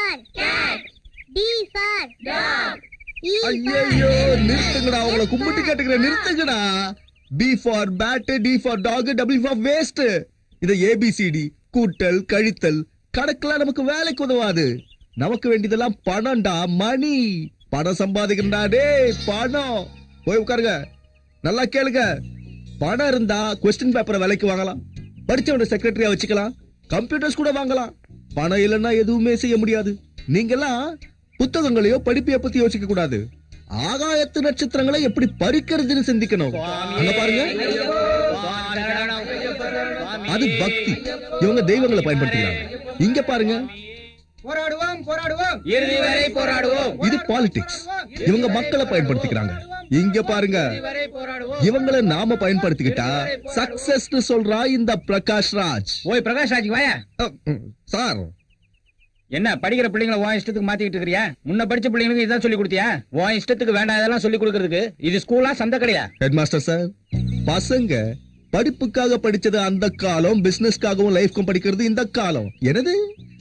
for cat. D for dog. E ஐயோ நிறுத்துங்கடா, உங்களை கும்பிட்டு கேட்டுக்கிறேன், நிறுத்துங்கடா. B for bat, D for dog, W for waste. இத ABCD கூட்டல் கழித்தல் கணக்கெல்லாம் நமக்கு வேலைக்கு உதவாது. நமக்கு வேண்டியதெல்லாம் பணம்டா, மணி. பணம் சம்பாதிக்கிறா டேய், பணம். போய் உட்காருங்க, நல்லா கேளுங்க. பணம் இருந்தா கொஸ்டின் பேப்பரை விலைக்கு வாங்கலாம், படிச்சவன செக்ரட்டரியா வச்சுக்கலாம், கம்ப்யூட்டர்ஸ் கூட வாங்கலாம். பணம் இல்லைன்னா எதுவுமே செய்ய முடியாது. நீங்கெல்லாம் புத்தகங்களையோ படிப்பையோ பத்தி யோசிக்க கூடாது, ஆகாயத்து நட்சத்திரங்களை எப்படி பறிக்கிறதுன்னு சிந்திக்கணும். அங்க பாருங்க, அது பக்தி. இவங்க தெய்வங்களை பயன்படுத்துறாங்க. இங்க பாருங்க, போராடுவோம் போராடுவோம், இறுதி வரை போராடுவோம். இது பாலிடிக்ஸ். இவங்க மக்களை பயன்படுத்திக்கிறாங்க. இங்க பாருங்க, இவங்களை நாம பயன்படுத்திக்கிட்டா சக்சஸ் சொல்றா இந்த பிரகாஷ் ராஜ். ஓய் பிரகாஷ் ராஜ் வாயா. சார், என்ன படிக்கிற பிள்ளைங்களை உன் இஷ்டத்துக்கு மாத்திக்கிட்டு இருக்கிறியா? முன்ன படிச்ச பிள்ளைங்களுக்கு இதான் சொல்லி கொடுத்தியா? உன் இஷ்டத்துக்கு வேண்டாம் இதெல்லாம் சொல்லி கொடுக்கறதுக்கு இது ஸ்கூலா சந்த கடையா? ஹெட் மாஸ்டர் சார், பசங்க படிப்புக்காக படிச்சது அந்த காலம், பிசினஸ்க்காகவும் லைஃப்க்கும் படிக்கிறது இந்த காலம். என்னது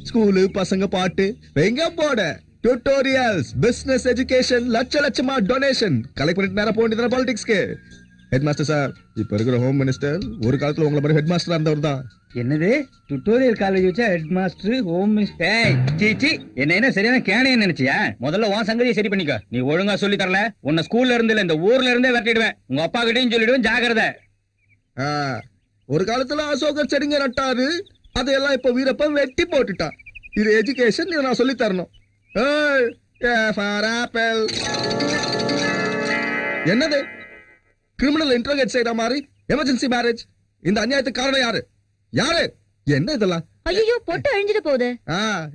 ஸ்கூலு, பசங்க, பாட்டு, எங்க போட டியூட்டோரியல்ஸ், பிசினஸ் எஜுகேஷன், லட்சமா டொனேஷன் கலெக்ட் பண்ணிட்டு நேரம் போக பாலிடிக்ஸ்க்கு. ஹெட் மாஸ்டர் சார், இப்ப இருக்கிற ஹோம் மினிஸ்டர் ஒரு காலத்துல உங்களை மாதிரி ஹெட் மாஸ்டர் இருந்தவர் தான். என்னது டியூட்டோரியல் காலேஜ் வச்சா ஹெட் மாஸ்டர் ஹோம் மினிஸ்டர்? என்ன சரியான கேனைய நினைச்சியா? முதல்ல உன் சங்கதியை சரி பண்ணிக்கோ. நீ ஒழுங்கா சொல்லி தரல, உன்னை ஸ்கூல்ல இருந்து இல்ல இந்த ஊர்ல இருந்தே விரட்டிடுவேன். உங்க அப்பா கிட்டையும் சொல்லிடுவேன், ஜாகிரதை. ஒரு காலத்துல அசோகர் செடிங்க நட்டாரு, அதையெல்லாம் இப்ப வீரப்பன் வெட்டி போட்டுட்டான். இது எஜுகேஷன், இதை நான் சொல்லி தரணும். என்னது கிரிமினல் இன்டர்கேட் செய்யற மாதிரி எமர்ஜென்சி மேரேஜ்? இந்த அநியாயத்துக்கு காரணம் யாரு? யாரு? என்ன இதெல்லாம்? ஐயோ பொட்டு அழிஞ்சிட்டு போகுது.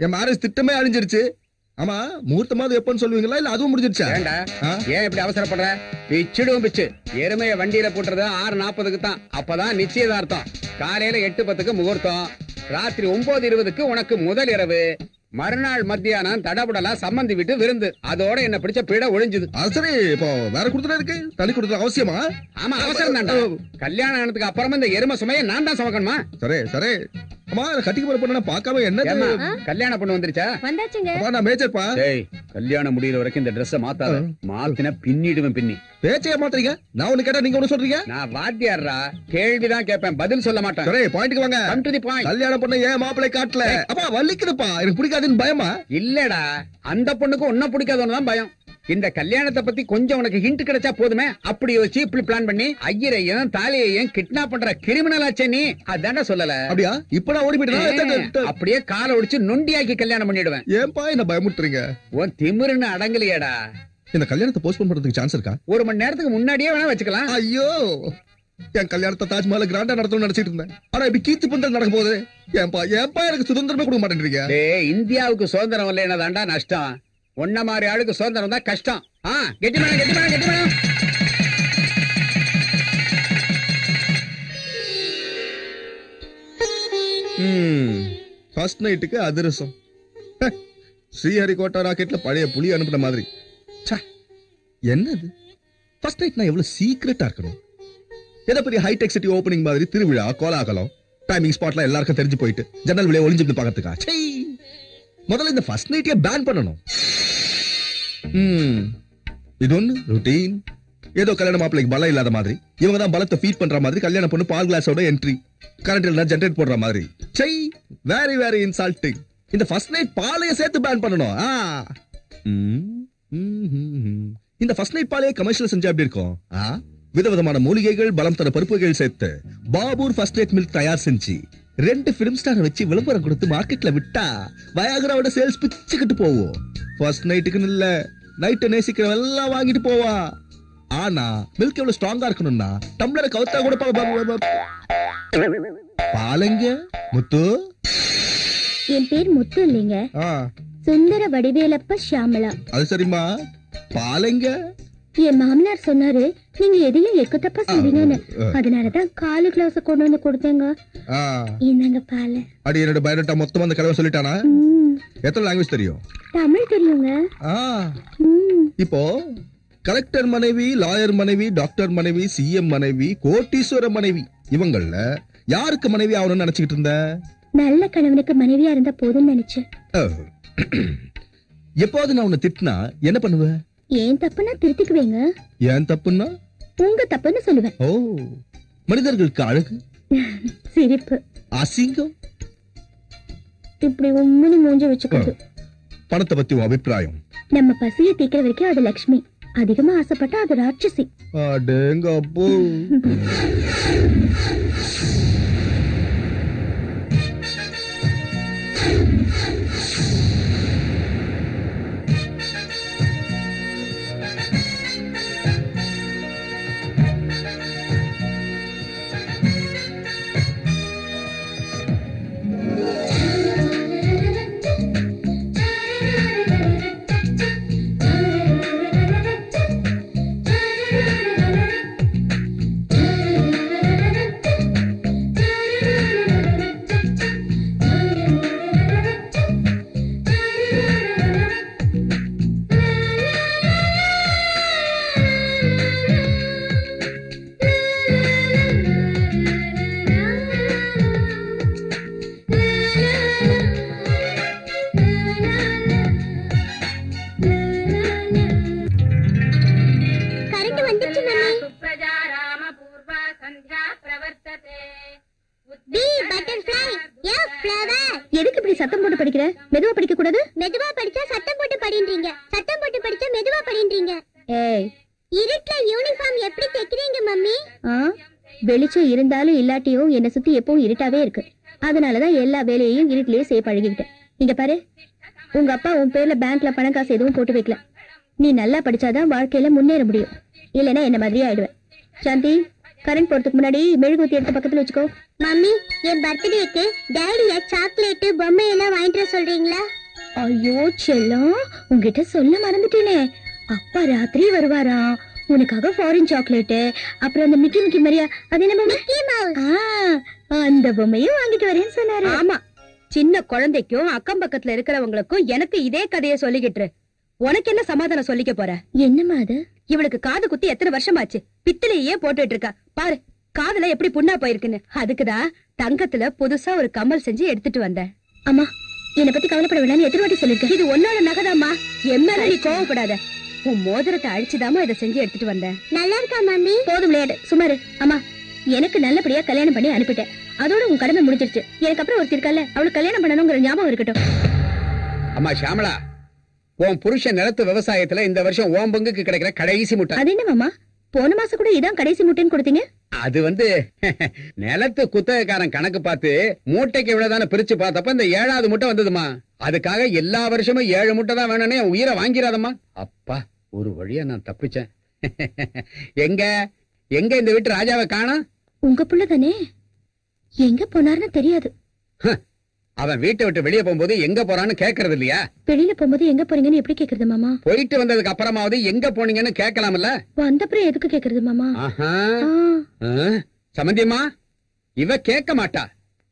என் மேரேஜ் திட்டமே அழிஞ்சிருச்சு. ஆமா, முகூர்த்தமாவது எப்பன்னு சொல்லுவீங்களா, இல்ல அதுவும் முடிஞ்சிருச்சா? ஏன் இப்படி அவசரப்படுற? பிச்சுடுவோம் பிச்சு. எருமைய வண்டியில போட்டுறது 6:40க்கு தான், அப்பதான் நிச்சயதார்த்தம். காலையில 8:10க்கு முகூர்த்தம், ராத்திரி 9:20க்கு உனக்கு முதல் இரவு, மறுநாள் மத்தியானம் தடபுடலா சம்மந்தி விட்டு விருந்து. அதோட என்ன பிடிச்ச பீட ஒழிஞ்சுது. சரி, இப்போ வேற கொடுத்துட்டு இருக்கு, தனி கொடுத்துட்டு அவசியமா? ஆமா அவசரம் தான்டா. கல்யாணம் ஆனதுக்கு அப்புறமா இந்த எருமை சுமையை நான் தான் சுமக்கணுமா? சரி சரி. அம்மா, கட்டிக்கு போற பொண்ணு பார்க்காம என்ன கல்யாண பொண்ணு வந்துருச்சா? வந்தாச்சுங்க. நான் மேஜர்ப்பா. கல்யாணம் முடியற வரைக்கும் இந்த ட்ரெஸ் மாத்தாத. மாத்தினா பின்னிடுவேன். பின்னி பேச்சைய மாத்துறீங்க. நான் ஒண்ணு கேட்டா நீங்க ஒண்ணு சொல்றீங்க. நான் வாத்தியாரா, கேள்விதான் கேட்பேன், பதில் சொல்ல மாட்டேன். சரி, பாயிண்ட்க்கு வாங்க. Come to the point. கல்யாணம் பண்ண ஏன் மாப்பிளை காட்டல? அப்பா வலிக்குதுப்பா, எனக்கு பிடிக்காதுன்னு பயமா? இல்லடா, அந்த பொண்ணுக்கு உன்ன பிடிக்காதவனு தான் பயம். இந்த கல்யாணத்தை பத்தி கொஞ்சம் உனக்கு ஹிண்ட் கிடைச்சா போதுமே. அப்படி யோசிச்சு இப்படி பிளான் பண்ணி ஐயரையும் தாலியையும் கிட்னாப் பண்ற கிரிமினல் ஆச்சே நீ. அதான சொல்லல? அப்படியா? இப்ப நான் ஓடி போயிட்டேன். அப்படியே காலை ஒடிச்சு நொண்டியாக்கி கல்யாணம் பண்ணிடுவேன். ஏன்பா என்ன பயமுட்டுறீங்க? உன் திமிருன்னு அடங்கலையேடா. இந்த கல்யாணத்தை போஸ்ட்போன் பண்றதுக்கு சான்ஸ் இருக்கா? 1 மணி நேரத்துக்கு முன்னாடியே வேணா வச்சுக்கலாம். ஐயோ, என் கல்யாணத்தை தாஜ்மஹால் கிராண்டா நடத்தணும்னு நினைச்சிட்டு இருந்தேன். ஆனா இப்படி கீத்து பந்தல் நடக்க போகுது. ஏன்பா எனக்கு சுதந்திரமே கொடுக்க மாட்டேன்றீங்க? இந்தியாவுக்கு சுதந்திரம் இல்லைன்னா தாண்டா நஷ்டம். ஒன்ன மாதிரி ஆளுக்கு சுதந்திரம் தான் கஷ்டம். கெட்டி மேடம். ஃபர்ஸ்ட் நைட்டுக்கு அதிரசம். ஸ்ரீஹரிகோட்டா ராக்கெட்ல பழைய புலி அனுப்புன மாதிரி. என்னது ஃபர்ஸ்ட் நைட்? நான் எவ்வளவு சீக்கிரட்டா இருக்கணும். ஏதோ பெரிய ஹைடெக் சிட்டி ஓபனிங் மாதிரி திருவிழா, கோலாகலம், டைமிங் ஸ்பாட்ல எல்லாருக்கும் தெரிஞ்சு போயிட்டு ஜன்னல் வெளியே ஒளிஞ்சு பாக்கிறதுக்கா? முதல்ல இந்த ஃபர்ஸ்ட் நைட்டே பேன் பண்ணணும். இது ஒண்ணு ருட்டீன். ஏதோ கல்யாண மாப்பிளைக்கு பலம் இல்லாத மாதிரி, இவங்க தான் பலத்தை ஃபீட் பண்ற மாதிரி, கல்யாண பொண்ணு பால் கிளாஸோட என்ட்ரி, கரண்ட் இல்லைனா ஜெனரேட் போடுற மாதிரி. Very very insulting. இந்த ஃபர்ஸ்ட் நைட் பாலைய சேர்த்து பேன் பண்ணணும். இந்த ஃபர்ஸ்ட் நைட் பாலைய கமர்ஷியல் செஞ்சா எப்படி இருக்கும்? விதவிதமான மூலிகைகள், பலம் தர பருப்புகள் சேர்த்து பாபூர் ஃபர்ஸ்ட் நைட் மில்க் தயார் செஞ்சு 2 பிலிம் ஸ்டார் வச்சு விளம்பரம் கொடுத்து மார்க்கெட்ல விட்டா வயாகராவோட சேல்ஸ் பிச்சுக்கிட்டு போவோம். ஃபர்ஸ்ட் நைட்டுக்கு இல்ல, நைட்டை நேசிக்கிறவன் எல்லாம் வாங்கிட்டு போவா. ஆனா மில்க் எவ்வளவு ஸ்ட்ராங்கா இருக்கணும்னா டம்ளரை கவுத்தா கூட பாலங்க. முத்து, என் பேர் முத்து இல்லைங்க, சுந்தர வடிவேலப்ப ஷியாமலா. அது சரிம்மா. பாலங்க என் மாமனார் சொன்னாரு நீங்க எதையும் எக்கு தப்பா செய்வீங்கன்னு. அதனாலதான் காலு கிளாஸ் கொண்டு வந்து கொடுத்தேங்க. என்னங்க பால. அடி என்னோட பயோடேட்டா மொத்தமா அந்த கலவை சொல்லிட்டானா? எத்தனை லாங்குவேஜ் தெரியும்? தமிழ் தெரியுங்க. இப்போ கலெக்டர் மனைவி, லாயர் மனைவி, டாக்டர் மனைவி, சிஎம் மனைவி, கோட்டீஸ்வர மனைவி, இவங்கள யாருக்கு மனைவி ஆகணும்னு நினைச்சுக்கிட்டு இருந்த? நல்ல கணவனுக்கு மனைவியா இருந்தா போதும்னு நினைச்சேன். எப்போது நான் உன்னை திட்டினா என்ன பண்ணுவ? ஏன் தப்புன்னா திருத்திக்குவீங்க. ஏன் தப்புன்னா உங்க தப்புன்னு சொல்லுவேன். ஓ, மனிதர்களுக்கு அழகு, சிரிப்பு, அசிங்கம், இப்படி உண்மையை மூஞ்சி வச்சுக்கிறது. பணத்தை பத்தி உன் அபிப்பிராயம்? நம்ம பசியை தீக்கிற வரைக்கும் அது லட்சுமி, அதிகமா ஆசைப்பட்டா அது ராட்சசி. அடேங்கப்போ. எதுக்கு இப்படி சத்தம் போட்டு படிக்கிற? மெதுவா படிக்க கூடாது? மெதுவா படிச்சா சத்தம் போட்டு படின்றீங்க, சத்தம் போட்டு படிச்சா மெதுவா படின்றீங்க. ஏய், இருட்டுல யூனிஃபார்ம் எப்படி தைக்கிறீங்க மம்மி? வெளிச்சம் இருந்தாலும் இல்லாட்டியும் என்ன சுத்தி எப்பவும் இருட்டாவே இருக்கு. அதனாலதான் எல்லா வேலையையும் இருட்டிலேயே செய்ய பழகிக்கிட்டேன். இங்க பாரு, உங்க அப்பா உன் பேர்ல பேங்க்ல பணம் காசு எதுவும் போட்டு வைக்கல. நீ நல்லா படிச்சாதான் வாழ்க்கையில முன்னேற முடியும், இல்லைன்னா என்ன மாதிரியே ஆயிடுவேன். சாந்தி, கரண்ட் போறதுக்கு முன்னாடி மெழுகுவத்தி எடுத்து பக்கத்துல வச்சுக்கோ. மம்மி, என் பர்த்டேக்கு டாடிய சாக்லேட் பொம்மை எல்லாம் வாங்கிட்டு சொல்றீங்களா? ஐயோ செல்லம், உங்ககிட்ட சொல்ல மறந்துட்டேனே. அப்பா ராத்திரி வருவாராம், உனக்காக ஃபாரின் சாக்லேட், அப்புறம் அந்த மிக்கி மிக்கி மரியா, அது என்ன மிக்கி மவுஸ், அந்த பொம்மையும் வாங்கிட்டு வரேன்னு சொன்னாரு. ஆமா, சின்ன குழந்தைக்கும் அக்கம் பக்கத்துல இருக்கிறவங்களுக்கும் எனக்கு இதே கதையை சொல்லிக்கிட்டு உனக்கு என்ன சமாதானம் சொல்லிக்க போற? என்னமா அது? இவளுக்கு காது குத்தி எத்தனை வருஷமாச்சு, பித்தளையே போட்டுட்டு இருக்கா பாரு, காதுல எப்படி புண்ணா போயிருக்குன்னு. அதுக்குதான் தங்கத்துல புதுசா ஒரு கம்மல் செஞ்சு எடுத்துட்டு வந்தேன். அம்மா, என்னை பத்தி கவலைப்பட வேணாம்னு எத்தனை வாட்டி சொல்லிருக்கேன். இது உன்னோட நகைதாம்மா, என் மேல நீ கோவப்படாத. உன் மோதிரத்தை அழிச்சுதாமா இதை செஞ்சு எடுத்துட்டு வந்தேன். நல்லா இருக்கா மம்மி? போதும் விளையாடு, சுமாரு. அம்மா, எனக்கு நல்லபடியா கல்யாணம் பண்ணி அனுப்பிட்டேன், அதோட உன் கடமை முடிஞ்சிருச்சு. எனக்கு அப்புறம் ஒருத்தர் இருக்கல, அவளுக்கு கல்யாணம் பண்ணணுங்கிற ஞாபகம் இருக்கட்டும். அம்மா ஷாமளா, உன் புருஷன் நிலத்து விவசாயத்துல இந்த வருஷம் ஓம் பங்குக்கு கிடைக்கிற கடைசி முட்டை. அது என்ன மாமா, போன மாசம் கூட இதான் கடைசி முட்டைன்னு கொடுத்தீங்க. அது நிலத்து குத்தகைக்காரன் கணக்கு பார்த்து மூட்டைக்கு இவ்வளவுதான பிரிச்சு பார்த்தப்ப இந்த 7வது முட்டை வந்ததுமா. அதுக்காக எல்லா வருஷமும் 7 முட்டை தான் வேணும்னே உயிரை வாங்கிறாதம்மா. அப்பா, ஒரு வழியா நான் தப்பிச்சேன். எங்க எங்க இந்த வீட்டு ராஜாவை காணோம்? உங்க புள்ள தானே, எங்க போனார்னு தெரியாது. அவன் வீட்டை விட்டு வெளியே போகும்போது எங்க போறான்னு கேக்குறது இல்லையா? வெளியில போகும்போது எங்க போறீங்கன்னு எப்படி கேக்குறது மாமா? போயிட்டு வந்ததுக்கு அப்புறமாவது எங்க போனீங்கன்னு கேட்கலாம்ல. வந்தப்புறம் எதுக்கு கேக்குறது மாமா? சம்பந்தியம்மா, இவ கேட்க மாட்டா.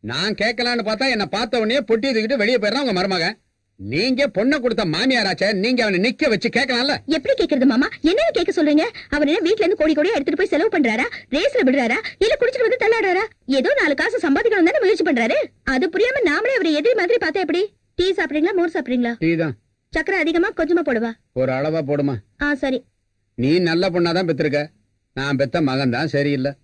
நான் கேட்கலான்னு பார்த்தா என்ன பார்த்த உடனே பொட்டி தூக்கிட்டு வெளியே போயிடறான் உங்க மருமக. நீங்க பொண்ணை கொடுத்த மாமியாராச்சே, நீங்க அவனை நிக்க வச்சு கேட்கலாம்ல. எப்படி கேக்குறது மாமா? என்ன கேட்க சொல்றீங்க? அவர் என்ன வீட்ல இருந்து கோடி கோடியா எடுத்துட்டு போய் செலவு பண்றாரா, ரேஸ்ல விடுறாரா, இல்ல குடிச்சிட்டு வந்து தள்ளாடுறாரா? ஏதோ 4 காசு சம்பாதிக்கணும் தானே முயற்சி பண்றாரு. அது புரியாம நாமளே அவரை எதிரி மாதிரி பார்த்தா எப்படி? டீ சாப்பிடுறீங்களா, மோர் சாப்பிடுறீங்களா? டீ தான். சக்கரை அதிகமா கொஞ்சமா போடுவா? ஒரு அளவா போடுமா. சரி. நீ நல்ல பொண்ணாதான் பெற்றிருக்க, நான் பெத்த மகன் தான் சரியில்லை.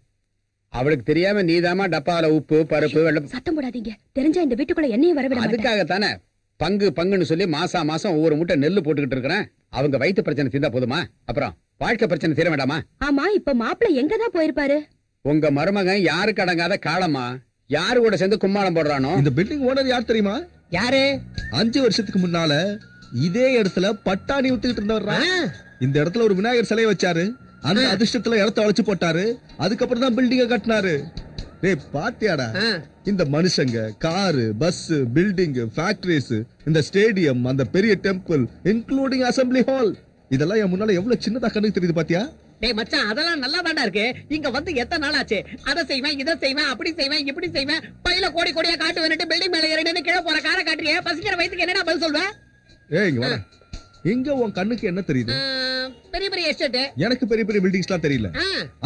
அவளுக்கு தெரியாம நீதாமா டப்பால உப்பு பருப்பு வெள்ளம். சத்தம் போடாதீங்க, தெரிஞ்சா இந்த வீட்டுக்குள்ள என்னையும் வரவிட மாட்டேன். அதுக்காகத்தானே பங்குன்னு சொல்லி மாசம் ஒவ்வொரு முட்டை நெல்லு போட்டுக்கிட்டு இருக்கிறேன். அவங்க வயிற்று பிரச்சனை தீர்ந்தா போதுமா, அப்புறம் வாழ்க்கை பிரச்சனை தீர வேண்டாமா? ஆமா, இப்ப மாப்பிள்ளை எங்கதான் போயிருப்பாரு? உங்க மருமகன் யாருக்கு அடங்காத காலமா, யாரு கூட சேர்ந்து கும்மாளம் போடுறானோ. இந்த பில்டிங் ஓனர் யார் தெரியுமா? யாரு? 5 வருஷத்துக்கு முன்னால இதே இடத்துல பட்டாணி ஊத்திட்டு இருந்தவர்ரா. இந்த இடத்துல ஒரு விநாயகர் சிலையை வச்சாரு, அந்த அதிர்ஷ்டத்துல இடத்த அழைச்சு போட்டாரு, அதுக்கப்புறம் தான் பில்டிங்க கட்டினாரு. டேய் பாத்தியாடா, இந்த மனுஷங்க காரு, பஸ், பில்டிங், ஃபேக்டரிஸ், இந்த ஸ்டேடியம், அந்த பெரிய டெம்பிள், இன்க்ளூடிங் அசெம்பிளி ஹால், இதெல்லாம் என் முன்னால எவ்வளவு சின்னதா கண்ணுக்கு தெரியுது பாத்தியா? டேய் மச்சான், அதெல்லாம் நல்லா தாண்டா இருக்கு. இங்க வந்து எத்தனை நாள் ஆச்சு? அதை செய்வேன், இதை செய்வேன், அப்படி செய்வேன், இப்படி செய்வேன், பையில கோடி கோடியா காட்டு வேணுட்டு பில்டிங் மேல ஏறிட்டு கீழே போற காரை காட்டுறிய, பசிக்கிற வயிற்றுக்கு என்னடா பதில் சொல்வேன்? இங்க வா. இங்க உன் கண்ணுக்கு என்ன தெரியுது? பெரிய பெரிய எஸ்டேட். எனக்கு பெரிய பெரிய பில்டிங்ஸ்லாம் தெரியல.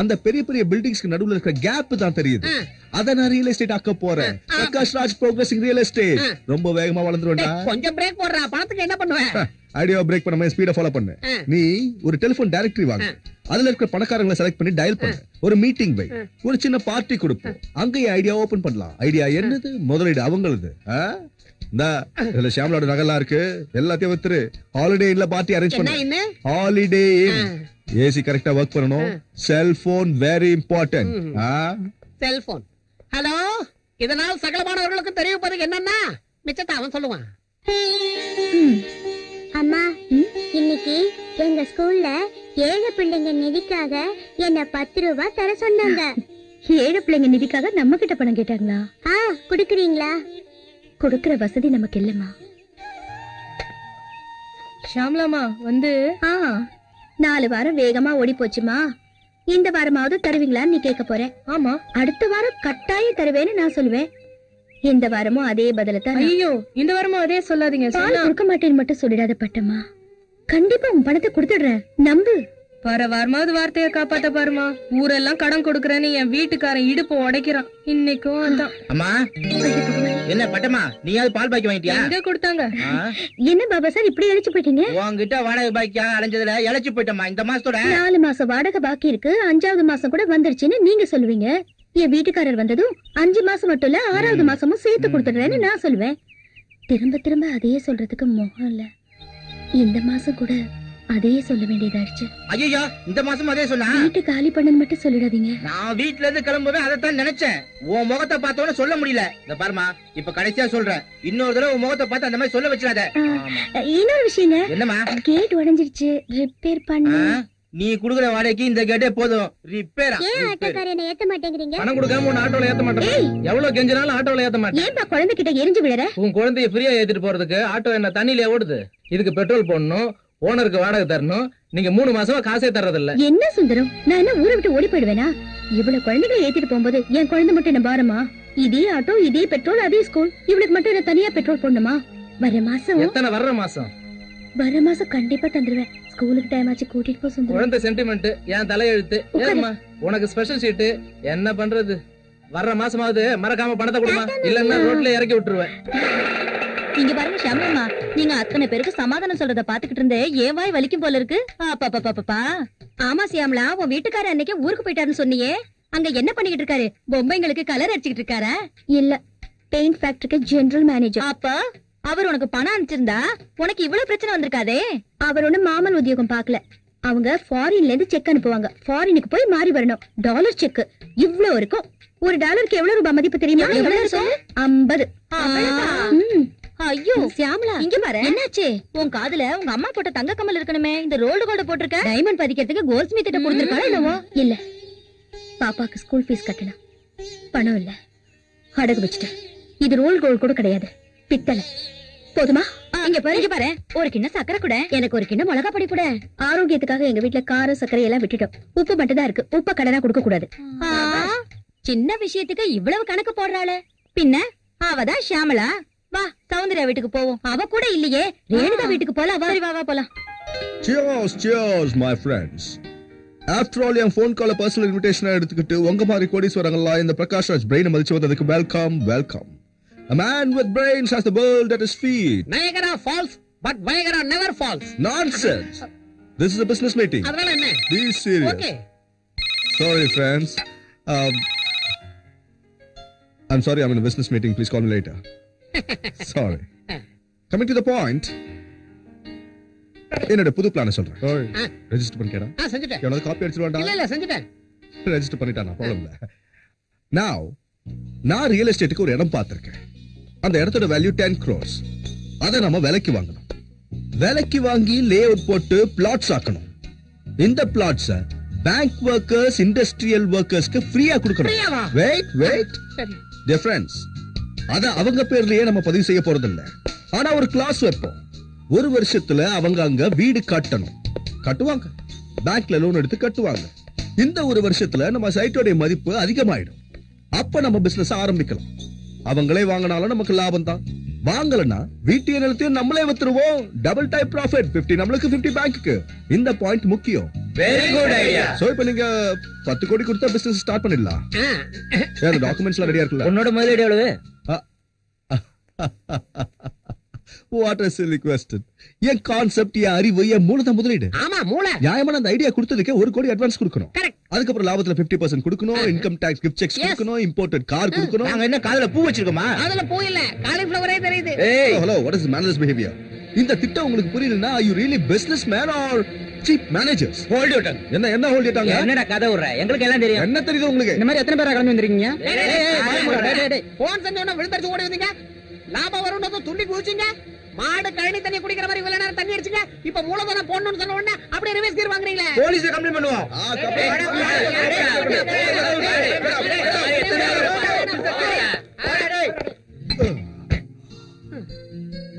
அந்த பெரிய பெரிய பில்டிங்ஸ்க்கு நடுவுல இருக்கிற கேப் தான் தெரியுது. அத நான் ரியல் எஸ்டேட் ஆக்க போறேன். Prakash Raj progressing real estate. ரொம்ப வேகமா வளர்ந்துருவேன்டா. கொஞ்சம் பிரேக் போடுறா. பணத்துக்கு என்ன பண்ணுவேன்? ஐடியா பிரேக் பண்ணாம ஸ்பீட ஃபாலோ பண்ணு. நீ ஒரு டெலிபோன் டைரக்டரி வாங்க. அதுல இருக்கிற பணக்காரங்களை செலக்ட் பண்ணி டயல் பண்ணு. ஒரு மீட்டிங் வை. ஒரு சின்ன பார்ட்டி கொடுப்போம். அங்க ஐடியா ஓபன் பண்ணலாம். ஐடியா என்னது? முதலீடு அவங்களது. இதுல ஷாம்லோட நகலாம் இருக்கு. எல்லாத்தையும் வித்துரு. ஹாலிடே இன்ல பார்ட்டி அரேஞ்ச் பண்ணு. ஹாலிடே இன். ஏசி கரெக்டா ஒர்க் பண்ணனும். Cellphone very important. Cellphone. Hello, இதனால் சகலமானவர்களுக்கு தெரியப்படுது என்னன்னா மிச்சத்தை அவன் சொல்லுவான். அம்மா, இன்னைக்கு எங்க ஸ்கூல்ல ஏழை பிள்ளைங்க நிதிக்காக என்ன 10 ரூபாய் தர சொன்னாங்க. ஏழை பிள்ளைங்க நிதிக்காக நம்ம கிட்ட பணம் கேட்டாங்களா? குடுக்குறீங்களா? கொடுக்கற வசதி நமக்கு இல்லம்மா. ஷாம்லாமா வந்து 4 வாரம் வேகமா ஓடி போச்சுமா. இந்த வாரமாவது தருவீங்களான்னு நீ கேட்க போற. ஆமா, அடுத்த வாரம் கட்டாயம் தருவேன்னு நான் சொல்லுவேன். இந்த வாரமும் அதே பதிலத்தான். ஐயோ, இந்த வாரமும் அதே சொல்லாதீங்க. பால் கொடுக்க மாட்டேன்னு மட்டும் சொல்லிடாத பட்டம்மா. கண்டிப்பா உன் பணத்தை கொடுத்துடுறேன், நம்பு. வர வாரமாவது வார்த்தைய காப்பாத்த பாருமா. ஊரெல்லாம் கடன் கொடுக்கறேன்னு என் வீட்டுக்காரன் இடுப்பு உடைக்கிறான். இன்னைக்கும் அதான். அம்மா, என்ன பட்டமா, நீயாவது பால் பாக்கி வாங்கிட்டியா? எங்க கொடுத்தாங்க? என்ன பாபா சார் இப்படி இழைச்சு போயிட்டீங்க? உங்ககிட்ட வாடகை பாக்கியா அலைஞ்சதுல இழைச்சு போயிட்டமா. இந்த மாசத்தோட 4 மாசம் வாடகை பாக்கி இருக்கு. 5வது மாசம் கூட வந்துருச்சுன்னு நீங்க சொல்லுவீங்க. என் வீட்டுக்காரர் வந்ததும் 5 மாசம் மட்டும் இல்ல 6வது மாசமும் சேர்த்து கொடுத்துடுறேன்னு நான் சொல்லுவேன். திரும்ப திரும்ப அதே சொல்றதுக்கு முகம் இல்ல. இந்த மாசம் கூட அதே சொல்ல வேண்டியதாச்சு. ஐயா, இந்த மாசம் அதே சொன்னா? வீட்டு காலி பண்ணன்னு மட்டும் சொல்லிடாதீங்க. நான் வீட்டுல இருந்து கிளம்பவே அதைத்தான் நினைச்சேன். உன் முகத்தை பார்த்தோன்னு சொல்ல முடியல. இந்த பாருமா, இப்ப கடைசியா சொல்றேன், இன்னொரு தடவை உன் முகத்தை பார்த்து அந்த மாதிரி சொல்ல வச்சிடாத. இன்னொரு விஷயங்க. என்னமா? கேட் உடைஞ்சிருச்சு, ரிப்பேர் பண்ணு. நீ குடுக்குற வாடகைக்கு இந்த கேட்டே போதும். ரிப்பேரா? ஏன் ஆட்டோக்காரனை ஏத்த மாட்டேங்கிறீங்க? பணம் கொடுக்காம உன் ஆட்டோல ஏத்த மாட்டேன். எவ்வளவு கெஞ்சினாலும் ஆட்டோல ஏத்த மாட்டேன். ஏன்பா குழந்தை கிட்ட எரிஞ்சு விடுற? உன் குழந்தைய ஃப்ரீயா ஏத்திட்டு போறதுக்கு ஆட்டோ என்ன தண்ணியில ஓடுது? இதுக்கு பெட்ரோல் போடணும், ஓனருக்கு வாடகை தரணும். நீங்க 3 மாசமா காசே தர்றதில்ல. என்ன சுந்தரம், நான் என்ன ஊரை விட்டு ஓடி போயிடுவேனா? இவ்வளவு குழந்தைகளை ஏத்திட்டு போகும்போது என் குழந்தை மட்டும் என்ன பாரமா? இதே ஆட்டோ, இதே பெட்ரோல், அதே ஸ்கூல். இவளுக்கு மட்டும் என்ன தனியா பெட்ரோல் போடணுமா? வர மாசம் வர மாசம் கண்டிப்பா தந்துருவேன். ஸ்கூலுக்கு டைம் ஆச்சு, கூட்டிட்டு போ சுந்தரம். குழந்தை சென்டிமெண்ட், என் தலையெழுத்து. ஏமா உனக்கு ஸ்பெஷல் சீட்டு. என்ன பண்றது? வர்ற மாசமாவது மறக்காம பணத்தை கொடுமா, இல்லன்னா ரோட்ல இறக்கி விட்டுருவேன். இங்க பாருங்க ஷாம்லம்மா, நீங்க அத்தனை பேருக்கு சமாதானம் சொல்றத பாத்துக்கிட்டு இருந்தே ஏன் வாய் வலிக்கும் போல இருக்கு. ஆமா சியாமலா, உன் வீட்டுக்காரர் அன்னைக்கு ஊருக்கு போயிட்டாருன்னு சொன்னியே, அங்க என்ன பண்ணிக்கிட்டு இருக்காரு? பொம்மைங்களுக்கு கலர் அடிச்சுக்கிட்டு இருக்காரா? இல்ல, பெயிண்ட் ஃபேக்டரிக்கு ஜெனரல் மேனேஜர். அப்ப அவர் உனக்கு பணம் அனுப்பிச்சிருந்தா உனக்கு இவ்வளவு பிரச்சனை வந்திருக்காதே. அவர் ஒண்ணு மாமல் உத்தியோகம் பாக்கல. அவங்க ஃபாரின்ல இருந்து செக் அனுப்புவாங்க. ஃபாரினுக்கு போய் மாறி வரணும். டாலர் செக் இவ்வளவு இருக்கும். ஒரு டாலருக்கு எவ்வளவு ரூபாய் மதிப்பு தெரியுமா? 50. ஐயோ சியாமலா, இங்க பாரு. என்னாச்சு? உன் காதுல உங்க அம்மா போட்ட தங்க கம்மல் இருக்கணுமே, இந்த ரோல்டு கோல்டு போட்டிருக்க. டைமண்ட் பதிக்கிறதுக்கு கோல்ட் ஸ்மித் கிட்ட கொடுத்திருக்காளா என்னவோ? இல்ல, பாப்பாக்கு ஸ்கூல் ஃபீஸ் கட்டணும், பணம் இல்ல, அடகு வச்சுட்டேன். இது ரோல் கோல்டு கூட கிடையாது, பித்தளை. போதுமா? இங்க பாரு, ஒரு கிண்ணம் சக்கரை கூட, எனக்கு ஒரு கிண்ணம் மிளகா பொடி கூட. ஆரோக்கியத்துக்காக எங்க வீட்டுல காரம் சக்கரை எல்லாம் விட்டுட்டோம். உப்பு மட்டும் தான் இருக்கு. உப்ப கடனா கொடுக்க கூடாது. சின்ன விஷயத்துக்கு இவ்வளவு கணக்கு போடுறாளே. பின்ன அவதான் ஷியாமலா. வா சௌந்தர்யா வீட்டுக்கு போவோம். அவ கூட இல்லையே, ரேணுகா வீட்டுக்கு போலாம். வா போலாம். Cheers, cheers, my friends. After all, N phone call personal invitation எடுத்துக்கிட்டு உங்க மாதிரி கோடீஸ்வரங்கள்லாம் இந்த பிரகாஷ் ராஜ் பிரெயினை மதிச்சு வந்ததுக்கு welcome. A man with brains has the world at his feet. Niagara Falls, but Niagara never falls. Nonsense. This is a business meeting. அதனால என்ன? Be serious. Okay. Sorry, friends. I'm sorry, I'm in a business meeting. Please call me later. Sorry. Coming to the point. என்னோட புது பிளான சொல்றேன். Register பண்ணிக்கடா. செஞ்சுட்டேன். எவ்வளவு copy அடிச்சிருவாடா? இல்ல செஞ்சுட்டேன். Register பண்ணிட்டானா? ப்ராப்ளம் இல்ல. Now, நான் ரியல் எஸ்டேட்டுக்கு ஒரு இடம் பார்த்திருக்கேன். அந்த இடத்தோட வேல்யூ 10 crores. அதை நம்ம விலைக்கு வாங்கணும். விலைக்கு வாங்கி லே அவுட் போட்டு பிளாட்ஸ் ஆக்கணும். இந்த பிளாட்ஸ் பேங்க் ஒர்க்கர்ஸ், இண்டஸ்ட்ரியல் ஒர்க்கர்ஸ்க்கு ஃப்ரீயா கொடுக்கணும். வெயிட் டியர் ஃப்ரெண்ட்ஸ், அத அவங்க பேர்லயே நம்ம பதிவு செய்ய போறது இல்ல. ஆனா ஒரு கிளாஸ் வைப்போம். 1 வருஷத்துல அவங்க அங்க வீடு கட்டுவாங்க. பேங்க்ல லோன் எடுத்து கட்டுவாங்க. இந்த 1 வருஷத்துல நம்ம சைட்டோட மதிப்பு அதிகமாயிடும். அப்ப நம்ம பிசினஸ் ஆரம்பிக்கலாம். அவங்களே வாங்கினாலும் நமக்கு லாபம் தான். வாங்கலன்னா வீட்டு நிலத்தையும் நம்மளே வித்துருவோம். Double type profit. 50 நம்மளுக்கு 50 பேங்க்குக்கு. இந்த பாயிண்ட் முக்கியம். Very good idea. சோ இப்போ நீங்க 10 கோடி கொடுத்தா பிசினஸ் ஸ்டார்ட் பண்ணிடலாம். அந்த டாக்குமெண்ட்ஸ்லாம் ரெடியா இருக்குல்ல? உன்னோட முதலீடு எவ்வளவு? What a silly question. என் கான்செப்ட், என் அறிவு, என் மூளை முதலீடு. ஆமா மூளை. நியாயமான அந்த ஐடியா கொடுத்ததுக்கு 1 கோடி அட்வான்ஸ் கொடுக்கணும். கரெக்ட். அதுக்கப்புறம் லாபத்துல 50% கொடுக்கணும். இன்கம் டாக்ஸ், கிஃப்ட் செக்ஸ் கொடுக்கணும். இம்போர்ட்டட் கார் கொடுக்கணும். நாங்க என்ன காதுல பூ வச்சிருக்கோமா? அதுல பூ இல்ல, காலிஃப்ளவரே தெரியுது. ஏய் hello, what is manners behaviour? இந்த திட்டம் உங்களுக்கு புரியலனா are you really businessman or cheap managers? Hold you done. என்ன ஹோல்ட் பண்ணிட்டாங்க? என்னடா கதை விடுற? எங்களுக்கு எல்லாம் தெரியும். என்ன தெரியுது உங்களுக்கு? இந்த மாதிரி எத்தனை பேரா கிளம்பி வந்திருக்கீங்க? போன் செஞ்சவன விழுந்தடிச்சு ஓடி வந்தீங்க. லாபம் வரும்னு துள்ளி குதிச்சீங்க. மாடு கழனி தண்ணி குடிக்கிற மாதிரி இவ்வளவு நேரம் தண்ணி அடிச்சீங்க. இப்ப மூலதனம் போடணும்னு சொன்ன உடனே அப்படியே ரிவர்ஸ் கியர் வாங்குறீங்களே. போலீஸ் கம்ப்ளைண்ட் பண்ணுவோம்.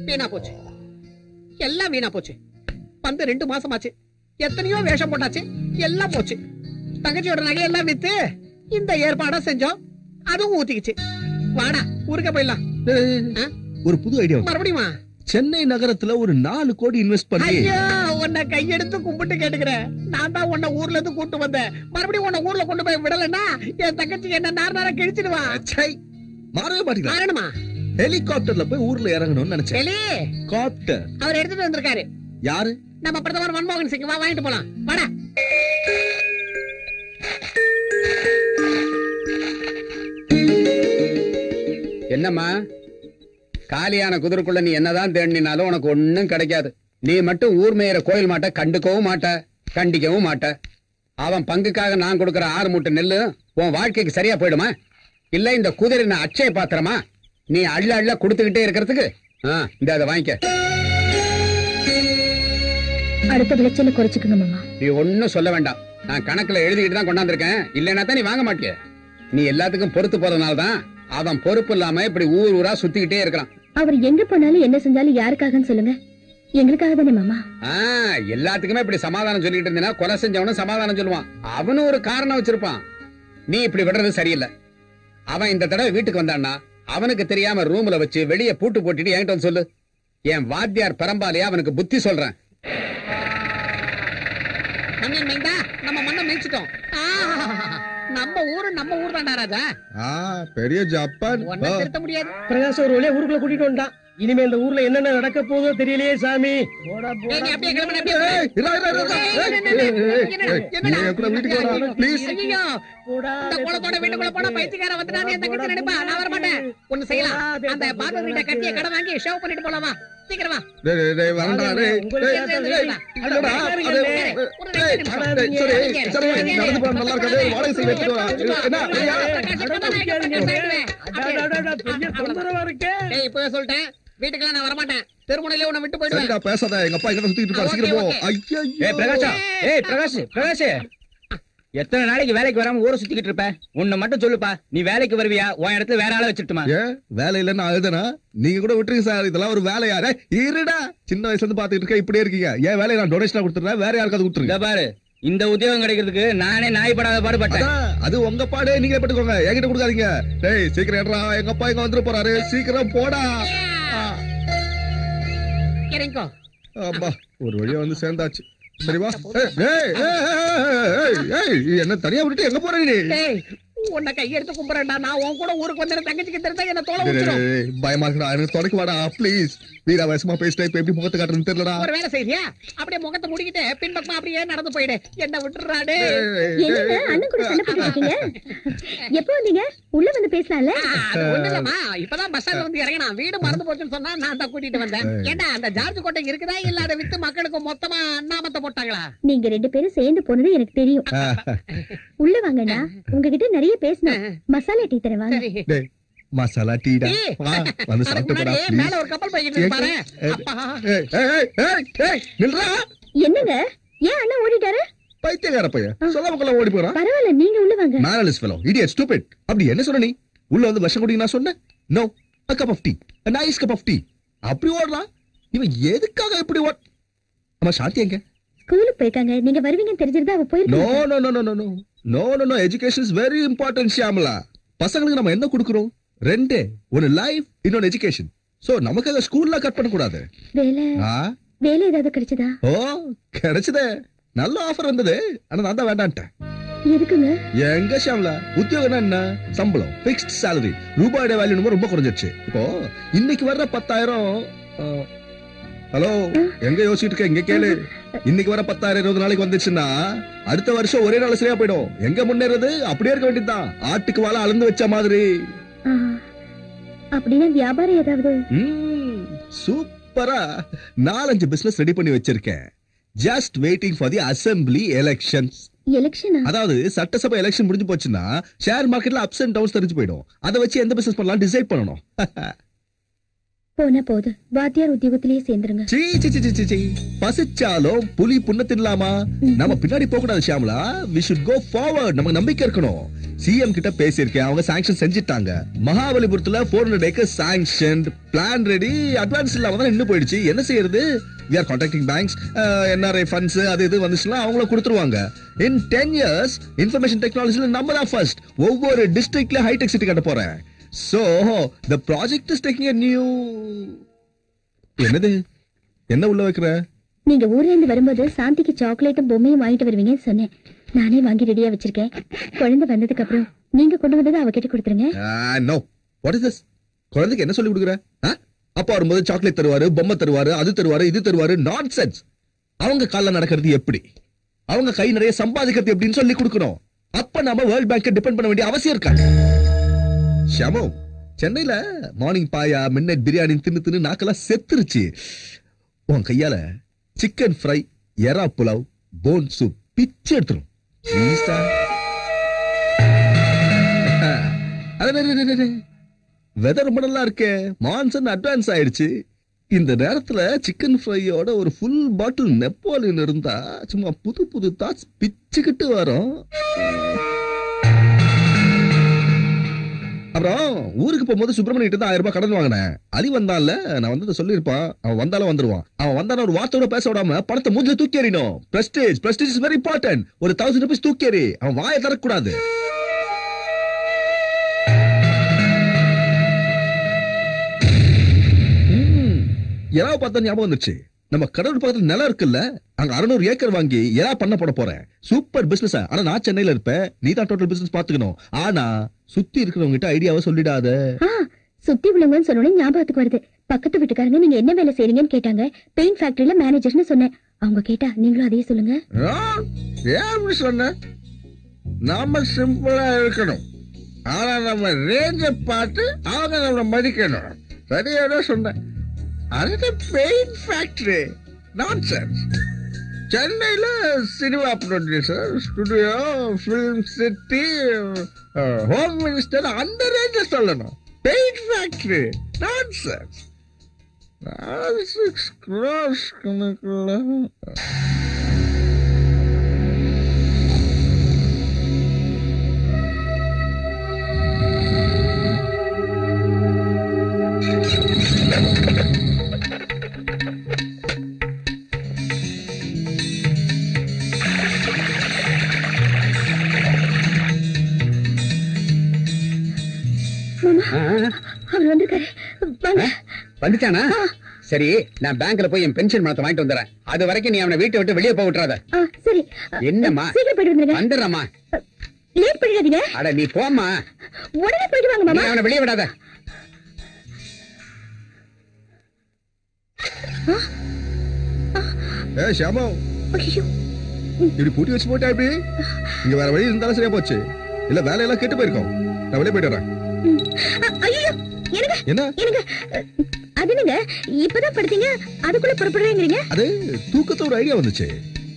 வீணா போச்சு, எல்லாம் வீணா போச்சு. வந்து 2 மாசம் ஆச்சு. எத்தனையோ வேஷம் போட்டாச்சு, எல்லாம் போச்சு. தங்கச்சியோட நகையெல்லாம் வித்து இந்த ஏற்பாட செஞ்சோம், அதுவும் ஊத்திக்கிச்சு. வாடா ஊருக்க போயிடலாம். ஒரு புது ஐடியா. மறுபடியுமா? சென்னை நகரத்துல ஒரு 4 கோடி இன்வெஸ்ட் பண்ணி. ஐயோ, உன்னை கையெடுத்து கும்பிட்டு கேட்டுக்கிறேன். நான் தான் உன்னை ஊர்ல இருந்து கூட்டு வந்தேன். மறுபடியும் உன்னை ஊர்ல கொண்டு போய் விடலன்னா என் தங்கச்சி என்ன நார கிழிச்சிடுவா. மாறவே மாட்டீங்களா? மாறணுமா? ஹெலிகாப்டர்ல போய் ஊர்ல இறங்கணும்னு நினைச்சேன். ஹெலிகாப்டர் அவர் எடுத்துட்டு வந்திருக்காரு. யாரு? நம்ம பிரதமர் மன்மோகன் சிங். வா, வாங்கிட்டு போலாம். வாடா. என்னம்மா, காலியான குதிரைக்குள்ள நீ என்னதான் தேடினாலும் உனக்கு ஒண்ணும் கிடைக்காது. நீ மட்டும் ஊர் மேயற கோயில் மாட்ட கண்டுக்கவும் மாட்ட, கண்டிக்கவும் மாட்ட. அவன் பங்குக்காக நான் கொடுக்கற 6 மூட்டை நெல்லு உன் வாழ்க்கைக்கு சரியா போயிடுமா? இல்ல இந்த குதிரை நான் அச்சய பாத்திரமா நீ அள்ள கொடுத்துக்கிட்டே இருக்கிறதுக்கு? இந்த அதை வாங்கிக்க. அடுத்த விளைச்சல குறைச்சுக்கங்க மாமா. நீ ஒன்னும் சொல்ல வேண்டாம். நான் கணக்குல எழுதிக்கிட்டு தான் கொண்டாந்துருக்கேன். இல்லன்னா தான் நீ வாங்க மாட்டிய. நீ எல்லாத்துக்கும் பொறுத்து போறதுனாலதான் அவன் பொறுப்பு இல்லாம இப்படி ஊர் ஊரா சுத்திக்கிட்டே இருக்கிறான். அவர் எங்க போனாலும் என்ன செஞ்சாலும் யாருக்காகன்னு சொல்லுங்க? எங்களுக்காக தானே மாமா. எல்லாத்துக்குமே இப்படி சமாதானம் சொல்லிட்டு இருந்தீங்கன்னா கொலை செஞ்சவனும் சமாதானம் சொல்லுவான். அவனும் ஒரு காரணம் வச்சிருப்பான். நீ இப்படி விடுறது சரியில்லை. அவன் இந்த தடவை வீட்டுக்கு வந்தான்னா அவனுக்கு தெரியாம ரூம்ல வச்சு வெளியே பூட்டு போட்டுட்டு என்கிட்ட வந்து சொல்லு. என் வாத்தியார் பரம்பாலையா அவனுக்கு புத்தி சொல்றேன். நம்ம மண்ணை மேய்ச்சிட்டோம். நம்ம ஊர் தான்டா ராஜா. பெரிய ஜப்பான். ஒன்னும் திருத்த முடியாது. பிரகாஷ் ஒரு வழியா ஊருக்குள்ள கூட்டிட்டு வந்தான். இனிமே இந்த ஊர்ல என்னென்ன நடக்க போதோ தெரியலையே சாமி. வீட்டுக்குள்ள போனா பைத்தியக்கார வந்துட்டானே நினைப்பா. நான் வர மாட்டேன். ஒண்ணு செய்யலாம். அந்த பாத்திர கட்டிய கடை வாங்கி ஷேவ் பண்ணிட்டு போலாமா? சீக்கிரமா. சொல்லிட்டேன், வீட்டுக்கெல்லாம் நான் வரமாட்டேன். தெருமுனையிலே உன்னை விட்டு போயிடுவேன். பேசாத, எங்க அப்பா எங்க சுத்திட்டு இருக்காரு. சீக்கிரம் போ. பிரகாஷ் எத்தனை நாளைக்கு வேலைக்கு வராம ஊரை சுத்திக்கிட்டு இருப்ப? உன்னை மட்டும் சொல்லுப்பா, நீ வேலைக்கு வருவியா? உன் இடத்துல வேற ஆளை வச்சுட்டுமா? வேலை இல்லன்னு அழுதனா? நீங்க கூட விட்டுருங்க சார், இதெல்லாம் ஒரு வேலை. யாரே இருடா, சின்ன வயசுல இருந்து பாத்துக்கிட்டு இருக்க, இப்படியே இருக்கீங்க. ஏன் வேலையை நான் டொனேஷனா கொடுத்துறேன், வேற யாருக்காவது கொடுத்துருங்க. பாரு, இந்த உத்தியோகம் கிடைக்கிறதுக்கு நானே நாய்படாத பாடுபட்டேன். அது உங்க பாடு, நீங்களே பட்டுக்கோங்க, என்கிட்ட கொடுக்காதீங்க. டேய் சீக்கிரம் ஏறா, எங்க அப்பா இங்க வந்துட்டு போறாரு. சீக்கிரம் போடா. அப்பா ஒரு வழியா வந்து சேர்ந்தாச்சு. சரிவா? என்ன தனியா விட்டுட்டு எங்க போற நீ? உன்னை கையெடுத்து கும்புறேன்டா. நான் உன் கூட ஊருக்கு வந்து தங்கச்சிக்கு தெரிஞ்சா என்ன தோலை ஊத்துறோம். பயமா இருக்கா? எனக்கு தொடக்க வாடா ப்ளீஸ். வீரா வயசுமா பேசிட்டா இப்ப எப்படி முகத்தை காட்டுறதுன்னு தெரியலடா. ஒரு வேலை செய்றியா? அப்படியே முகத்தை முடிக்கிட்டு பின்பக்கமா அப்படியே நடந்து போயிடு. என்ன விட்டுறாடே. என்னங்க அண்ணன் கூட சண்டை போட்டுட்டு இருக்கீங்க? எப்போ வந்தீங்க? உள்ள வந்து பேசலாம்ல? அது ஒண்ணுலமா, இப்பதான் பஸ் ஸ்டாண்ட்ல வந்து இறங்கினா. வீடு மறந்து போச்சுன்னு சொன்னா நான் தான் கூட்டிட்டு வந்தேன். ஏண்டா அந்த ஜார்ஜ் கோட்டை இருக்குதா இல்ல அதை வித்து மக்களுக்கு மொத்தமா நாமத்தை போட்டாங்களா? நீங்க 2 பேரும் சேர்ந்து போனது எனக்கு தெரியும். உள்ள வாங்கண்ணா, உங்ககிட்ட நிறைய பேசணும். மசாலா டீ தரேன் வாங்க. மசாலா டீடா, வா வந்து சாப்பிட்டு போடா ப்ளீஸ். மேல ஒரு கப்பல் போயிட்டு பாரு. அப்பா நில்றா. என்னங்க, ஏன் அண்ணா ஓடிட்டாரு? பைத்தியக்கார பையன் சொல்லாம கொள்ள ஓடி போறான். பரவாயில்ல, நீங்க உள்ள வாங்க. மேனலஸ் ஃபெலோ, இடியட், ஸ்டூபிட். அப்படி என்ன சொன்ன நீ? உள்ள வந்து விஷம் குடிங்க நான் சொன்னேன்? No, a cup of tea, a nice cup of tea. அப்படி ஓடுறான் இவன். எதுக்காக இப்படி ஓட? அம்மா சாந்தி எங்க? ஸ்கூலுக்கு போயிருக்காங்க. நீங்க வருவீங்கன்னு தெரிஞ்சிருந்தா அவ போயிருக்கா. No no no no no no no no. Education is very important Shyamala. பசங்களுக்கு நம்ம என்ன கொடுக்கிறோம்? 2. ஒன்னு லைஃப், இன்னொன்னு எஜுகேஷன். சோ நமக்காக ஸ்கூல்ல கட் பண்ண கூடாது. வேலை வேலை ஏதாவது கிடைச்சதா? ஓ கிடைச்சதே, நல்ல ஆஃபர் வந்தது. ஆனா நான் தான் வேண்டான்ட்டேன். எதுக்குங்க? எங்க ஷாம்லா, உத்தியோகம்னா என்ன? சம்பளம், பிக்ஸ்ட் salary. ரூபாயோட வேல்யூ ரொம்ப குறைஞ்சிருச்சு. இப்போ இன்னைக்கு வர்ற 10,000. ஹலோ, எங்க யோசிச்சுட்டு இருக்க? இங்க கேளு. இன்னைக்கு வர 10,000 20 நாளைக்கு வந்துச்சுன்னா அடுத்த வருஷம் ஒரே நாள் சரியா போயிடும். எங்க முன்னேறது? அப்படியே இருக்க வேண்டியதுதான். ஆட்டுக்கு வாழை அளந்து வச்ச மாதிரி. அப்படின்னா வியாபாரம் ஏதாவது? சூப்பரா 4-5 பிசினஸ் ரெடி பண்ணி வச்சிருக்கேன். Just waiting for the assembly elections. எலெக்ஷனா? அதாவது சட்டசபை எலெக்ஷன் முடிஞ்சு போச்சுன்னா ஷேர் மார்க்கெட்ல அப்ஸ் அண்ட் டவுன்ஸ் தெரிஞ்சு போயிடும். அதை வச்சு எந்த பிசினஸ் பண்ணலாம் டிசைட் பண்ணணும். போன போது வாத்தியார் உத்தியோகத்திலேயே சேர்ந்துருங்க. பசிச்சாலும் புலி புண்ண தின்னலாமா? நம்ம பின்னாடி போக கூடாது Shamla. we should go forward. நமக்கு நம்பிக்கை இருக்கணும். சிஎம் கிட்ட பேசியிருக்கேன், அவங்க சாங்ஷன் செஞ்சிட்டாங்க. மகாபலிபுரத்துல 400 acres sanctioned, plan ready, advance இல்லாம தான் இன்னும் போயிடுச்சு. என்ன செய்யறது? we are contacting banks, NRI funds அது இது வந்துச்சுன்னா அவங்கள கொடுத்துருவாங்க. in 10 years information technology நம்ம தான் ஃபர்ஸ்ட். ஒவ்வொரு டிஸ்ட்ரிக்ட்ல ஹைடெக் சிட்டி கட்ட போறேன். So the project is taking a new. என்னது? என்ன உள்ள வைக்கிற? நீங்க ஊர்ல இருந்து வரும்போது சாந்திக்கு சாக்லேட்டும் பொம்மையும் வாங்கிட்டு வருவீங்கன்னு சொன்னேன். நானே வாங்கி ரெடியா வச்சிருக்கேன். குழந்தை வந்ததுக்கு அப்புறம் நீங்க கொண்டு வந்ததை அவகிட்ட கொடுத்துருங்க. No. What is this? குழந்தைக்கு என்ன சொல்லி கொடுக்குற? அப்பா வரும்போது சாக்லேட் தருவாரு, பொம்மை தருவாரு, அது தருவாரு, இது தருவாரு. நான்சென்ஸ். அவங்க கால்ல நடக்கிறது எப்படி, அவங்க கை நிறைய சம்பாதிக்கிறது எப்படின்னு சொல்லி கொடுக்கணும். அப்ப நாம வேர்ல்ட் பேங்க் டிபெண்ட் பண்ண வேண்டிய அவசியம் இருக்காது. ஷாமோ, சென்னையில மார்னிங் பாயா மிட்நைட் பிரியாணி தின்னு தின்னு நாக்கெல்லாம் செத்துருச்சு. உன் கையால சிக்கன் ஃப்ரை, எறா புலாவ், போன் சூப் பிச்சு எடுத்துரும். வெதர் ரொம்ப நல்லா இருக்கே. மான்சூன் அட்வான்ஸ் ஆயிடுச்சு. இந்த நேரத்துல சிக்கன் ஃப்ரையோட ஒரு ஃபுல் பாட்டில் நெப்போலியன் இருந்தா சும்மா புது புது தாட்ஸ் பிச்சுக்கிட்டு வரும். அப்புறம் ஊருக்கு போகும்போது சுப்பிரமணிய கிட்ட 1000 ரூபாய் கடன் வாங்கினேன். அலி வந்தான்ல, நான் வந்ததை சொல்லிருப்பான். அவன் வந்தாலும் வந்துருவான். அவன் வந்தான ஒரு வார்த்தையோட பேச விடாம பணத்தை மூஞ்சில தூக்கி எறியணும். Prestige is very important. ஒரு 1000 ரூபாய் தூக்கி எறி. அவன் வாயை தரக்கூடாது. எறாவை பார்த்தா ஞாபகம் வந்துச்சு. நம்ம கடவுள் பக்கத்துல நிலம் இருக்குல்ல, அங்க 600 ஏக்கர் வாங்கி எறா பண்ண போட போறேன். Super business. ஆனா நான் சென்னையில இருப்பேன். நீ தான் டோட்டல் பிசினஸ் பாத்துக்கணும். ஆனா சுத்தி இருக்கிறவங்க கிட்ட ஐடியாவை சொல்லிடாத. சுத்தி உள்ளவங்கன்னு சொன்னோட ஞாபகத்துக்கு வருது. பக்கத்து வீட்டுக்காரங்க நீங்க என்ன வேலை செய்றீங்கன்னு கேட்டாங்க. பெயிண்ட் ஃபேக்டரியில மேனேஜர்னு சொன்னேன். அவங்க கேட்டா நீங்களும் அதே சொல்லுங்க. ஏன் சொன்ன? நாம சிம்பிளா இருக்கணும். ஆனா நம்ம ரேஞ்ச பார்த்து அவங்க நம்ம மதிக்கணும். சரியான சொன்ன. அது பெயிண்ட் ஃபேக்டரி நான்சென்ஸ். சென்னையில cinema producer, studio, film city, home minister அந்த ரேஞ்ச சொல்லணும். Paint factory nonsense. 6 crores கணக்குல. அவர் வந்திருக்காரு. வந்துட்டானா? சரி, நான் பேங்க்ல போய் என் பென்ஷன் பணத்தை வாங்கிட்டு வந்துறேன். அது வரைக்கும் நீ அவனை வீட்டை விட்டு வெளியே போக விட்டுறாத. சரி. என்னம்மா? சீக்கிரம் போயிட்டு வந்துருங்க. வந்துடுறமா. லேட் பண்ணிடாதீங்க. அட நீ போம்மா. உடனே போயிட்டு வாங்க மாமா. அவனை வெளியே விடாத. ஷாமோ, இப்படி பூட்டி வச்சு போட்டா எப்படி? இங்க வேற வழி இருந்தாலும் சரியா போச்சு. இல்ல வேலையெல்லாம் கெட்டு போயிருக்கோம். நான் வெளியே போயிட்டு வரேன். என்ன? அது நீங்க இப்பதான் படுத்தீங்க, அதுக்குள்ள புறப்படுறீங்க. அது தூக்கத்துல ஒரு ஐடியா வந்துச்சு.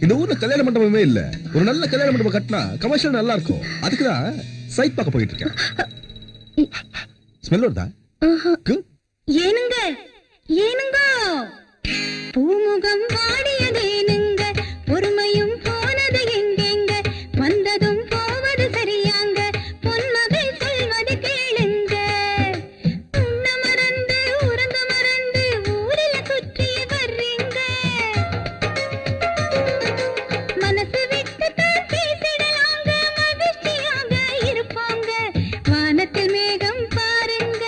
இந்த ஊர்ல கல்யாண மண்டபமே இல்ல. ஒரு நல்ல கல்யாண மண்டபம் கட்டினா கமர்ஷியல் நல்லா இருக்கும். அதுக்குதான் சைட் பார்க்க போயிட்டு இருக்கேன். ஸ்மெல் வருதா? ஏனுங்க ஏனுங்க, பூமுகம் வாடியதேனுங்க, பொறுமையும் போனது எங்கெங்க, வந்ததும் போவது சரியாங்க, பொன்மகள் சொல்வது கேளுங்க. உண்ண மறந்து உறங்க மறந்து ஊரில சுற்றி வர்றீங்க, மனசு விட்டு தான் பேசிடலாங்க, மகிழ்ச்சியாக இருப்பாங்க, வானத்தில் மேகம் பாருங்க.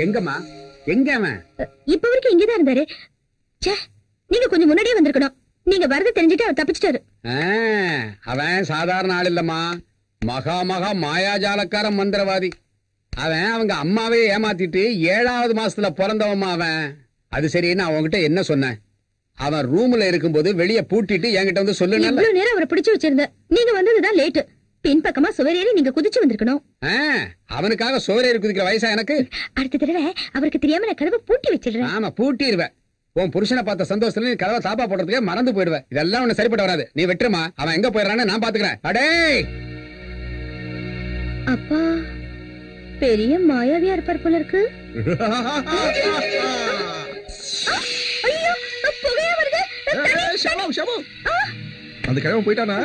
எங்கம்மா எங்க அவன்? இப்ப வரைக்கும் இங்கதான் இருந்தாரு. ச்சே, நீங்க கொஞ்சம் முன்னாடியே வந்திருக்கணும். நீங்க வரது தெரிஞ்சுட்டு அவர் தப்பிச்சிட்டாரு. அவன் சாதாரண ஆள் இல்லம்மா, மகா மகா மாயாஜாலக்கார மந்திரவாதி. அவன் அவங்க அம்மாவே ஏமாத்திட்டு 7வது மாசத்துல பிறந்தவம்மா அவன். அது சரி, நான் அவன்கிட்ட என்ன சொன்னேன்? அவன் ரூம்ல இருக்கும்போது வெளிய பூட்டிட்டு என்கிட்ட வந்து சொல்லு. இவ்வளவு நேரம் அவரை பிடிச்சு வச்சிருந்த, நீங்க வந்ததுதான் லேட்டு. பின்பக்கமா சுவரேறி நீங்க குதிச்சு வந்திருக்கணும். அவனுக்காக சுவரேறி குதிக்கிற வயசா எனக்கு? அடுத்த தடவை அவருக்கு தெரியாம நான் கதவை பூட்டி வச்சிடுறேன். ஆமா, பூட்டிடுவேன். உன் புருஷனை பார்த்த சந்தோஷத்துல நீ கதவை தாப்பா போடுறதுக்கே மறந்து போயிடுவேன். இதெல்லாம் உன்னை சரிப்பட்டு வராது. நீ வெட்டுமா, அவன் எங்க போயிடறான்னு நான் பாத்துக்கிறேன். அடே அப்பா பெரிய மாயாவியா இருப்பார் போல இருக்கு. ஐயோ, புகையா வருது. அந்த கிழமை போயிட்டானா?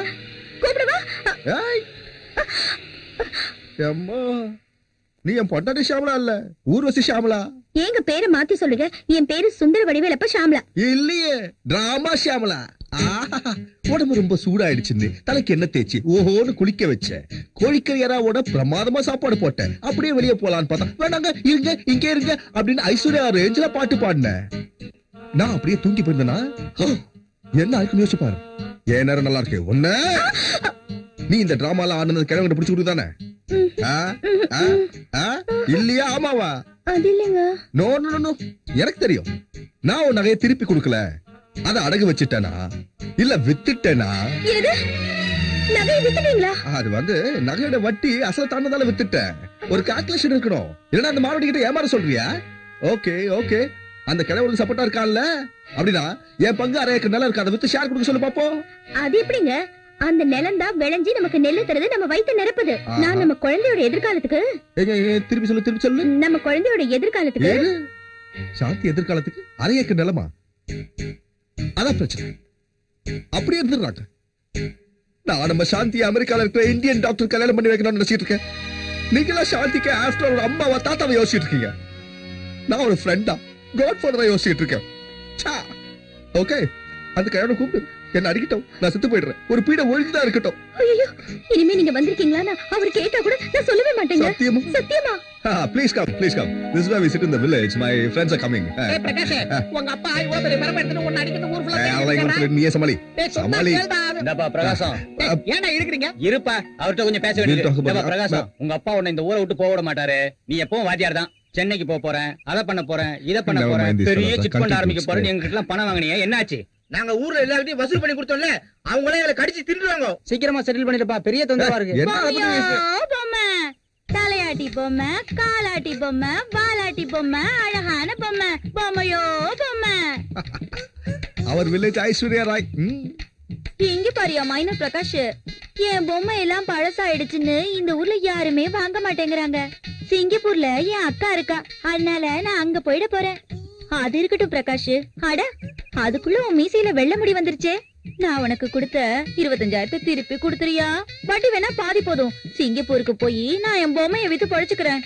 கூப்பிடுவா. நீ என் பொட்டாட்டி ஷாமலா இல்ல, ஊர்வசி ஷாமலா. எங்க பேரை மாத்தி சொல்லுங்க. என் பேரு சுந்தர வடிவேலப்ப ஷாமலா. இல்லையே, டிராமா ஷாமலா. உடம்பு ரொம்ப சூடாயிடுச்சுன்னு தலைக்கு என்ன தேய்ச்சி ஓஹோன்னு குளிக்க வச்ச. கோழிக்கறி யாராவோட பிரமாதமா சாப்பாடு போட்டேன். அப்படியே வெளியே போலான்னு பார்த்தா வேண்டாங்க, இருங்க இங்க இருங்க அப்படின்னு ஐஸ்வர்யா ரேஞ்சில பாட்டு பாடினேன். நான் அப்படியே தூங்கி போயிருந்தேனா என்ன ஆயிருக்கு யோசிச்சு பாரு. ஏன் நேரம் நல்லா இருக்கு ஒண்ணு. நீ இந்த டிராமால ஆனது கிழவங்க பிடிச்சு கொடுத்தானே இல்லையா? ஆமாவா? அது இல்லங்க. நோ நோ நோ, எனக்கு தெரியும். நான் உன் நகையை திருப்பி கொடுக்கல, அத அடகு வச்சுட்டேனா இல்ல வித்துட்டேனா? நகையை வித்துட்டீங்களா? அது வந்து நகையோட வட்டி அசல் தாண்டதால வித்துட்டேன். ஒரு கால்குலேஷன் இருக்கணும். இல்லன்னா அந்த மாவட்ட கிட்ட ஏமாற சொல்றியா? ஓகே ஓகே, அந்த கிழவனுக்கு சப்போர்ட்டா இருக்கான்ல, அப்படின்னா என் பங்கு 1/2 ஏக்கர் நிலம் இருக்கு, அதை வித்து ஷேர் கொடுக்க சொல்லு பாப்போம். அது எப்படிங்க? அந்த நிலம் தான் விளைஞ்சி நமக்கு நெல்லு தருது, நம்ம வயித்தை நிரப்புது. நான் நம்ம குழந்தையோட எதிர்காலத்துக்கு. திருப்பி சொல்லு. நம்ம குழந்தையோட எதிர்காலத்துக்கு. சாந்தி எதிர்காலத்துக்கு 1/2 ஏக்கர் நிலமா? அதான் பிரச்சனை. அப்படியே இருந்துடுறாங்க. நான் நம்ம சாந்தி அமெரிக்கால இருக்கிற இந்தியன் டாக்டர் கல்யாணம் பண்ணி வைக்கணும்னு நினைச்சிட்டு இருக்கேன். நீங்களா சாந்திக்கு ஆஃப்டர் ஒரு அம்மாவா தாத்தாவை யோசிச்சுட்டு இருக்கீங்க. நான் ஒரு ஃப்ரெண்டா காட் ஃபாதரா யோசிச்சுட்டு இருக்கேன். ஓகே, அந்த கல்யாணம் கூப்பிடு, என்ன அடிக்கட்டும், நான் செத்து போயிடுறேன். ஒரு பீட ஒழுங்குதான் இருக்கட்டும். ஐயோ, இனிமே நீங்க வந்திருக்கீங்களா அவர் கேட்டா கூட நான் சொல்லவே மாட்டேங்க. சத்தியமா? சத்தியமா. Please come. This is where we sit in the village. My friends are coming. Prakash, உங்க அப்பா இவ்வளவு பெரிய மரம் எடுத்து உன்னை அடிக்கிறது ஊர் ஃபுல்லா. நீயே சமாளி. இந்தப்பா பிரகாசம், ஏன்டா இருக்கிறீங்க? இருப்பா, அவர்கிட்ட கொஞ்சம் பேச வேண்டியது. பிரகாசம், உங்க அப்பா உன்னை இந்த ஊரை விட்டு போக விட மாட்டாரு. நீ எப்பவும் வாத்தியார் தான். சென்னைக்கு போறேன், அதை பண்ண போறேன், இதை பண்ண போறேன், பெரிய சிட் பண்ண ஆரம்பிக்க போறேன். எங்க கிட்ட பணம் வாங்கினீங்க, என்னாச்சு? நாங்க ஊர்ல எல்லார்கிட்டயும் வசூல் பண்ணி கொடுத்தோம்ல, அவங்களே எங்களை கடிச்சு தின்றுவாங்க. சீக்கிரமா செட்டில் பண்ணிடுப்பா, பெரிய தொந்தரவா இருக்கு. பொம்மை, தலையாட்டி பொம்மை, காலாட்டி பொம்மை, வாலாட்டி பொம்மை, அழகான பொம்மை, பொம்மையோ பொம்மை. அவர் வில்லேஜ் ஐஸ்வர்யா ராய். இங்க பாரியா மைனர் பிரகாஷ், என் பொம்மை எல்லாம் பழசாயிடுச்சுன்னு இந்த ஊர்ல யாருமே வாங்க மாட்டேங்கிறாங்க. சிங்கப்பூர்ல என் அக்கா இருக்கா, அதனால நான் அங்க போயிட போறேன். அது இருக்கட்டும் பிரகாஷ். அட, அதுக்குள்ள உன் மீசையில வெள்ள முடி வந்துருச்சே. நான் உனக்கு கொடுத்த 25,000 திருப்பி கொடுத்துறியா? வட்டி வேணா பாதி போதும். சிங்கப்பூருக்கு போய் நான் என் பொம்மையை வித்து பழச்சுக்கிறேன்.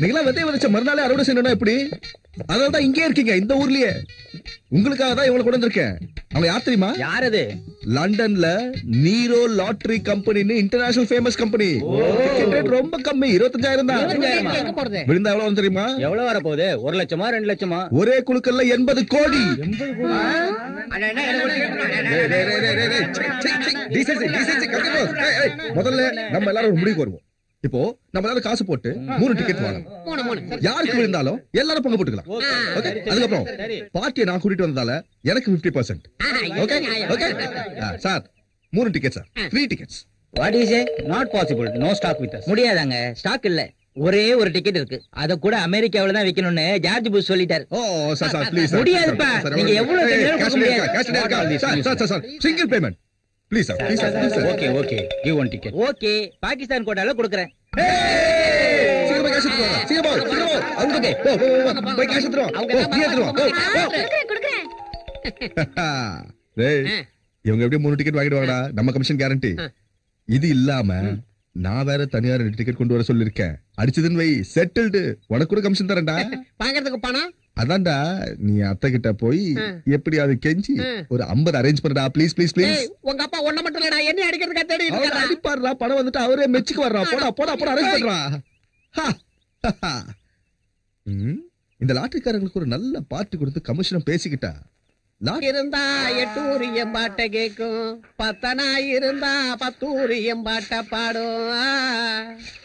நீங்களா விதை விதைச்ச மறுநாளே அறுவடை செய்யணும் எப்படி? அதனாலதான் இங்கே இருக்கீங்க, இந்த ஊர்லயே. உங்களுக்காக தான் இவங்களை கொண்டு வந்திருக்கேன். அவங்க யார் தெரியுமா? யார் அது? லண்டன்ல நீரோ லாட்டரி கம்பெனின்னு international famous company. Ticket rate ரொம்ப கம்மி, 25,000 தான். விழுந்தா எவ்வளவு தெரியுமா? எவ்வளவு வர போகுது? 1 லட்சமா 2 லட்சமா? ஒரே குழுக்கள்ல 80 கோடி. முதல்ல நம்ம எல்லாரும் ஒரு முடிவுக்கு வருவோம். இப்போ நம்ம எல்லாரும் காசு போட்டு 3 டிக்கெட் வாங்கணும். யாருக்கு விழுந்தாலும் எல்லாரும் பங்கு போட்டுக்கலாம். ஓகே, அதுக்கப்புறம் பார்ட்டியை நான் கூட்டிட்டு வந்ததால எனக்கு 50%. Okay okay sir, 3 ticket sir, 3 tickets. What is it? Not possible. No stock with us. முடியாதாங்க, ஸ்டாக் இல்ல. ஒரே ஒரு டிக்கெட் இருக்கு, அத கூட அமெரிக்காவுல தான் விக்கணும்னு ஜார்ஜ் புஷ் சொல்லிட்டார். Oh sir sir please. முடியாதுப்பா, நீங்க எவ்வளவு cash sir, single payment please sir, please sir. Okay okay, give 1 ticket. Okay, Pakistan கோட்டால கொடுக்கறேன். சீக்கிரமா கேஷ் எடுத்து வாங்க. சீக்கிரமா அவங்க போய் கேஷ் எடுத்து வாங்க. நீ எடுத்து வாங்க. கொடுக்கறேன். டேய், இவங்க எப்படியும் 3 டிக்கெட் வாங்கிட்டு வாங்கடா, நம்ம கமிஷன் கேரண்டி. இது இல்லாம நான் வேற தனியா 2 டிக்கெட் கொண்டு வர சொல்லிருக்கேன். அடிச்சதுன்னு வை, செட்டில்டு. உனக்கு கூட கமிஷன் தரேன்டா. வாங்குறதுக்கு பணம் அதான்டா, நீ அத்தை கிட்ட போய் எப்படி அது கெஞ்சி ஒரு 50 அரேஞ்ச் பண்ணடா, ப்ளீஸ் ப்ளீஸ் ப்ளீஸ். உங்க அப்பா ஒண்ணு மட்டும் இல்லடா, என்ன அடிக்கிறதுக்கு தேடி அவர் அடிப்பாருடா. பணம் வந்துட்டு அவரே மெச்சுக்கு வர்றா. போடா போடா போடா, அரேஞ்ச் பண்றா. இந்த லாட்டரிக்காரங்களுக்கு ஒரு நல்ல பார்ட்டி கொடுத்து கமிஷனும் பேசிக்கிட்டா இருந்தா 8 ஊர் எம்பாட்ட கேக்கும், 10 இருந்தா 10 ஊர் எம்பாட்ட பாடும்.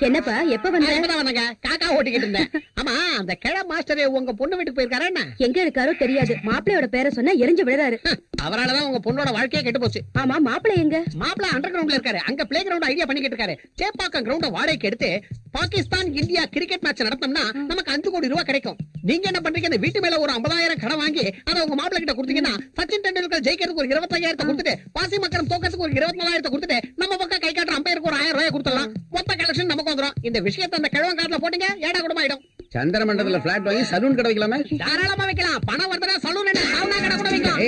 என்னப்பா எப்ப வந்தங்க காக்கா ஓட்டிக்கிட்டு இருந்தேன். ஆமா, அந்த கிழ மாஸ்டர் உங்க பொண்ணு வீட்டுக்கு போயிருக்காரு. என்ன எங்க இருக்காரோ தெரியாது. மாப்பிள்ளையோட பேரை சொன்னா எரிஞ்சு விழுறாரு. அவராலதான் உங்க பொண்ணோட வாழ்க்கையே கெட்டு போச்சு. ஆமா, மாப்பிள்ளை எங்க? மாப்பிள்ளை அண்டர் கிரவுண்ட்ல இருக்காரு. அங்க பிளே கிரவுண்ட் ஐடியா பண்ணிக்கிட்டு இருக்காரு. சேப்பாக்கம் கிரவுண்ட வாடகைக்கு எடுத்து பாகிஸ்தான் இந்தியா கிரிக்கெட் மேட்ச் நடத்தோம்னா நமக்கு 5 கோடி ரூபாய் கிடைக்கும். நீங்க என்ன பண்றீங்க? இந்த வீட்டு மேல ஒரு 50,000 கடன் வாங்கி அதை உங்க மாப்பிள்ளை கிட்ட கொடுத்தீங்கன்னா சச்சின் டெண்டுல்கர் ஜெயிக்கிறதுக்கு ஒரு 25,000 கொடுத்துட்டு, வாசி மக்கள் தோக்கிறதுக்கு ஒரு 24,000 கொடுத்துட்டு, நம்ம பக்கம் கை காட்டுற அம்பையருக்கு ஒரு 1000 ரூபாய் கொடுத்துடலாம். மொத்த கலெக்ஷன் நமக்கு வந்துடும். இந்த விஷயத்தை அந்த கிழவன் காட்டுல போட்டீங்க, ஏடா கூட ஆயிடும். சந்திரமண்டலத்துல பிளாட் வாங்கி சலூன் கடை வைக்கலாமே? தாராளமா வைக்கலாம். பணம் வருதுன்னா சலூன் என்ன சவுனா கடை கூட வைக்கலாம்.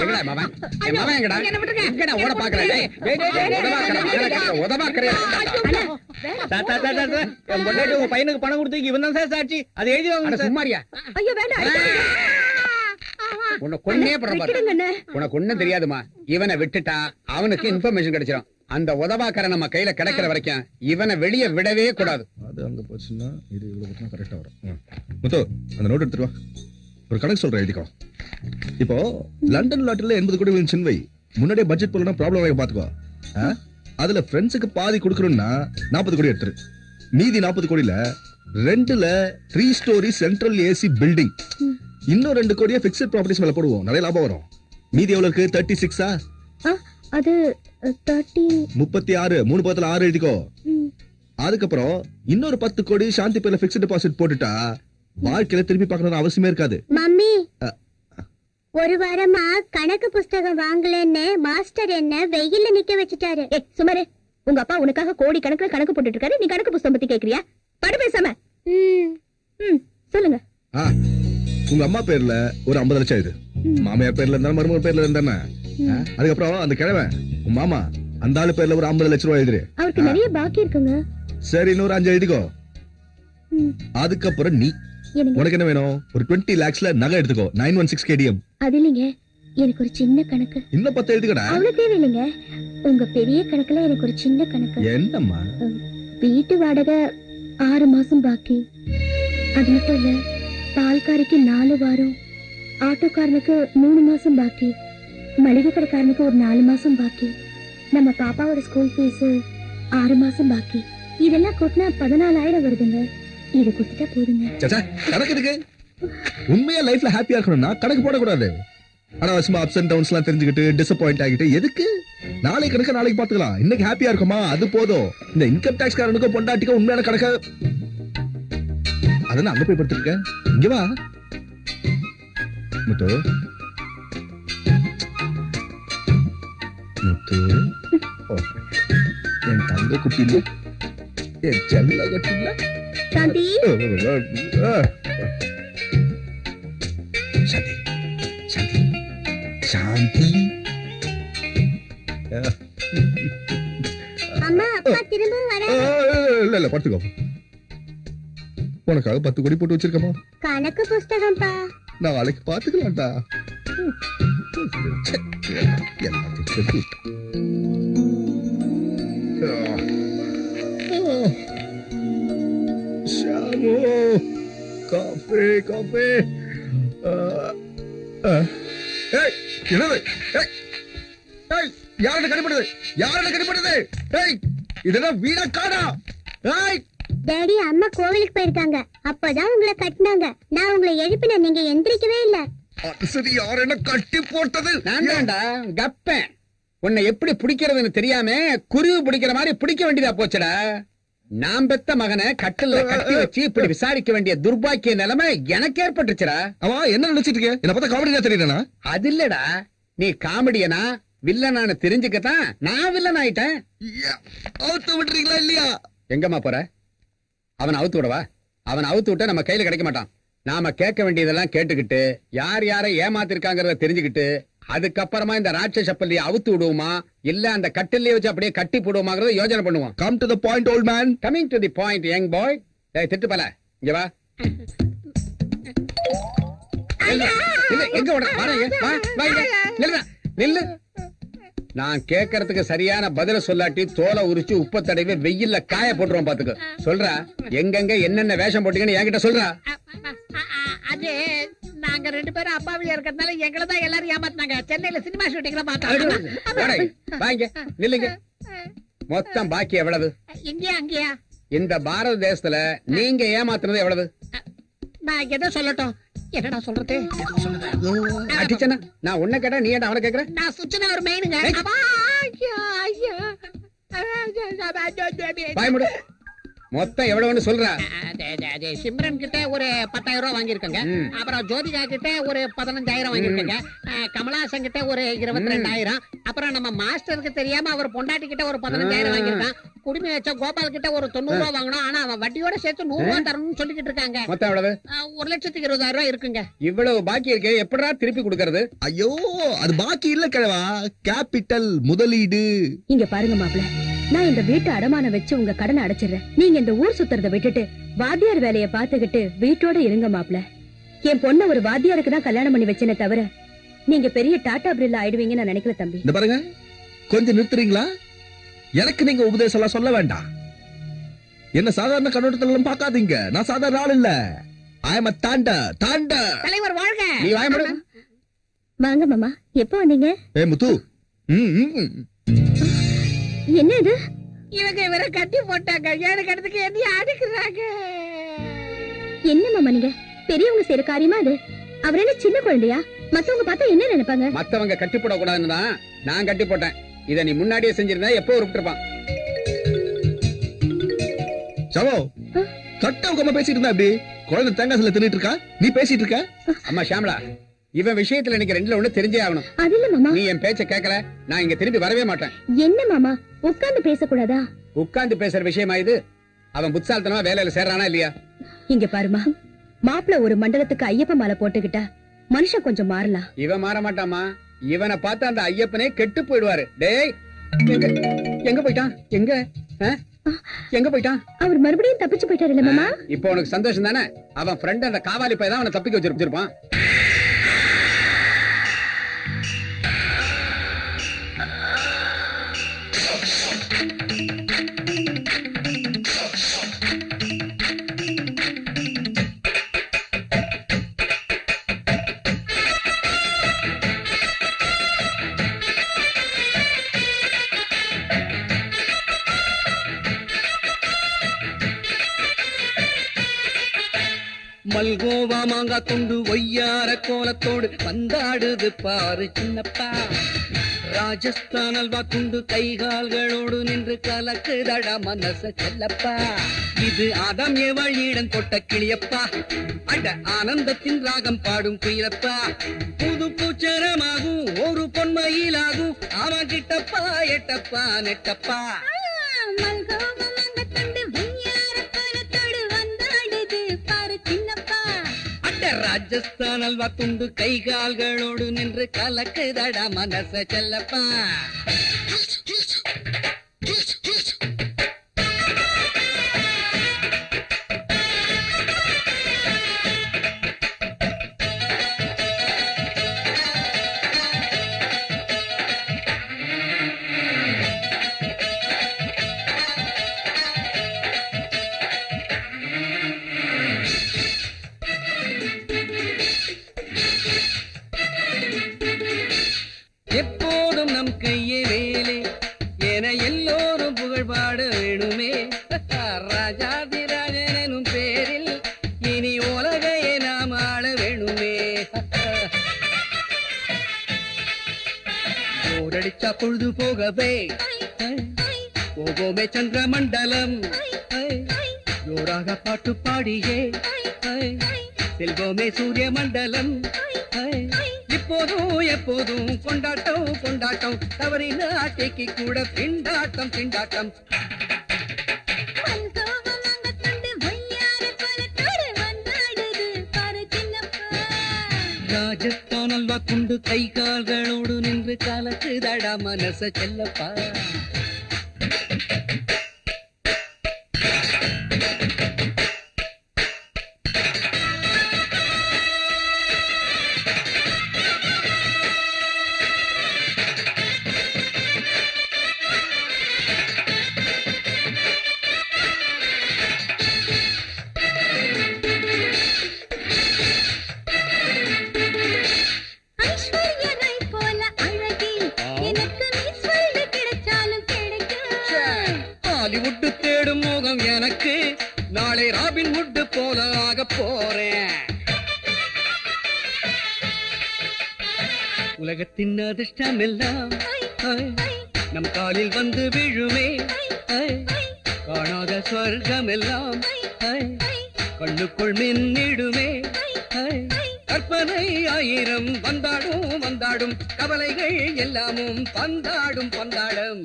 எங்கடா மாமன்? மாமன் எங்கடா? எங்கடா ஓட பாக்குறேன்? உங்க பையனுக்கு பணம் கொடுத்து இவன் தான் சார் சாட்சி. அது எழுதி வாங்க சும்மாரியா? ஐயோ வேண்டாம். உனக்கு ஒண்ணும் தெரியாதுமா. இவனை விட்டுட்டா அவனுக்கு இன்ஃபர்மேஷன் கிடைச்சிடும். அந்த உதவாக்கரை நம்ம கையில கிடைக்கிற வரைக்கும் இவனை வெளியே விடவே கூடாது. அது அங்க போச்சுன்னா இது இவ்வளவு கரெக்டா வரும். முத்து, அந்த நோட் எடுத்துட்டு வா. ஒரு கணக்கு சொல்றேன், எழுதிக்கோ. இப்போ லண்டன் லாட்டரில 80 கோடி விழுந்துச்சுன்னு வை. முன்னாடியே பட்ஜெட் போலனா ப்ராப்ளம் ஆகி பாத்துக்கோ. அதுல ஃப்ரெண்ட்ஸுக்கு பாதி கொடுக்கணும்னா 40 கோடி எடுத்துரு. மீதி 40 கோடியில 2ல 3 ஸ்டோரி சென்ட்ரல் ஏசி பில்டிங், இன்னும் 2 கோடியா பிக்ஸட் ப்ராப்பர்ட்டிஸ் மேல போடுவோம். நிறைய லாபம் வரும். மீதி எவ்வளவு இருக்கு? 36. அது 36. 3 பக்கத்துல 6 எழுதிக்கோ. அதுக்கப்புறம் இன்னொரு 10 கோடி சாந்தி பேர்ல பிக்ஸட் டெபாசிட் போட்டுட்டா வாழ்க்கையில திருப்பி பார்க்கணும்னு அவசியமே இருக்காது. மம்மி, ஒரு வாரமா கணக்கு புஸ்தகம் வாங்கலன்னு மாஸ்டர் என்ன வெயில்ல நிக்க வச்சுட்டாரு. சுமாரே, உங்க அப்பா உனக்காக கோடி கணக்குல கணக்கு போட்டுட்டு இருக்காரு. நீ கணக்கு புஸ்தகம் பத்தி கேக்குறியா? படு பேசாம. சொல்லுங்க. உங்க அம்மா பேர்ல ஒரு 50 லட்சம் இது. மாமியார் பேர்ல இருந்தா, மருமக பேர்ல இருந்தானே. அதுக்கப்புறம் அந்த கிழவன் உங்க மாமா, அந்த ஆளு பேர்ல ஒரு 50 லட்சம் ரூபாய் எழுதுரு. அவருக்கு நிறைய பாக்கி இருக்குங்க. சரி, இன்னொரு 5 எழுதிக்கோ. அதுக்கப்புறம் நீ உனக்கு என்ன வேணும்? ஒரு 20 lakhsல நகை எடுத்துக்கோ. 916 KDM. அது இல்லைங்க, எனக்கு ஒரு சின்ன கணக்கு. இன்னும் 10 எழுதிக்கடா. அவ்வளவு தேவையில்லைங்க. உங்க பெரிய கணக்குல எனக்கு ஒரு சின்ன கணக்கு. என்னம்மா? வீட்டு வாடகை 6 மாசம் பாக்கி. அது மட்டும் இல்ல, பால்காரிக்கு 4 வாரம், ஆட்டோக்காரனுக்கு 3 மாசம் பாக்கி, மளிகை கடைக்காரனுக்கு ஒரு 4 மாசம் பாக்கி, நம்ம பாப்பாவோட ஸ்கூல் ஃபீஸ் 6 மாசம் பாக்கி. இதெல்லாம் கூட்டினா 14,000 வருதுங்க. இது கொடுத்துட்டா போதுங்க. கணக்கு இருக்கு. உண்மையா லைஃப்ல ஹாப்பியா இருக்கணும்னா கணக்கு போடக்கூடாது. அனாவசியமா அப்ஸ் அண்ட் டவுன்ஸ் எல்லாம் தெரிஞ்சுக்கிட்டு டிசப்பாயிண்ட் ஆகிட்டு எதுக்கு? நாளைக்கு கணக்கு நாளைக்கு பாத்துக்கலாம். இன்னைக்கு ஹாப்பியா இருக்குமா, அது போதும். இந்த இன்கம் டாக்ஸ் காரனுக்கும் பொண்டாட்டிக்கும் உண்மையான கணக்க அதெல்லாம் அங்க போய் படுத்துருக்க. இங்க வா முத்து. முத்து, என் தங்க குட்டி, என் செல்ல கட்டில சாந்தி. சாந்தி, சாந்தி, சாந்தி. அம்மா, அப்பா திரும்ப வர. இல்ல படுத்துக்கோ. உனக்காக 10 கோடி போட்டு வச்சிருக்கமா. கணக்கு புஸ்தகம்ப்பா. நாளைக்கு பாத்துக்கலாம்டா. Shamu, coffee coffee. என்னது? யாரோட கடிப்படுது? யாரோட கடிப்படுது? இதெல்லாம் வீணா காடா? டாடி, அம்மா கோவிலுக்கு போயிருக்காங்க. அப்பதான் உங்களை கட்டினாங்க. நான் உங்களை எழுப்பின, நீங்க எந்திரிக்கவே இல்ல. சரி, யார் என்ன கட்டி போட்டது? நான்டா கப்பேன். உன்னை எப்படி பிடிக்கிறதுன்னு தெரியாம குருவி பிடிக்கிற மாதிரி பிடிக்க வேண்டியதா போச்சுடா. நான் பெத்த மகனை கட்டில கட்டி வச்சு இப்படி விசாரிக்க வேண்டிய துர்பாக்கிய நிலைமை எனக்கு ஏற்பட்டுச்சுடா. அவன் என்ன நினைச்சிட்டு இருக்க? என்ன பார்த்தா காமெடியா தெரியலனா? அது இல்லடா, நீ காமெடியனா வில்லனான தெரிஞ்சுக்கத்தான் நான் வில்லன் ஆயிட்டேன். அவுத்து விட்டுறீங்களா இல்லையா? எங்கம்மா போற? அவன் அவுத்து விடவா? அவன் அவுத்து விட்டா நம்ம கையில கிடைக்க மாட்டான். நாம கேட்க வேண்டியதெல்லாம் கேட்டுக்கிட்டு யார் யாரை ஏமாத்திருக்காங்கறத தெரிஞ்சுக்கிட்டு அதுக்கப்புறமா இந்த ராட்சச பள்ளியை அவுத்து விடுவோமா இல்ல அந்த கட்டிலே வச்சு அப்படியே கட்டி போடுவோமாங்கறத யோசனை பண்ணுவோம். Come to the point old man. Coming to the point young boy. டேய் திட்டு பல, இங்க வா. இல்ல எங்க ஓட? வா வா வா, நில்லு நில்லு. நான் கேக்குறதுக்கு சரியான பதில சொல்லாட்டி தோலை உரிச்சு உப்ப தடவை வெயில்ல காய போட்டுருவோம் பாத்துக்க. சொல்றா, எங்கெங்க என்னென்ன வேஷம் போட்டீங்கன்னு என்கிட்ட சொல்றா. அது நாங்க 2 பேரும் அப்பாவில இருக்கிறதுனால எங்களை தான் எல்லாரும் ஏமாத்தினாங்க. சென்னையில சினிமா ஷூட்டிங்ல பார்த்தாங்க. வாங்க நில்லுங்க. மொத்தம் பாக்கி எவ்வளவு? இங்கயா அங்கயா? இந்த பாரத தேசத்துல நீங்க ஏமாத்துனது எவ்வளவு? நான் எதை சொல்லட்டும்? என்னடா சொல்றது? அடிச்சனா நான் உன்ன கேட்டா நீ ஏன்டா அவனை கேக்குற? நான் சுச்சனா ஒரு மெயினுங்க. பயமுடு. மொத்தம் எவ்வளவுன்னு சொல்றா. சிம்ரன் கிட்ட ஒரு 10,000 ரூபாய் வாங்கிருக்கங்க. அப்புறம் ஜோதிகா கிட்ட ஒரு 15,000 வாங்கிருக்கங்க. கமலாசன் கிட்ட ஒரு 22,000. அப்புறம் நம்ம மாஸ்டருக்கு தெரியாம அவர் பொண்டாட்டி கிட்ட ஒரு 15,000 வாங்கிருக்கான். குடிமை வச்ச கோபால் கிட்ட ஒரு 90 ரூபாய் வாங்கணும். ஆனா அவன் வட்டியோட சேர்த்து 100 ரூபாய் தரணும்னு சொல்லிக்கிட்டு இருக்காங்க. மொத்தம் எவ்வளவு? 1,20,000 ரூபாய் இருக்குங்க. இவ்வளவு பாக்கி இருக்கே, எப்படா திருப்பி கொடுக்கறது? ஐயோ, அது பாக்கி இல்ல கிழவா, கேபிட்டல் முதலீடு. இங்க பாருங்க மாப்ள, நான் இந்த வீட்டை அடமான வச்சு உங்க கடனை அடைச்சிடுறேன். நீங்க இந்த ஊர் சுத்துறத விட்டுட்டு வாத்தியார் வேலைய பாத்துக்கிட்டு வீட்டோட இருங்க மாப்ள. என் பொண்ண ஒரு வாத்தியாருக்கு தான் கல்யாணம் பண்ணி வச்சேனே தவிர நீங்க பெரிய டாடா பிரில்ல ஆயிடுவீங்கன்னு நான் நினைக்கல தம்பி. இந்த பாருங்க, கொஞ்சம் நிறுத்துறீங்களா? எனக்கு நீங்க உபதேசம் எல்லாம் சொல்ல வேண்டாம். என்ன சாதாரண கண்ணோட்டத்துல பாக்காதீங்க. நான் சாதாரண ஆள் இல்ல. I am a தாண்டா. தலைவர் வாழ்க. நீ வாய மூடு. வாங்க மாமா, எப்போ வந்தீங்க? ஏ முத்து, என்ன இது? இவங்க இவரை கட்டி போட்டாங்க. எனக்கு இடத்துக்கு என்ன அடிக்கிறாங்க? என்ன மாமா நீங்க பெரியவங்க செய்யற காரியமா அது? அவர் என்ன சின்ன குழந்தையா? மத்தவங்க பார்த்தா என்ன நினைப்பாங்க? மத்தவங்க கட்டி போட கூடாதுன்னு தான் நான் கட்டி போட்டேன். இத நீ முன்னாடியே செஞ்சிருந்தா எப்போ உருப்பிட்டிருப்பான். சவோ, கட்ட உட்காம பேசிட்டு இருந்தா அப்படி குழந்தை தேங்காய்ல தின்னுட்டு இருக்கா, நீ பேசிட்டு இருக்க. அம்மா ஷாமலா, இவன் விஷயத்துல எனக்கு 2ல 1 தெரிஞ்சே ஆகணும். அது இல்ல மாமா, நீ என் பேச்ச கேட்கல, நான் இங்க திரும்பி வரவே மாட்டேன். என்ன மாமா உட்கார்ந்து பேசக்கூடாதா? உட்கார்ந்து பேசுற விஷயமா இது? அவன் புத்தால்தனமா வேலையில சேர்றானா இல்லையா? இங்க பாருமா, மாப்பிள்ள ஒரு மண்டலத்துக்கு ஐயப்ப மாலை போட்டுக்கிட்டா மனுஷன் கொஞ்சம் மாறலாம். இவன் மாற மாட்டாமா. இவனை பார்த்து அந்த ஐயப்பனே கெட்டு போயிடுவாரு. டேய், எங்க போயிட்டான்? எங்க போயிட்டான்? அவர் மறுபடியும் தப்பிச்சு போயிட்டாரு இல்ல மாமா? இப்போ உனக்கு சந்தோஷம் தானே? அவன் ஃப்ரெண்ட் அந்த காவாலி பையன் தான் அவனை தப்பிக்க வச்சிருப்பான். மல்கோவா மாங்கா துண்டு ஒய்யார கோலத்தோடு வந்தாடுது பாரு சின்னப்பா. ராஜஸ்தான் அல்வா துண்டு கைகால்களோடு நின்று கலக்குதடா மனச செல்லப்பா. இது ஆதாம் ஏவாழியிடம் தொட்ட கிளியப்பா. அட ஆனந்தத்தின் ராகம் பாடும் குயிலப்பா. புது பூச்சரமாகும் ஒரு பொன்மையிலாகும் அவன் கிட்டப்பா எட்டப்பா நெட்டப்பா. ராஜஸ்தான் அல்வா துண்டு கைகால்களோடு நின்று கலக்குதடா மனச செல்லப்பா. எப்போதும் நம் கையே வேலே என எல்லோரும் புகழ் பாட வேணுமே. ராஜாதிராஜனும் பேரில் இனி உலகையே நாம் ஆள வேணுமே. போரடிச்சா பொழுது போகவே போகோமே சந்திர மண்டலம். ஜோராக பாட்டு பாடியே செல்வோமே சூரிய மண்டலம். இப்போதும் எப்போதும் கொண்டாட்டம் கொண்டாட்டம். தவறின ஆட்டைக்கு கூட திண்டாட்டம் திண்டாட்டம். ராஜஸ்தான் அல்வா துண்டு கை கால்களோடு நின்று கலக்குதடா மனச செல்லப்பா. உலகத்தின் அதிர்ஷ்டம் எல்லாம் நம் காலில் வந்து விழுமே காணாத ஸ்வர்க்கம் எல்லாம் கண்ணுக்குள் மின்னிடுமே கற்பனை ஆயிரம் வந்தாடும் வந்தாடும் கவலைகள் எல்லாமும் பந்தாடும் பந்தாடும்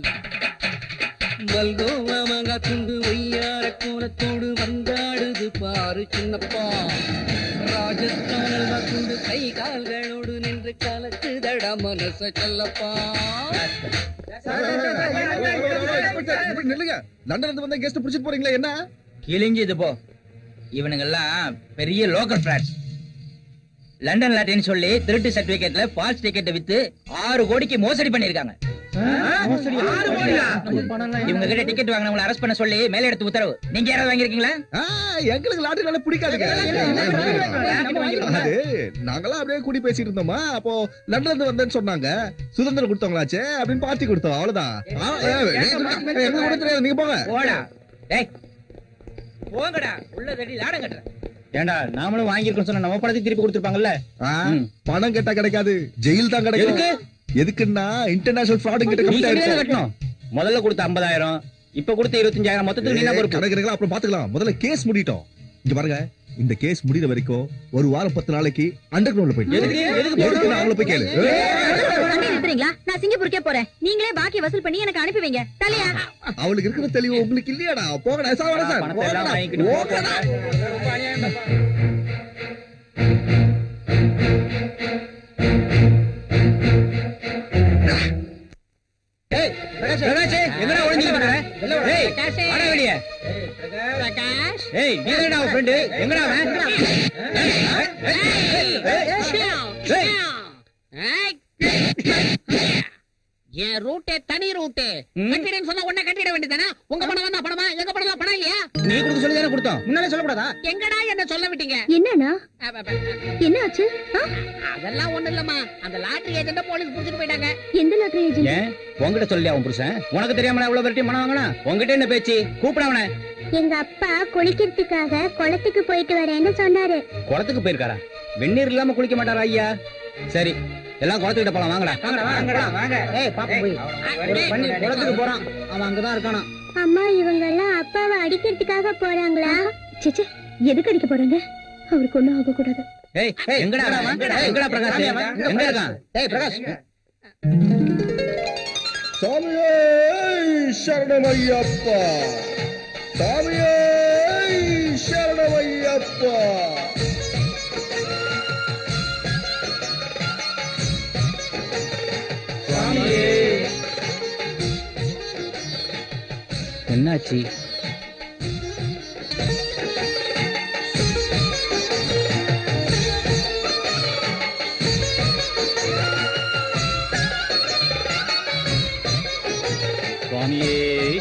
மல்கோவா மாங்கா துண்டு ஒய்யார கோலத்தோடு வந்தாடுது பாரு சின்னப்பா ராஜஸ்தான் அல்வா துண்டு கை கால்களோடு நின்று கலக்குதடா மனச செல்லப்பா. நில்லுங்க, லண்டன்ல இருந்து வந்த கெஸ்ட் புடிச்சிட்டு போறீங்களா? என்ன கிழிஞ்சு இது போ. இவனுங்க எல்லாம் பெரிய லோக்கல் பிராட்ஸ். லண்டன் லாட்டின்னு சொல்லி திருட்டு சர்டிபிகேட்ல ஃபால்ஸ் டிக்கெட் வித்து 6 கோடிக்கு மோசடி பண்ணிருக்காங்க. இவங்க கிட்ட டிக்கெட் வாங்கினவங்களை அரெஸ்ட் பண்ண சொல்லி மேல எடுத்து உத்தரவு. நீங்க யாராவது வாங்கிருக்கீங்களா? எங்களுக்கு லாட்டரி நல்லா பிடிக்காதுங்க. நாங்களாம் அப்படியே கூடி பேசிட்டு இருந்தோமா, அப்போ லண்டன்ல இருந்து வந்தேன்னு சொன்னாங்க. சுதந்திரம் கொடுத்தவங்களாச்சே அப்படின்னு பார்ட்டி கொடுத்தோம், அவ்வளவுதான். நீங்க போங்க. போங்கடா, உள்ள தடி லாடம் கட்டுறேன். ஏண்டா நாமளும் வாங்கிருக்கோம் சொன்னா நம்ம பணத்தை திருப்பி கொடுத்துருப்பாங்கல்ல. பணம் கேட்டா கிடைக்காது, ஜெயில் தான் கிடைக்கும். எதுக்குன்னா இன்டர்நேஷனல் ஃப்ராட் கிட்ட கட்டணும். முதல்ல கொடுத்த 50,000, இப்ப கொடுத்த 25,000 மொத்தத்துக்கு நீங்க பொறுப்பு. கணக்கு அப்புறம் பாத்துக்கலாம். முதல்ல கேஸ் முடிட்டோம். இங்க பாருங்க, இந்த கேஸ் முடிற வரைக்கும் 1 வாரம் 10 நாளைக்கு அண்டர் கிரவுண்ட்ல போயிட்டு அவங்கள போய் கேளு. நான் சிங்கப்பூருக்கே போறேன், நீங்களே பாக்கி வசூல் பண்ணி எனக்கு அனுப்பி வைங்க. தலையா அவளுக்கு இருக்கிற தெளிவு உங்களுக்கு இல்லையாடா? போங்கடா சார். என் ரூட்டே தனி ரூட்டு. கட்டிடன்னு சொன்னா உடனே கட்டிட வேண்டியதானே? உங்க பணம் வந்தா பணமா, எங்க பணம் பணம் இல்லையா? நீ கொடுக்க சொல்லி தானே கொடுத்தோம், முன்னாலே சொல்லக்கூடாதா? எங்கடா என்ன சொல்ல விட்டீங்க? என்னன்னா என்ன ஆச்சு? அதெல்லாம் ஒண்ணு இல்லம்மா, அந்த லாட்டரி ஏஜென்ட் போலீஸ் புடிச்சிட்டு போயிட்டாங்க. எந்த லாட்டரி ஏஜென்ட்? ஏன் உங்ககிட்ட சொல்லி அவன் புருஷன் உனக்கு தெரியாம எவ்வளவு வெரைட்டி பணம் வாங்கினா? உங்ககிட்ட என்ன பேச்சு? கூப்பிடாவன. எங்க அப்பா குளிக்கிறதுக்காக குளத்துக்கு போயிட்டு வரேன்னு சொன்னாரு. குளத்துக்கு போயிருக்காரா? வெந்நீர் இல்லாம குளிக்க மாட்டாரா ஐயா? சரி, எல்லாம் குளத்துக்கிட்ட போலாம். வாங்கடா. குளத்துக்கு போறான், அவன் அங்கதான் இருக்கானா? அம்மா, இவங்க எல்லாம் அப்பாவை அடிக்கிறதுக்காக போறாங்களா? சிச்சே, எதுக்கு அடிக்க போறாங்க? அவருக்கு ஒண்ணும் ஆக கூடாது. எங்கடா பிரகாஷ்? எங்க இருக்கான்? பிரகாஷ். சாமியே சரணமையப்பா, சாமியே சரணமையப்பா. என்னாச்சு? சுவாமியே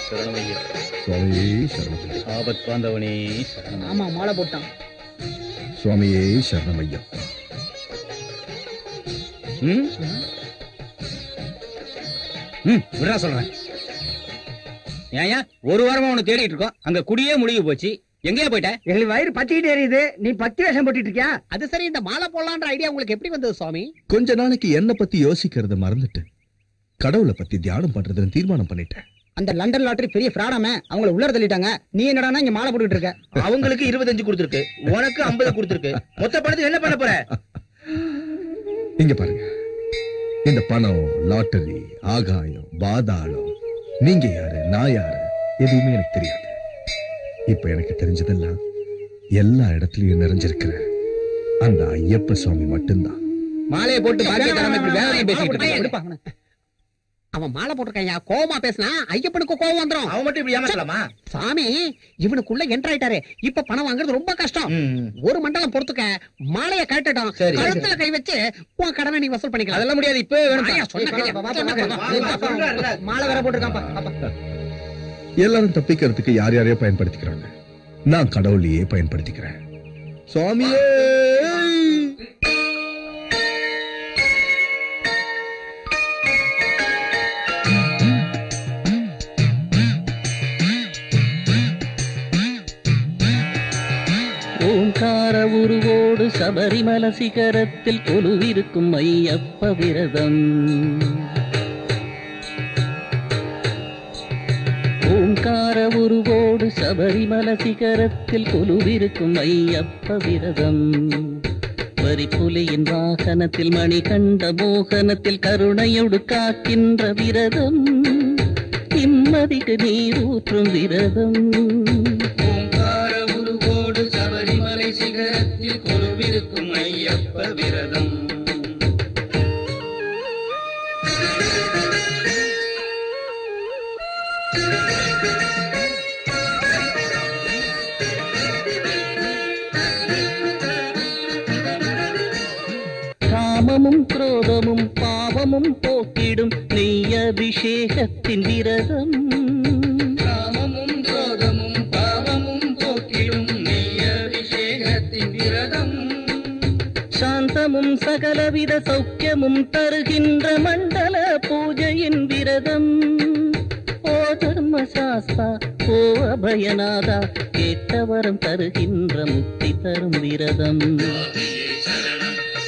சரணமையா, சுவாமியே சரணமையா, ஆபத் பாந்தவனே சரணம். ஆமா, மாலை போட்டான். சுவாமியே சரணமையா. விடா சொல்றேன். ஏயா ஒரு வாரமா உனக்கு தேடிட்டு இருக்கோம், அங்க குடியே முடிவு போச்சு. எங்கேயா போயிட்ட? எங்களுக்கு வயிறு பத்திக்கிட்டே எரியுது, நீ பத்தி வேஷம் போட்டுட்டு இருக்கியா? அது சரி, இந்த மாலை போடலான்ற ஐடியா உங்களுக்கு எப்படி வந்தது சுவாமி? கொஞ்ச நாளைக்கு என்ன பத்தி யோசிக்கிறத மறந்துட்டு கடவுளை பத்தி தியானம் பண்றதுன்னு தீர்மானம் பண்ணிட்டேன். அந்த லண்டன் லாட்டரி பெரிய ஃப்ராடாம அவங்கள உள்ளர தள்ளிட்டாங்க. நீ என்னடானா இங்க மாலை போட்டுட்டு இருக்க? அவங்களுக்கு 25 கொடுத்திருக்கு, உனக்கு 50 கொடுத்திருக்கு. மொத்த பணத்துக்கு என்ன பண்ண போற? இங்க பாருங்க, இந்த பணம், லாட்டரி, ஆகாயம், பாதாளம், நீங்க யாரு நான் யாரு எதுவுமே எனக்கு தெரியாது. இப்ப எனக்கு தெரிஞ்சதெல்லாம் எல்லா இடத்துலயும் நிறைஞ்சிருக்கிற அந்த ஐயப்ப சுவாமி மட்டும்தான். மாலையை போட்டு பேசிட்டு இருக்காங்க. அவன் மாலை போட்டிருக்கையா, கோவமா பேசினா ஐயப்பனுக்கு கோவம் வந்துரும். அவன் மட்டும் இப்படி ஏமாத்தலாமா? சாமி இவனுக்குள்ள என்டர் ஆயிட்டாரு. இப்ப பணம் வாங்குறது ரொம்ப கஷ்டம். ஒரு மண்டலம் பொறுத்துக்க, மாலையை கட்டட்டும், கழுத்துல கை வச்சு உன் கடனை நீ வசூல் பண்ணிக்கலாம். அதெல்லாம் முடியாது, இப்ப மாலை வேற போட்டிருக்கான். எல்லாரும் தப்பிக்கிறதுக்கு யார் யாரையோ பயன்படுத்திக்கிறாங்க, நான் கடவுளையே பயன்படுத்திக்கிறேன். சுவாமியே ஓங்கார உருவோடு உருவோடு சபரிமல சிகரத்தில் கொலுவிருக்கும் ஐயப்ப விரதம். ஓங்கார உருவோடு சபரிமல சிகரத்தில் கொலுவிருக்கும் ஐயப்ப விரதம். வரிப்புலியின் வாகனத்தில் மணிகண்ட மோகனத்தில் கருணையோடு காக்கின்ற விரதம். நிம்மதிக்கு நீரூற்றும் விரதம். ஓங்கார உருவோடு சபரிமலை சிகரத்தில் கொலுவிருக்கும் ஐயப்ப விரதம். காமமும் குரோதமும் பாவமும் போக்கிடும் நெய்யபிஷேகத்தின் விரதம். காமமும் குரோதமும் பாவமும் போக்கிடும் நெய்யபிஷேகத்தின் விரதம். சாந்தமும் சகலவித சௌக்கியமும் தருகின்ற மண்டல பூஜையின் விரதம். ஓ தர்மசாஸ்தா ஓ அபயநாதா கேட்டவரம் தருகின்ற முக்தி தரும் விரதம்.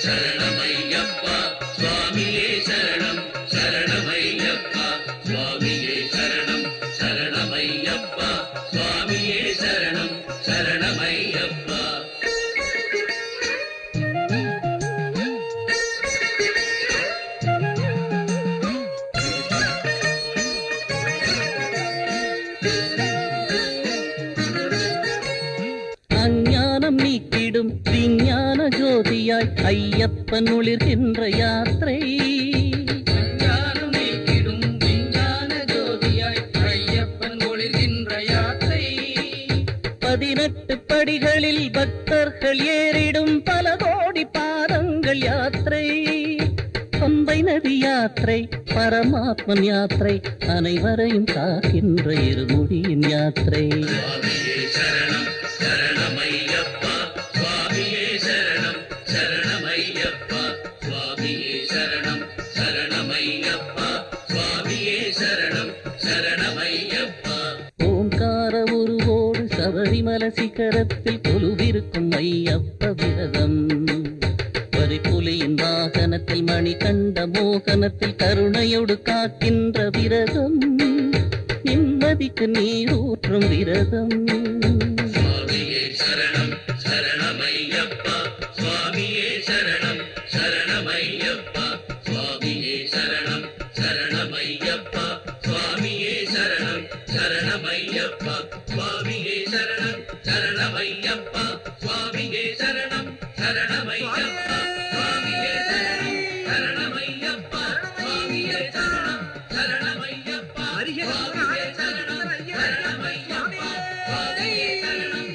சரணமையப்பா சுவாமியே சரணம் சரணமையப்பா சுவாமியே சரணம் சரணமையப்பா சுவாமியே சரணம் சரணமையப்பா. அஞ்ஞானம் நீக்கிடும் விஞ்ஞான ஜோதியாய் ஐயப்பன் ஒளிர்கின்ற யாத்திரை. அஞ்ஞானம் நீக்கிடும் விஞ்ஞான ஜோதியாய் ஐயப்பன் ஒளிர்கின்ற யாத்திரை. 18 படிகளில் பக்தர்கள் ஏறிடும் பல கோடி பாதங்கள் யாத்திரை. பம்பை நதி யாத்திரை பரமாத்மன் யாத்திரை அனைவரையும் காக்கின்ற இருமுடியின் யாத்திரை. சரணம் சரணமையப்பா சுவாமியே சரணம் சரணமையப்பா சுவாமியே சரணம் சரணமையப்பா சுவாமியே சரணம் சரணமையப்பா. ஓங்கார உருவோடு சபரிமல சிகரத்தில் கொலுவிருக்கும் ஐயப்ப விரதம். வரிப்புலியின் வாகனத்தில் மணிகண்ட மோகனத்தில் கருணையோடு காக்கின்ற விரதம். நிம்மதிக்கு நீரூற்றும் விரதம். சுவாமியே சரணம் சரணமையப்பா சுவாமியே சரணம் சரணமையப்பா சுவாமியே சரணம் சரணமையப்பா சுவாமியே சரணம் சரணமையப்பா சுவாமியே சரணம் சரணமையப்பா சுவாமியே சரணம் சரணமையப்பா சுவாமியே சரணம் சரணமையப்பா சுவாமியே சரணம் சரணமையப்பா சுவாமியே சரணம் சரணமையப்பா சுவாமியே சரணம்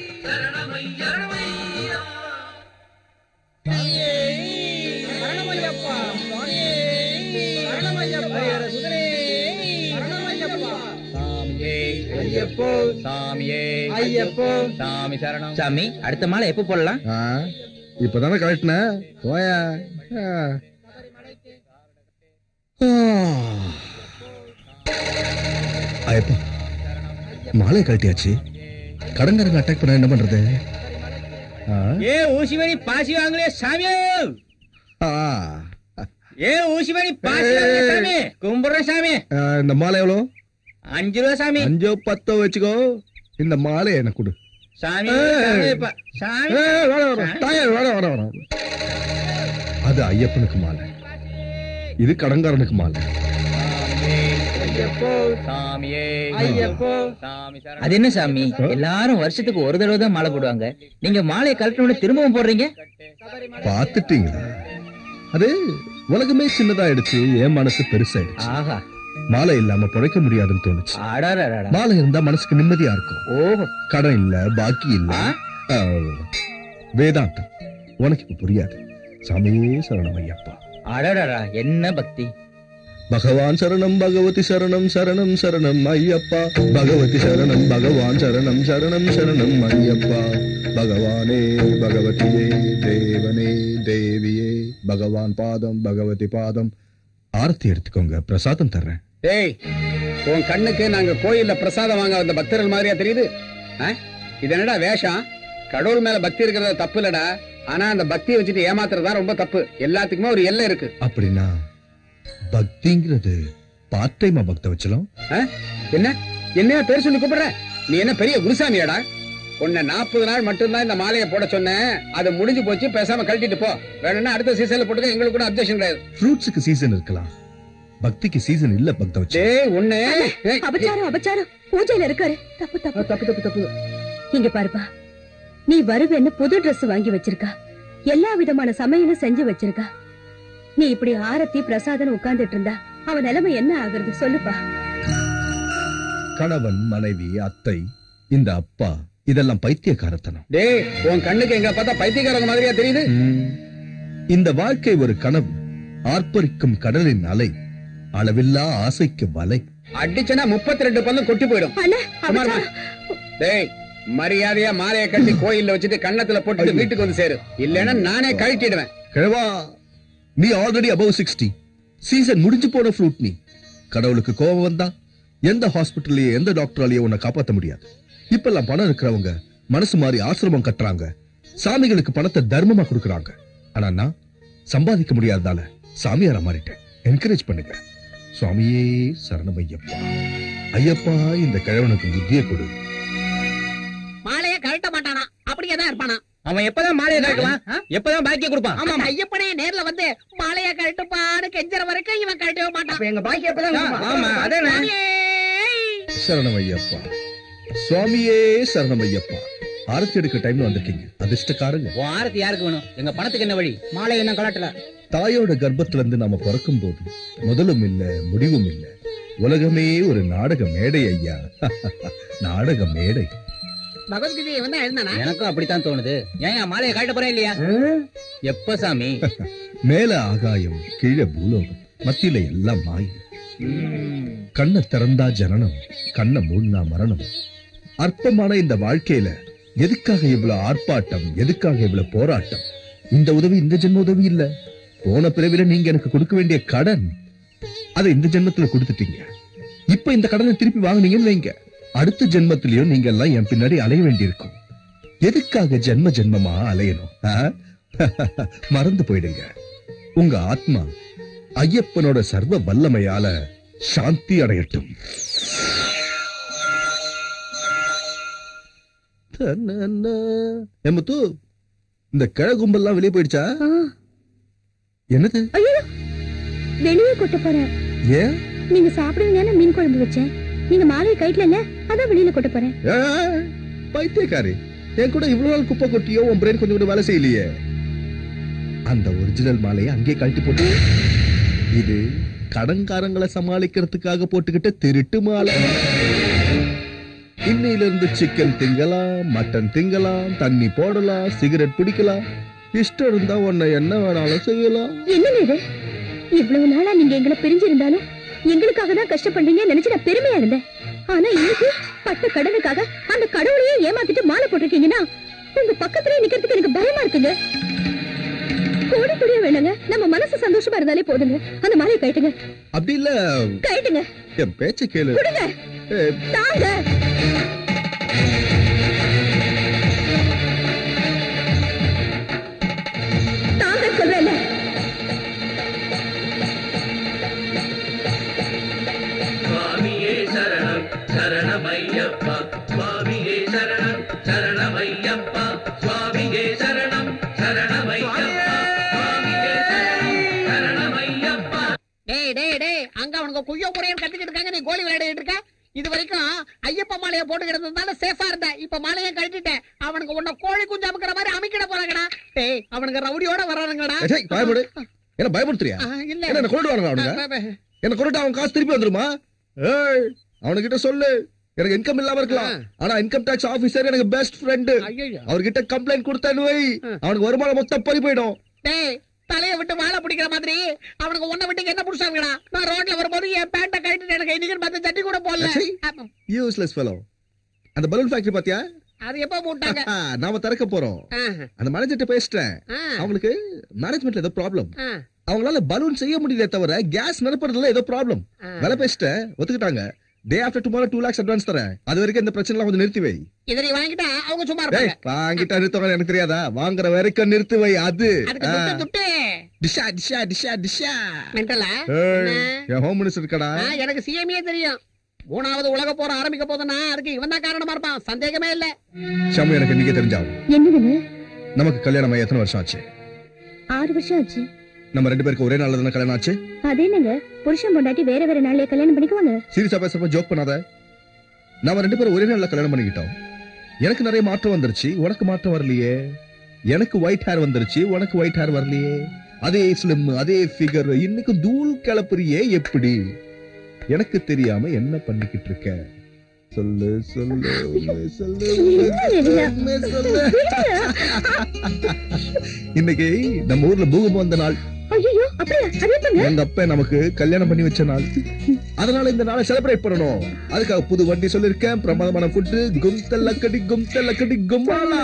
சரணமையப்பா. சாமி சரணம். சாமி அடுத்த மாலை எப்ப போடலாம்? இப்பதானே கழட்டின போயா. ஐயப்பா மாலை கழட்டியாச்சு. கடன்காரங்க அட்டாக் பண்ண என்ன பண்றது? ஏ ஊசிமணி பாசி வாங்கலையே சாமியோ. ஏ ஊசிமணி பாசி வாங்கலையே சாமி. கும்பிடுறேன் சாமி. இந்த மாலை எவ்வளோ? 5 ரூபா சாமி. 5 10 வச்சுக்கோ. இந்த மாலை எனக்கு கொடு சாமி. அது ஐயப்பனுக்கு மாலை, இது கடன்காரனுக்கு மாலை. அது என்ன சாமி, எல்லாரும் வருஷத்துக்கு ஒரு தடவை தான் மாலை போடுவாங்க. நீங்க மாலையை கழட்டின திரும்பவும் போடுறீங்க. பாத்துட்டீங்களா? அது உலகமே சின்னதாயிடுச்சு, என் மனசு பெருசாயிடுச்சு. ஆஹா, மாலை இல்லாம பிழைக்க முடியாதுன்னு தோணுச்சு. மாலை இருந்தா மனசுக்கு நிம்மதியா இருக்கும். ஓஹோ, கடன் இல்ல, பாக்கி இல்ல. வேதாந்தம் உனக்கு இப்ப புரியாது. சாமியே சரணம் ஐயப்பா. அடடா, என்ன பக்தி! பகவான் சரணம், பகவதி சரணம், சரணம் சரணம் ஐயப்பா. பகவதி சரணம், பகவான் சரணம், சரணம் சரணம் ஐயப்பா. பகவானே பகவதியே, தேவனே தேவியே, பகவான் பாதம் பகவதி பாதம். ஆரத்தி எடுத்துக்கோங்க, பிரசாதம் தர்றேன். டேய், உன் கண்ணுக்கு நாங்க கோயில்ல பிரசாதம் வாங்க வந்த பக்தர்கள் மாதிரியா தெரியுது? இது என்னடா வேஷம்? கடவுள் மேல பக்தி இருக்கிறத தப்பு இல்லடா. ஆனா அந்த பக்தியை வச்சுட்டு ஏமாத்துறதா ரொம்ப தப்பு. எல்லாத்துக்குமே ஒரு எல்லை இருக்கு. அப்படின்னா பக்திங்கிறது பார்ட் டைமா பக்த வச்சலாம். என்ன என்ன பேர் சொல்லி கூப்பிடுற? நீ என்ன பெரிய குருசாமியாடா? உன்னை 40 நாள் மட்டும்தான் இந்த மாலையை போட சொன்னேன். அது முடிஞ்சு போச்சு. பேசாம கழட்டிட்டு போ. வேணும்னா அடுத்த சீசன்ல போட்டுக்க. எங்களுக்கு கூட அப்ஜெக்ஷன் கிடையாது. ஃப்ரூட்ஸுக்கு சீசன் இருக்கலாம், பக்திக்கு சீசன் இல்ல. பக்த வச்சு உன்னை அபச்சாரம் பூஜையில இருக்காரு. தப்பு தப்பு தப்பு தப்பு தப்பு. இங்க பாருப்பா, நீ வருவேன்னு புது Dress வாங்கி வச்சிருக்கா, எல்லா விதமான சமையலும் செஞ்சு வச்சிருக்கா. நீ இப்படி ஆரத்தி பிரசாதம் உட்கார்ந்துட்டு இருந்தா அவன் நிலைமை என்ன ஆகுறது சொல்லுப்பா. கணவன், மனைவி, அத்தை, இந்த அப்பா, இதெல்லாம் பைத்தியக்காரத்தனம். டேய், உன் கண்ணுக்கு எங்க பார்த்தா பைத்தியக்காரங்க மாதிரியா தெரியுது? இந்த வாழ்க்கை ஒரு கனவு, ஆர்ப்பரிக்கும் கடலின் அலை, அளவில்லா ஆசைக்கு வலை. அடிச்சனா 32 பல்லும் கொட்டி போயிடும். டேய், மரியாதையா மாலையை கட்டி கோயில்ல வச்சுட்டு கண்ணத்துல போட்டுட்டு வீட்டுக்கு வந்து சேரு. இல்லன்னா நானே கழட்டிடுவேன். கிழவா, நீ ஆல்ரெடி above 60. சீசன் முடிஞ்சு போன ஃப்ரூட். நீ கடவுளுக்கு கோபம் வந்தா எந்த ஹாஸ்பிட்டல்லயே எந்த டாக்டராலேயே உன்னை காப்பாத்த முடியாது. இப்பெல்லாம் பணம் இருக்கிறவங்க மனசு மாறி ஆசிரமம் கட்டுறாங்க, சாமிகளுக்கு பணத்தை தர்மமா கொடுக்கறாங்க. ஆனா நான் சம்பாதிக்க முடியாததால சாமியாரா மாறிட்டேன். என்கரேஜ் பண்ணுங்க. சுவாமியே சரணம் ஐயப்பா. ஐயப்பா, இந்த கிழவனுக்கு புத்தியை கொடு. மாலையை கழட்ட மாட்டானா? அப்படியே தான் இருப்பானா? அவன் எப்பதான் மாலையை கழட்டுவான்? எப்பதான் பாக்கிய கொடுப்பான்? ஆமா, ஐயப்பனே நேர்ல வந்து மாலையை கழட்டுப்பான்னு கெஞ்சற வரைக்கும் இவன் கழட்டவே மாட்டான். எங்க பாக்கிய எப்பதான்? ஆமா, அதானே. சரணம் ஐயப்பா. சுவாமியே சரணம் ஐயப்பா. ஆரத்தி எடுக்க டைம்ல வந்திருக்கீங்க, அதிர்ஷ்டக்காரங்க. ஆரத்தி யாருக்கு வேணும்? எங்க பணத்துக்கு என்ன வழி? மாலை என்ன கலட்டல. தாயோட கர்ப்பத்துல இருந்து நாம பிறக்கும் போது முதலும் இல்ல முடிவும் இல்ல. உலகமே ஒரு நாடக மேடை ஐயா. நாடக மேடை. பகவத்கீதையை வந்து எழுந்தானா? எனக்கும் அப்படித்தான் தோணுது. ஏன் மாலையை கழட்ட போறேன் இல்லையா? எப்ப சாமி? மேல ஆகாயம், கீழே பூலோகம், மத்தியில எல்லாம் மாயை. கண்ணை திறந்தா ஜனனம், கண்ணை மூடினா மரணம். அற்பமான இந்த வாழ்க்கையில எதுக்காக இவ்வளவு ஆர்ப்பாட்டம், எதுக்காக இவ்வளவு போராட்டம்? இந்த உதவி இந்த ஜென்ம உதவி இல்ல, போன பிறவில நீங்க எனக்கு கொடுக்க வேண்டிய கடன், அதை இந்த ஜென்மத்துல கொடுத்துட்டீங்க. இப்ப இந்த கடனை திருப்பி வாங்குனீங்கன்னு வைங்க, அடுத்த ஜென்மத்திலயும் நீங்க எல்லாம் என் பின்னாடி அலைய வேண்டியிருக்கும். எதுக்காக ஜென்ம ஜென்மமா அலையணும்? மறந்து போயிடுங்க. உங்க ஆத்மா ஐயப்பனோட சர்வ வல்லமையால சாந்தி அடையட்டும். எம்மத்து, இந்த கிழ கும்பல்லாம் வெளியே போயிடுச்சா? என்னது? வெளியே கொட்ட போறேன். ஏன்? நீங்க சாப்பிடுவீங்கன்னு மீன் குழம்பு வச்சேன். நீங்க மாலையை கைட்லங்க, அதான் வெளியில கொட்ட போறேன். பைத்தியக்காரி, என் கூட இவ்வளவு நாள் குப்பை கொட்டியோ உன் பிரெயின் கொஞ்சம் கூட வேலை செய்யலையே. அந்த ஒரிஜினல் மாலையை அங்கே கழட்டி போட்டு, இது கடன்காரங்களை சமாளிக்கிறதுக்காக போட்டுக்கிட்ட திருட்டு மாலை. இன்னையில இருந்து சிக்கன் திங்கலாம், மட்டன் திங்கலாம், தண்ணி போடலாம், சிகரெட் பிடிக்கலாம், இஷ்டம் இருந்தா உன்னை என்ன வேணாலும் செய்யலாம். என்ன இது? இவ்வளவு நாளா நீங்க எங்களை பிரிஞ்சிருந்தாலும் எங்களுக்காக தான் கஷ்டப்படுறீங்க நினைச்சு நான் பெருமையா இருந்தேன். ஆனா இன்னைக்கு பட்ட கடனுக்காக அந்த கடவுளையே ஏமாத்திட்டு மாலை போட்டிருக்கீங்கன்னா உங்க பக்கத்துலயே நிக்கிறதுக்கு எனக்கு பயமா இருக்குங்க. கோடி கோடியா வேணுங்க, நம்ம மனசு சந்தோஷமா இருந்தாலே போதுங்க. அந்த மாலையை கைட்டுங்க. அப்படி இல்ல, கைட்டுங்க. என் பேச்ச கேளு. கொடுங்க. தாங்க. தாங்க சொல்றேன். சுவாமியே சரணம் சரணமையப்பா, சுவாமியே சரணம் சரணமையப்பா, சுவாமியே சரணம் சரணமையப்பா, சுவாமியே சரணம் சரணமையப்பா. டேய் டேய் டேய், அங்க அவனுக்கு குய்யோ முறையும் கத்திக்கிட்டு இருக்காங்க, நீ கோழி விளையாடிட்டு இருக்க. இது வரைக்கும் ஐயப்ப மாலையை போட்டுக்கிறதுனால சேஃபா இருந்த, இப்ப மாலையை கழட்டிட்டேன். அவனுக்கு உன்ன கோழி குஞ்சு அமுக்கிற மாதிரி அமைக்கிட போறாங்கடா. டேய், அவனுக்கு ரவுடியோட வர்றானுங்கடா. பயப்படு. என்ன பயப்படுத்துறியா? இல்ல என்ன கொண்டு வரணும் அவனுங்க? என்ன கொண்டு அவன் காசு திருப்பி வந்துருமா? அவனுகிட்ட சொல்லு, எனக்கு இன்கம் இல்லாம இருக்கலாம், ஆனா இன்கம் டாக்ஸ் ஆபீசர் எனக்கு பெஸ்ட் ஃப்ரெண்ட். அவர்கிட்ட கம்ப்ளைண்ட் கொடுத்தேன்னு வை, அவனுக்கு வருமானம் மொத்தம் பறி போயிடும். டேய், தலையை விட்டு வாழை பிடிக்கிற மாதிரி அவனுக்கு ஒன்ன விட்டு என்ன புடிச்சாங்கடா? நான் ரோட்ல வரும்போது என் பேண்ட கட்டிட்டு எனக்கு இன்னைக்கு பார்த்து சட்டி கூட போடல. Useless fellow. அந்த பலூன் ஃபேக்டரி பாத்தியா? அது எப்ப போட்டாங்க? நாம திறக்க போறோம். அந்த மேனேஜர்ட்ட பேசிட்டேன். அவங்களுக்கு மேனேஜ்மெண்ட்ல ஏதோ ப்ராப்ளம். அவங்களால பலூன் செய்ய முடியல தவிர கேஸ் நிரப்புறதுல ஏதோ ப்ராப்ளம். வேலை பேசிட்டேன், ஒத்துக்கிட்டாங்க. Day after tomorrow 2 lakhs advance தரேன். அது வரைக்கும் இந்த பிரச்சனை கொஞ்சம் நிறுத்தி வை. இதை நீ வாங்கிட்டா அவங்க சும்மா இருப்பாங்க. வாங்கிட்டா நிறுத்தவங்க எனக்கு தெரியாதா? வாங்குற வரைக்கும் நிறுத்தி வை. அது துட்டு டிஷா டிஷா டிஷா டிஷா மென்டலா என் ஹோம் மினிஸ்டர் கடா. எனக்கு சிஎம்ஏ தெரியும். 3வது உலக போர் ஆரம்பிக்க போதுன்னா அதுக்கு இவன் தான் காரணமா இருப்பான், சந்தேகமே இல்ல. ஷாமு எனக்கு இன்னைக்கு தெரிஞ்சாவும். என்னதுன்னு? நமக்கு கல்யாணம் ஆகி எத்தனை வருஷம் ஆச்சு? 6 வருஷம் ஆச்சு. நம்ம 2 பேருக்கு ஒரே நாள்ல தானே கல்யாணம் ஆச்சு? அதே என்னங்க புருஷன் பொண்டாட்டி வேற வேற நாள்லயே கல்யாணம் பண்ணிக்குவாங்க? சீரியஸா பேசுறப்ப ஜோக் பண்ணாத. நாம 2 பேரும் ஒரே நாள்ல கல்யாணம் பண்ணிக்கிட்டோம். எனக்கு நிறைய மாற்றம் வந்துருச்சு, உனக்கு மாற்றம் வரலையே. எனக்கு ஒயிட் ஹேர் வந்துருச்சு, உனக்கு ஒயிட் ஹேர் வரலையே. அதே ஸ்லிம், அதே ஃபிகர், இன்னைக்கு தூள் கிளப்புறியே எப்படி? எனக்கு தெரியாம என்ன பண்ணிக்கிட்டு இருக்க? சொல்லு சொல்லு சொல்லு. இன்னைக்கு நம்ம ஊர்ல பூகம்பம் வந்த நாள். எங்க அப்பா நமக்கு கல்யாணம் பண்ணி வச்ச நாள். அதனால இந்த நாளை செலிப்ரேட் பண்ணணும். அதுக்காக புது வண்டி சொல்லிருக்கேன், பிரமாதமான food, கும்தல்லக்கடி கும்பாலா.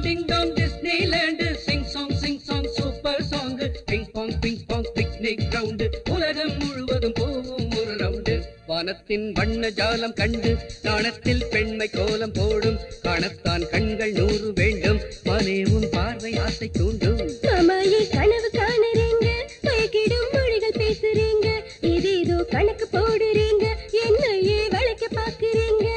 Ding dong Disneyland, sing song super song, ping pong picnic ground, உலகம் முழுவதும் போவோம் ஒரு ரவுண்டு. வானத்தின் வண்ண ஜாலம் கண்டு நாணத்தில் பெண்மை கோலம் போடும், காணத்தான் கண்கள் 100 வேண்டும், மனே உன் பார்வை ஆசை தூண்டும். மாமாயே கனவு காணுறீங்க, பயக்கிடும் மொழிகள் பேசுறீங்க, இதோ கணக்கு போடுறீங்க, என்னையே வளைக்க பாக்குறீங்க.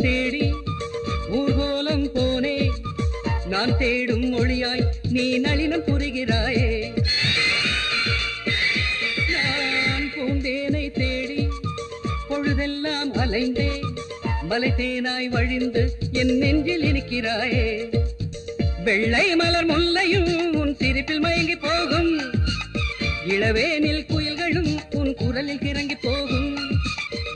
தேடி ஊர்கோலம் போனே, நான் தேடும் மொழியாய் நீ நளினம் புரிகிறாயே. நான் பூந்தேனை தேடி பொழுதெல்லாம் அலைந்தே, மலை தேனாய் வழிந்து என் நெஞ்சில் இனிக்கிறாயே. வெள்ளை மலர் முல்லையும் உன் சிரிப்பில் மயங்கி போகும், இளவேனில் குயில்களும் உன் குரலில் கிறங்கி போகும்.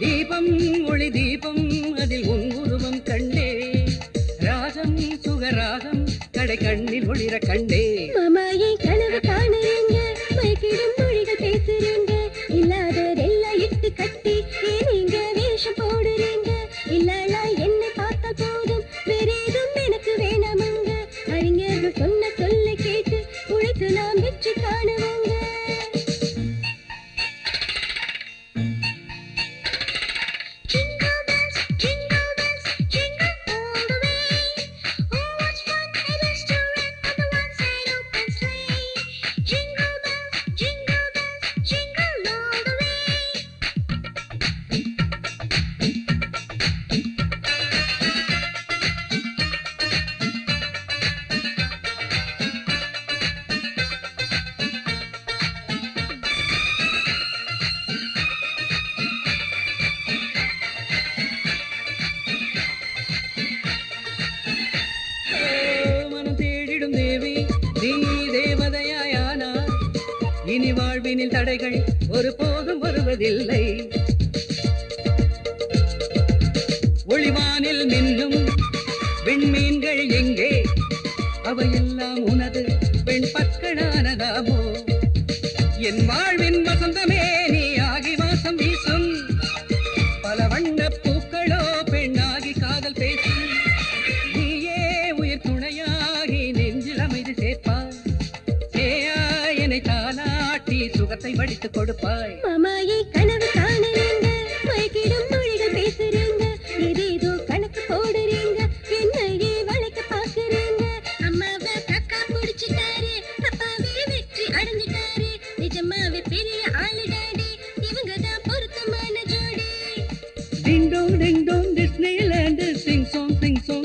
தீபம் ஒளி தீபம் அதில் உன் உருவம் கண்டே, ராகம் சுகராகம் கடை கண்ணில் ஒளிர கண்டே. மாமாயை கனவு காணுறீங்க, மயக்கிடும் மொழிகள் பேசுறீங்க, இல்லாததெல்லாம் இட்டு கட்டி நீங்க வேஷம் போடுறீங்க. இல்லா என்னை பார்த்தா போதும், வேறேதும் எனக்கு வேணாமங்க. அறிஞர்கள் சொன்ன சொல்லை கேட்டு உழைத்து நாம் வெற்றி காணுவோங்க. இனி வாழ்வினில் தடைகள் ஒரு போதும் வருவதில்லை. ஒளிவானில் மின்னும் விண்மீன்கள் எங்கே, அவையெல்லாம் உனது பெண் பற்களானதாமோ. என் வாழ்வின் வசந்தமே நீ ஆகி வாசம் வீசும், பல வண்ண பூக்களோ பெண்ணாகி காதல் பேசும். நீயே உயிர் துணையாகி நெஞ்சில் அமைதி சேர்ப்பாய், என்னை தாலாட்டி சுகத்தை வடித்து கொடுப்பாய். மாமாயை கனவு காணுறீங்க, பெரிய ஆளு டாடி இவங்கதான் பொருத்தமான ஜோடி Ding dong Disneyland sing song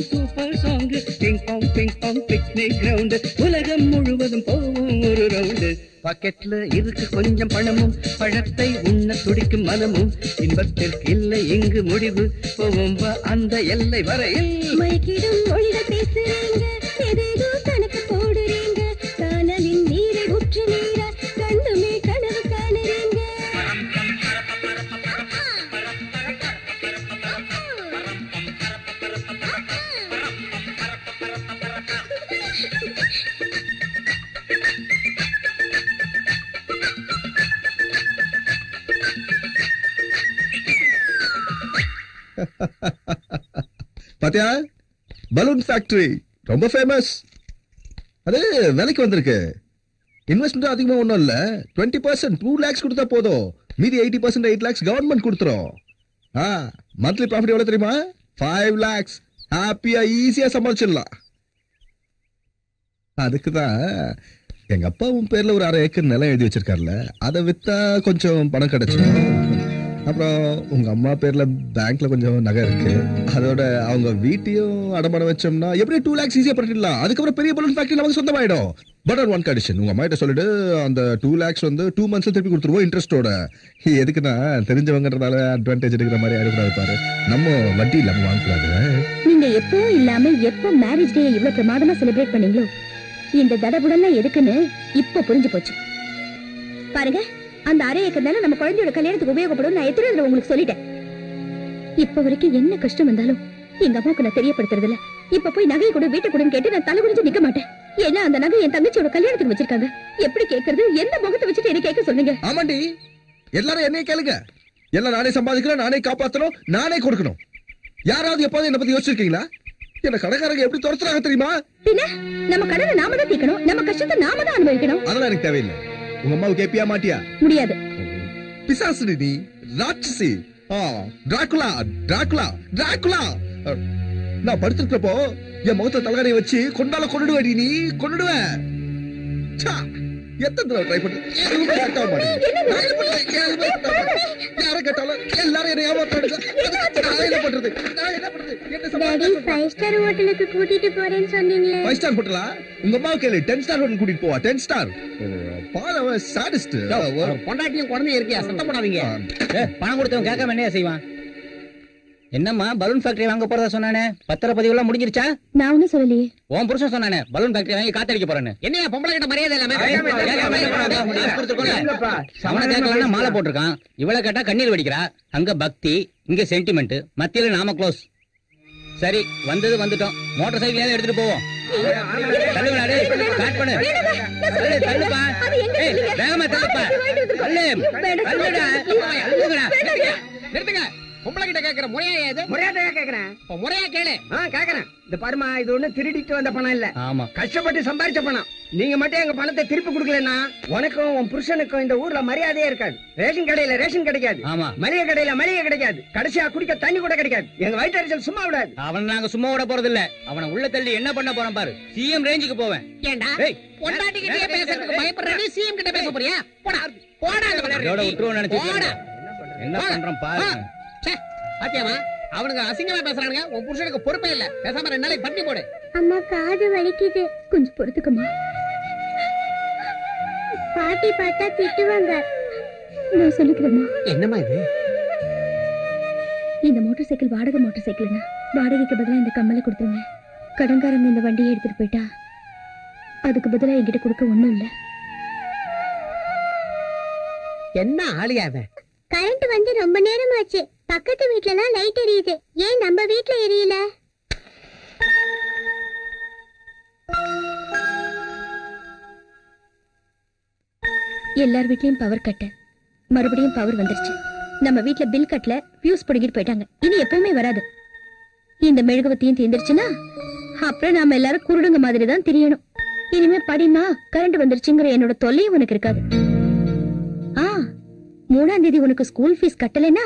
super song ping pong picnic ground உலகம் முழுவதும் போவோம் ஒரு ரவுண்டு பாக்கெட்ல இருக்கு கொஞ்சம் பணமும் பழத்தை உண்ண துடிக்கும் மனமும் இன்பத்திற்கு இல்லை இங்கு முடிவு போவோம் அந்த எல்லை வரையில் மயக்கிடும் மொழிகள் பேசுறீங்க எதேதோ கணக்கு போடுறீங்க காணலின் நீரை உற்று நீரா கண்ணுமே கனவு காணுறீங்க பாத்தியா பலூன் ஃபேக்டரி ரொம்ப ஃபேமஸ். அது விலைக்கு வந்திருக்கு. இன்வெஸ்ட்மெண்ட் அதிகமா ஒண்ணும் இல்ல. 20% 2 lakhs கொடுத்தா போதும். மீதி 80% 8 lakhs கவர்மெண்ட் கொடுத்துரும். மந்த்லி ப்ராஃபிட் எவ்வளவு தெரியுமா? 5 lakhs. ஹாப்பியா ஈஸியா சமாளிச்சிடலாம். அதுக்குதான் எங்க அப்பா உன் பேர்ல ஒரு 1/2 ஏக்கர் நிலம் எழுதி வச்சிருக்காருல, அதை வித்தா கொஞ்சம் பணம் கிடைச்சிடும். அப்புறம் உங்க அம்மா பேர்ல பேங்க்ல கொஞ்சம் நகை இருக்கு, அதோட அவங்க வீட்டையும் அடமானம் வச்சோம்னா எப்படி 2 lakhs ஈஸியா பண்ணிடலாம். அதுக்கப்புறம் பெரிய பலூன் ஃபேக்டரி நமக்கு சொந்தமாயிடும். பட் ஆன் ஒன் கண்டிஷன், உங்க அம்மா கிட்ட சொல்லிட்டு அந்த 2 lakhs 2 months திருப்பி கொடுத்துருவோம் இன்ட்ரெஸ்டோட. எதுக்குன்னா தெரிஞ்சவங்கன்றதால அட்வான்டேஜ் எடுக்கிற மாதிரி ஆயிடக்கூடாது பாரு. நம்ம வட்டி இல்லாம வாங்கக்கூடாது. நீங்க எப்பவும் இல்லாம எப்போ மேரேஜ் டே இவ்வளவு பிரமாதமா செலிப்ரேட் பண்ணீங்களோ, இந்த தடபுடல்லாம் எதுக்குன்னு இப்ப புரிஞ்சு போச்சு. பாருங்க, அந்த 1/2 ஏக்கர் நிலம் நம்ம குழந்தையோட கல்யாணத்துக்கு உபயோகப்படும். நான் எத்தனை தடவை உங்களுக்கு சொல்லிட்டேன். இப்ப வரைக்கும் என்ன கஷ்டம் வந்தாலும் எங்க அம்மாவுக்கு நான் தெரியப்படுத்துறது இல்ல. இப்ப போய் நகையை கூட வீட்டை கூட கேட்டு நான் தலை குடிஞ்சு நிக்க மாட்டேன். ஏன்னா அந்த நகை என் தங்கச்சியோட கல்யாணத்துக்கு வச்சிருக்காங்க. எப்படி கேட்கறது? எந்த முகத்தை வச்சுட்டு என்ன கேட்க சொல்லுங்க? ஆமாண்டி, எல்லாரும் என்னைய கேளுங்க. எல்லாம் நானே சம்பாதிக்கிறேன், நானே காப்பாத்தணும், நானே கொடுக்கணும். யாராவது எப்போது என்ன பத்தி யோசிச்சிருக்கீங்களா? என்ன கடைக்காரங்க எப்படி துரத்துறாங்க தெரியுமா? பின்ன நம்ம கடனை நாம தான் தீக்கணும், நம்ம கஷ்டத்தை நாம தான் அனுபவிக்கணும். அதெல்லாம் எனக்கு தேவையில்லை. உங்க அம்மாவுக்கு கேப்பியா மாட்டியா? முடியாது. பிசாசு நீ, ராட்சசி. Dracula Dracula Dracula. நான் படுத்திருக்கிறப்போ என் முகத்தை தலைகரையை வச்சு கொண்டுடுவேடி நீ, கொண்டுடுவேன். எத்தனை தடவை ட்ரை பண்றேன், எதுவுமே செட் ஆக மாட்டேங்குது. யாரை கேட்டாலும் எல்லாரும் என்ன ஏமாத்துறாங்க. நான் என்ன பண்றது? டாடி 5 ஸ்டார் ஹோட்டலுக்கு கூட்டிட்டு போறேன்னு சொன்னீங்களே. 5 ஸ்டார் ஹோட்டலா? உங்க அம்மா கேளு, 10 ஸ்டார் ஹோட்டல் கூட்டிட்டு போவா. 10 ஸ்டார் பாவம் சாடிஸ்ட். பொண்டாட்டியும் குழந்தையும் இருக்கியா, சத்தம் போடாதீங்க. பணம் கொடுத்தவன் கேட்காம என்னையா செய்வான்? என்னம்மா பலூன் ஃபேக்டரி வாங்க போறதா சொன்னானே, பத்திரப்பதிவு எல்லாம் முடிஞ்சிருச்சா? நான் ஒண்ணும் சொல்லலையே. உன் புருஷன் சொன்னானே பலூன் ஃபேக்டரி வாங்கி காத்தடிக்க போறேன்னு. என்னையா பொம்பளை கிட்ட மரியாதை இல்லாம? அவனை கேட்கலன்னா மாலை போட்டிருக்கான், இவளை கேட்டா கண்ணீர் வடிக்கிறா. அங்க பக்தி, இங்க சென்டிமெண்ட், மத்தியில நாம க்ளோஸ். சரி, வந்தது வந்துட்டோம். மோட்டார் சைக்கிள் எடுத்துட்டு போவோம். நிறுத்துங்க. பொம்பளை கிட்ட கேக்குற முறையா இது? முறையாதையா கேக்குறேன். முறையா கேளு. கேக்குறேன். இந்த பாருமா, இது ஒண்ணு திருடிட்டு வந்த பணம் இல்ல. ஆமா, கஷ்டப்பட்டு சம்பாதிச்ச பணம். நீங்க மட்டும் எங்க பணத்தை திருப்பி கொடுக்கலன்னா உனக்கும் உன் புருஷனுக்கும் இந்த ஊர்ல மரியாதையே இருக்காது. ரேஷன் கடையில ரேஷன் கிடைக்காது. ஆமா, மளிகை கடையில மளிகை கிடைக்காது. கடைசியா குடிக்க தண்ணி கூட கிடைக்காது. எங்க வயிற்றறிச்சல் சும்மா விடாது. அவன் நாங்க சும்மா விட போறது இல்ல. அவனை உள்ள தள்ளி என்ன பண்ண போறான் பாரு. சிஎம் ரேஞ்சுக்கு போவேன். ஏண்டா பொண்டாட்டி கிட்டே பேசுறதுக்கு பயப்படுறீ, சிஎம் கிட்ட பேச போறியா? போடா போடா. இதோட விட்டுருவோம் நினைச்சிட்டு என்ன பண்றான் பாரு. பாத்தியாமா, அவனுங்க அசிங்கமா பேசுறானுங்க. உன் புருஷனுக்கு பொறுப்பே இல்ல. பேசாம 2 நாளைக்கு பட்டி போடு. அம்மா காது வலிக்குது. கொஞ்சம் பொறுத்துக்கமா. பாட்டி பார்த்தா திட்டுவாங்க. நான் சொல்லிக்கிறேம்மா. என்னம்மா இது? இந்த மோட்டார் சைக்கிள் வாடகை மோட்டார் சைக்கிள்னா வாடகைக்கு பதிலா இந்த கம்மலை கொடுத்துருங்க. கடன்காரங்க இந்த வண்டியை எடுத்துட்டு போயிட்டா அதுக்கு பதிலா என்கிட்ட கொடுக்க ஒண்ணும் இல்ல. என்ன ஆளியாவ? கரண்ட் வந்து ரொம்ப நேரம் ஆச்சு. பக்கத்து வீட்ல எல்லாம் லைட் எரியுது. ஏன் நம்ம வீட்ல எரியல? எல்லார் வீட்லயும் பவர் கட்டு, மறுபடியும் பவர் வந்துருச்சு. நம்ம வீட்ல பில் கட்டல, ஃபியூஸ் பிடிங்கிட்டு போயிட்டாங்க. இனி எப்பவுமே வராது. இந்த மெழுகுவத்தியும் தீர்ந்துருச்சுன்னா அப்புறம் நாம எல்லாரும் குருடுங்க மாதிரி தான் தெரியணும். இனிமே படிமா, கரண்ட் வந்துருச்சுங்கிற என்னோட தொல்லையும் உனக்கு இருக்காது. 3ஆம் தேதி உனக்கு ஸ்கூல் ஃபீஸ் கட்டலைன்னா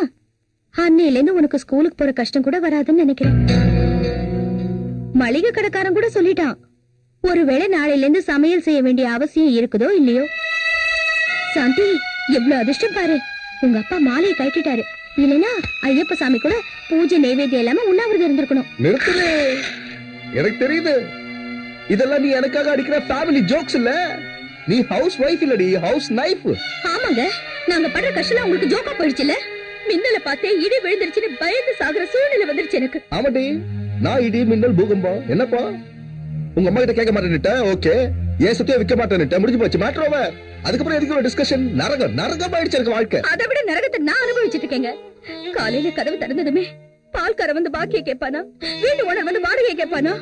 அன்னையில இருந்து உனக்கு ஸ்கூலுக்கு போற கஷ்டம் கூட வராதுன்னு நினைக்கிறேன். மளிகை கடைக்காரன் கூட சொல்லிட்டான், ஒருவேளை நாளையில இருந்து சமையல் செய்ய வேண்டிய அவசியம் இருக்குதோ இல்லையோ. சாந்தி, எவ்வளவு அதிர்ஷ்டம் பாரு, உங்க அப்பா மாலையை கட்டிட்டாரு. இல்லனா ஐயப்ப சாமி கூட பூஜை நைவேத்தியம் இல்லாம உண்ணாவிரதம் இருந்திருக்கணும். நிறுத்துது, எனக்கு தெரியுது. இதெல்லாம் நீ எனக்காக அடிக்கிற ஃபேமிலி ஜோக்ஸ் இல்ல. நீ ஹவுஸ் வைஃப் இல்லடி, ஹவுஸ் நைஃப். ஆமாங்க, நாங்க படுற கஷ்டம் உங்களுக்கு ஜோக்கா போயிடுச்சுல. மின்னல பார்த்தே இடி விழுந்துருச்சுன்னு பயந்து சாகுற சூழ்நிலை வந்துருச்சு எனக்கு. ஆமாடி, நான் இடி மின்னல் பூகம்பம் என்னப்பா உங்க அம்மா கிட்ட கேட்க மாட்டேன்னுட்ட. ஓகே, ஏன் சுத்தியா விக்க மாட்டேன்னுட்ட, முடிஞ்சு போச்சு, மேட்டர் ஓவர். அதுக்கப்புறம் எதுக்கு ஒரு டிஸ்கஷன்? நரகம் ஆயிடுச்சு எனக்கு வாழ்க்கை. அதை விட நரகத்தை நான் அனுபவிச்சுட்டு இருக்கேங்க. காலையில கதவு திறந்ததுமே பால்கார வந்து பாக்கிய கேட்பானா, வீட்டு ஓனர் வந்து வாடகை கேட்பானா,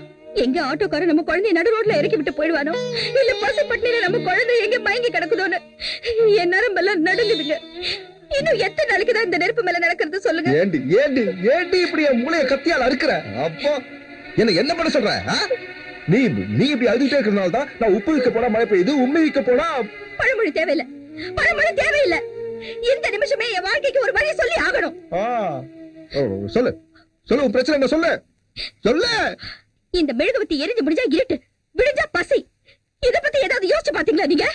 எங்க ஆட்டோக்காரன் நம்ம குழந்தைய நடு ரோட்ல இறக்கி விட்டு போயிடுவானோ, இல்ல பசி பட்டினியில நம்ம குழந்தை எங்க மயங்கி கிடக்குதோன்னு என் நரம்பெல்லாம் நடுங்குதுங்க. இன்னும் எத்தனை நாளைக்கு தான் இந்த நெருப்பு மேல நடக்கிறது சொல்லுங்க. ஏண்டி ஏண்டி ஏண்டி இப்படி என் மூளைய கத்தியால அறுக்குற? அப்போ என்ன பண்ண சொல்ற? நீ இப்படி அழுதுட்டே இருக்கிறதுனால தான் நான் உப்பு வைக்க போனா மழை பெய்யுது, உண்மை வைக்க போனா பழமொழி தேவையில்லை, பழமொழி தேவையில்லை. இந்த நிமிஷமே என் வாழ்க்கைக்கு ஒரு வழி சொல்லி ஆகணும். சொல்லு சொல்லு, உன் பிரச்சனை என்ன? சொல்லு சொல்லு. இந்த மெழுகுவத்தி எரிஞ்சு முடிஞ்சா இருட்டு, விடிஞ்சா பசி. இத பத்தி ஏதாவது யோசிச்சு பாத்தீங்களா நீங்க?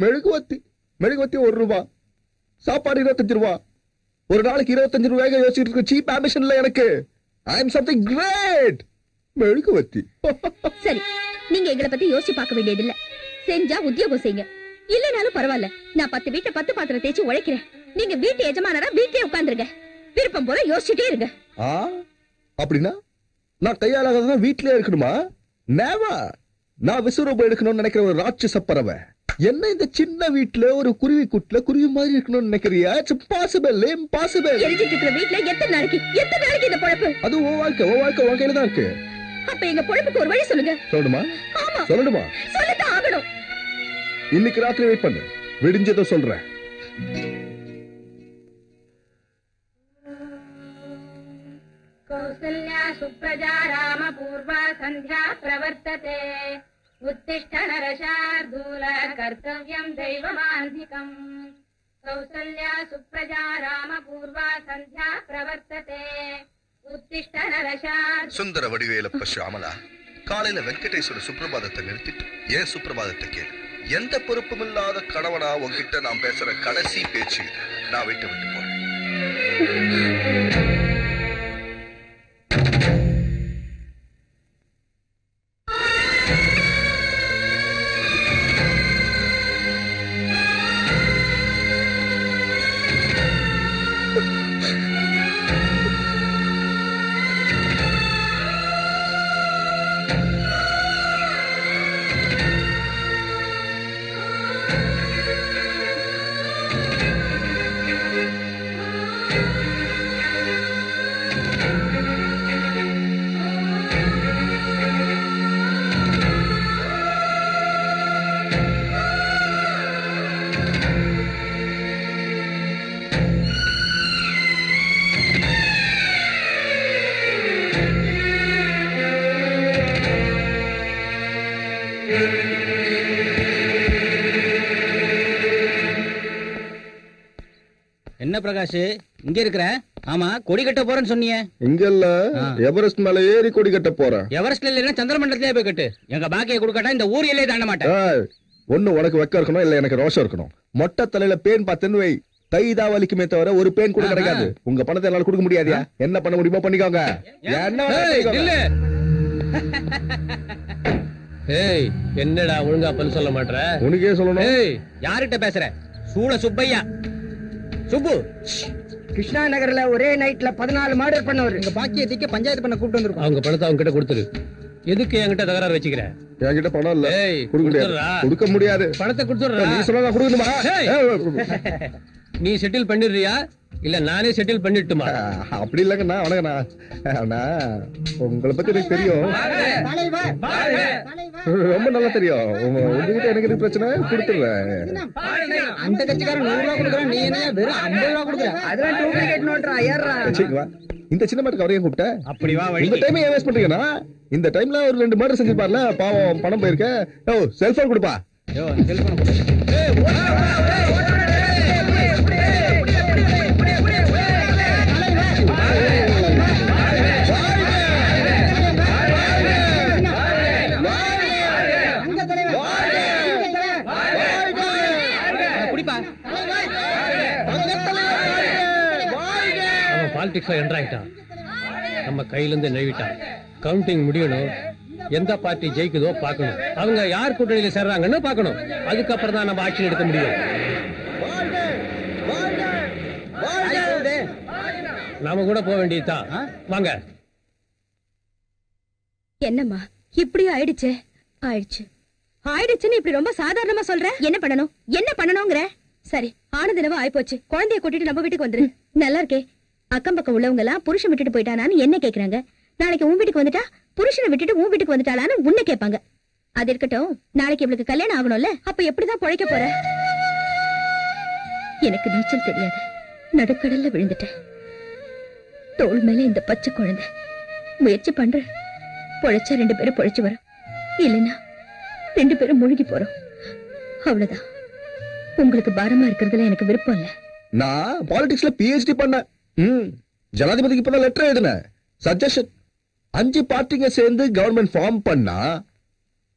மெழுகுவத்தி 1 ரூபா, சாப்பாடு 25 ரூபா, ஒரு நாளைக்கு 25 ரூபாய்க்கு யோசிச்சுட்டு இருக்க சீப் ஆம்பிஷன் இல்ல எனக்கு. ஐ அம் சம்திங் கிரேட். மெழுகுவத்தி. சரி, நீங்க எங்களை பத்தி யோசிச்சு பார்க்க வேண்டியது இல்ல. செஞ்சா உத்தியோகம் செய்யுங்க, இல்லனாலும் பரவாயில்ல. நான் 10 வீட்டை 10 பாத்திரம் தேய்ச்சி உழைக்கிறேன். நீங்க வீட்டு எஜமானரா வீட்லயே உட்கார்ந்துருங்க, விருப்பம் போல யோசிச்சுட்டே இருங்க. அப்படின்னா நான் கையாளாக வீட்லயே இருக்கணுமா? நேவா. நான் விசுரூபம் எடுக்கணும்னு நினைக்கிற ஒரு ராட்சச பறவை என்ன இந்த சின்ன வீட்டுல ஒரு குருவி கூட்டுல குருவி மாதிரி இருக்கணும்னு நினைக்கிறியா? It's impossible, impossible. எரிஞ்சிட்டு இருக்கிற வீட்ல எத்தனை நாளைக்கு இந்த பொழப்பு? அது உன் வாழ்க்கை உன் கையில தான் இருக்கு. அப்ப எங்க பொழப்புக்கு ஒரு வழி சொல்லுங்க. சொல்லணுமா? ஆமா சொல்லணுமா? சொல்லத்தான் ஆகணும். இன்னைக்கு ராத்திரி வெயிட் பண்ணு, விடிஞ்சதை சொல்றேன். कौसल्या सुप्रजा राम पूर्वा सन्ध्या प्रवर्तते उत्तिष्ठ नरशार्दूल कर्तव्यं दैवमान्धिकम् कौसल्या सुप्रजा राम पूर्वा सन्ध्या प्रवर्तते उत्तिष्ठ नरशार्दूल. சுந்தர வடிவேலப்ப ஷியாமலா, காலையில வெங்கடேஸ்வர சுப்பிரபாதத்தை நிறுத்திட்டு ஏன் சுப்பிரபாதத்தை கேளு. எந்த பொறுப்பும் இல்லாத கணவனா உன்கிட்ட நான் பேசுற கடைசி பேச்சு. நான் வீட்டை விட்டு போறேன். என்ன பிரகாஷ் இங்க இருக்கிற? ஆமா, கொடி கட்ட போறேன்னு சொன்னீங்க. இங்க இல்ல, எவரெஸ்ட் மேல ஏறி கொடி கட்ட போறேன். எவரெஸ்ட்ல இல்லன்னா சந்திரமண்டலத்திலே போய் கட்டு. எங்க பாக்கியை கொடுக்கட்டா இந்த ஊரிலே தாண்ட மாட்டேன். ஒண்ணு உனக்கு வெக்க இருக்கணும், இல்ல எனக்கு ரோஷம் இருக்கணும். மொட்டை தலையில பேன் பார்த்தேன்னு வை, கைதா வலிக்குமே தவிர ஒரு பேன் கூட கிடைக்காது. உங்க பணத்தை என்னால கொடுக்க முடியாதியா? என்ன பண்ண முடியுமோ பண்ணிக்கோங்க. என்னடா ஒழுங்கா பதில் சொல்ல மாட்டற? உனக்கே சொல்லணும். யார்கிட்ட பேசுற? சூள சுப்பையா. சுப்பு, கிருஷ்ணா நகர்ல ஒரே நைட்ல 14 மர்டர் பண்ணவர். எங்க பாக்கியத்துக்கு பஞ்சாயத்து பண்ண கூப்பிட்டு வந்திருக்கோம். அவங்க பணத்தை அவங்க கிட்ட கொடுத்துரு. எதுக்கு என்கிட்ட தகராறு வச்சுக்கிற? என்கிட்ட பணம் இல்ல, கொடுக்க முடியாது. பணத்தை கொடுத்துடுறா. நீ சொன்னா கொடுக்கணுமா? நீ செட்டில் பண்ணிடுறியா இல்ல நானே செட்டில் பண்ணிட்டுமா? அப்படி இல்லங்கண்ணா, வணக்கண்ணா. அண்ணா, உங்களை பத்தி எனக்கு தெரியும், ரொம்ப நல்லா தெரியும். உங்ககிட்ட எனக்கு எது பிரச்சனை? கொடுத்துடுறேன். அந்த கட்சிக்காரன் 100 ரூபா கொடுக்குறான், நீ என்ன வெறும் 50 ரூபா கொடுக்குற? அதெல்லாம் டூப்ளிகேட் நோட்ரா. ஐயாரா இந்த சின்ன மாட்டுக்கு அவரையும் கூப்பிட்ட. அப்படி வா. இந்த டைம் ஏன் வேஸ்ட் பண்றீங்கன்னா, இந்த டைம்ல ஒரு 2 மர்டர் செஞ்சிருப்பார்ல, பாவம் பணம் போயிருக்க. செல்போன் கொடுப்பா. செல்போன் குடிப்பா. பாலிடிக்ஸ்ல என்டர் ஆயிட்டான். நம்ம கையில இருந்து நழுவிட்டான். கவுண்டிங் முடியணும். எந்த பார்ட்டி ஜெயிக்குதோ பார்க்கணும். அவங்க யார் கூட்டணியில சேர்றாங்கன்னு பார்க்கணும். அதுக்கப்புறம் தான் நம்ம ஆக்ஷன் எடுக்க முடியும். நாம கூட போக வேண்டியதுதான். வாங்க. என்னம்மா இப்படி ஆயிடுச்சு? ஆயிடுச்சுன்னு இப்படி ரொம்ப சாதாரணமா சொல்ற? என்ன பண்ணணுங்கிற? சரி, ஆனதினவா ஆயிப்போச்சு. குழந்தைய கூட்டிட்டு நம்ம வீட்டுக்கு வந்துரு. நல்லா இருக்கே. அக்கம் பக்கம் உள்ளவங்க எல்லாம் புருஷன் விட்டுட்டு போயிட்டானான்னு என்ன கேக்குறாங்க. நாளைக்கு உன் வீட்டுக்கு வந்துட்டா புருஷனை விட்டுட்டு உன் வீட்டுக்கு வந்துட்டாளான்னு உன்ன கேட்பாங்க. அது இருக்கட்டும், நாளைக்கு இவளுக்கு கல்யாணம் ஆகணும்ல, அப்ப எப்படிதான் பொழைக்க போற? எனக்கு நீச்சல் தெரியாது. நடுக்கடல்ல விழுந்துட்டேன். தோள் மேல இந்த பச்சை குழந்தை. முயற்சி பண்ற. பொழைச்சா 2 பேரும் பொழைச்சு வரும். இல்லைன்னா 2 பேரும் முழுகி போறோம். அவ்வளவுதான். உங்களுக்கு பாரமா இருக்கிறதுல எனக்கு விருப்பம் இல்ல. நான் பாலிடிக்ஸ்ல PhD பண்ணேன். ஜனாதிபதிக்கு இப்பதான் லெட்டர் எழுதினேன். சஜஷன் 5 பார்ட்டிங்க சேர்ந்து கவர்மெண்ட் ஃபார்ம் பண்ணா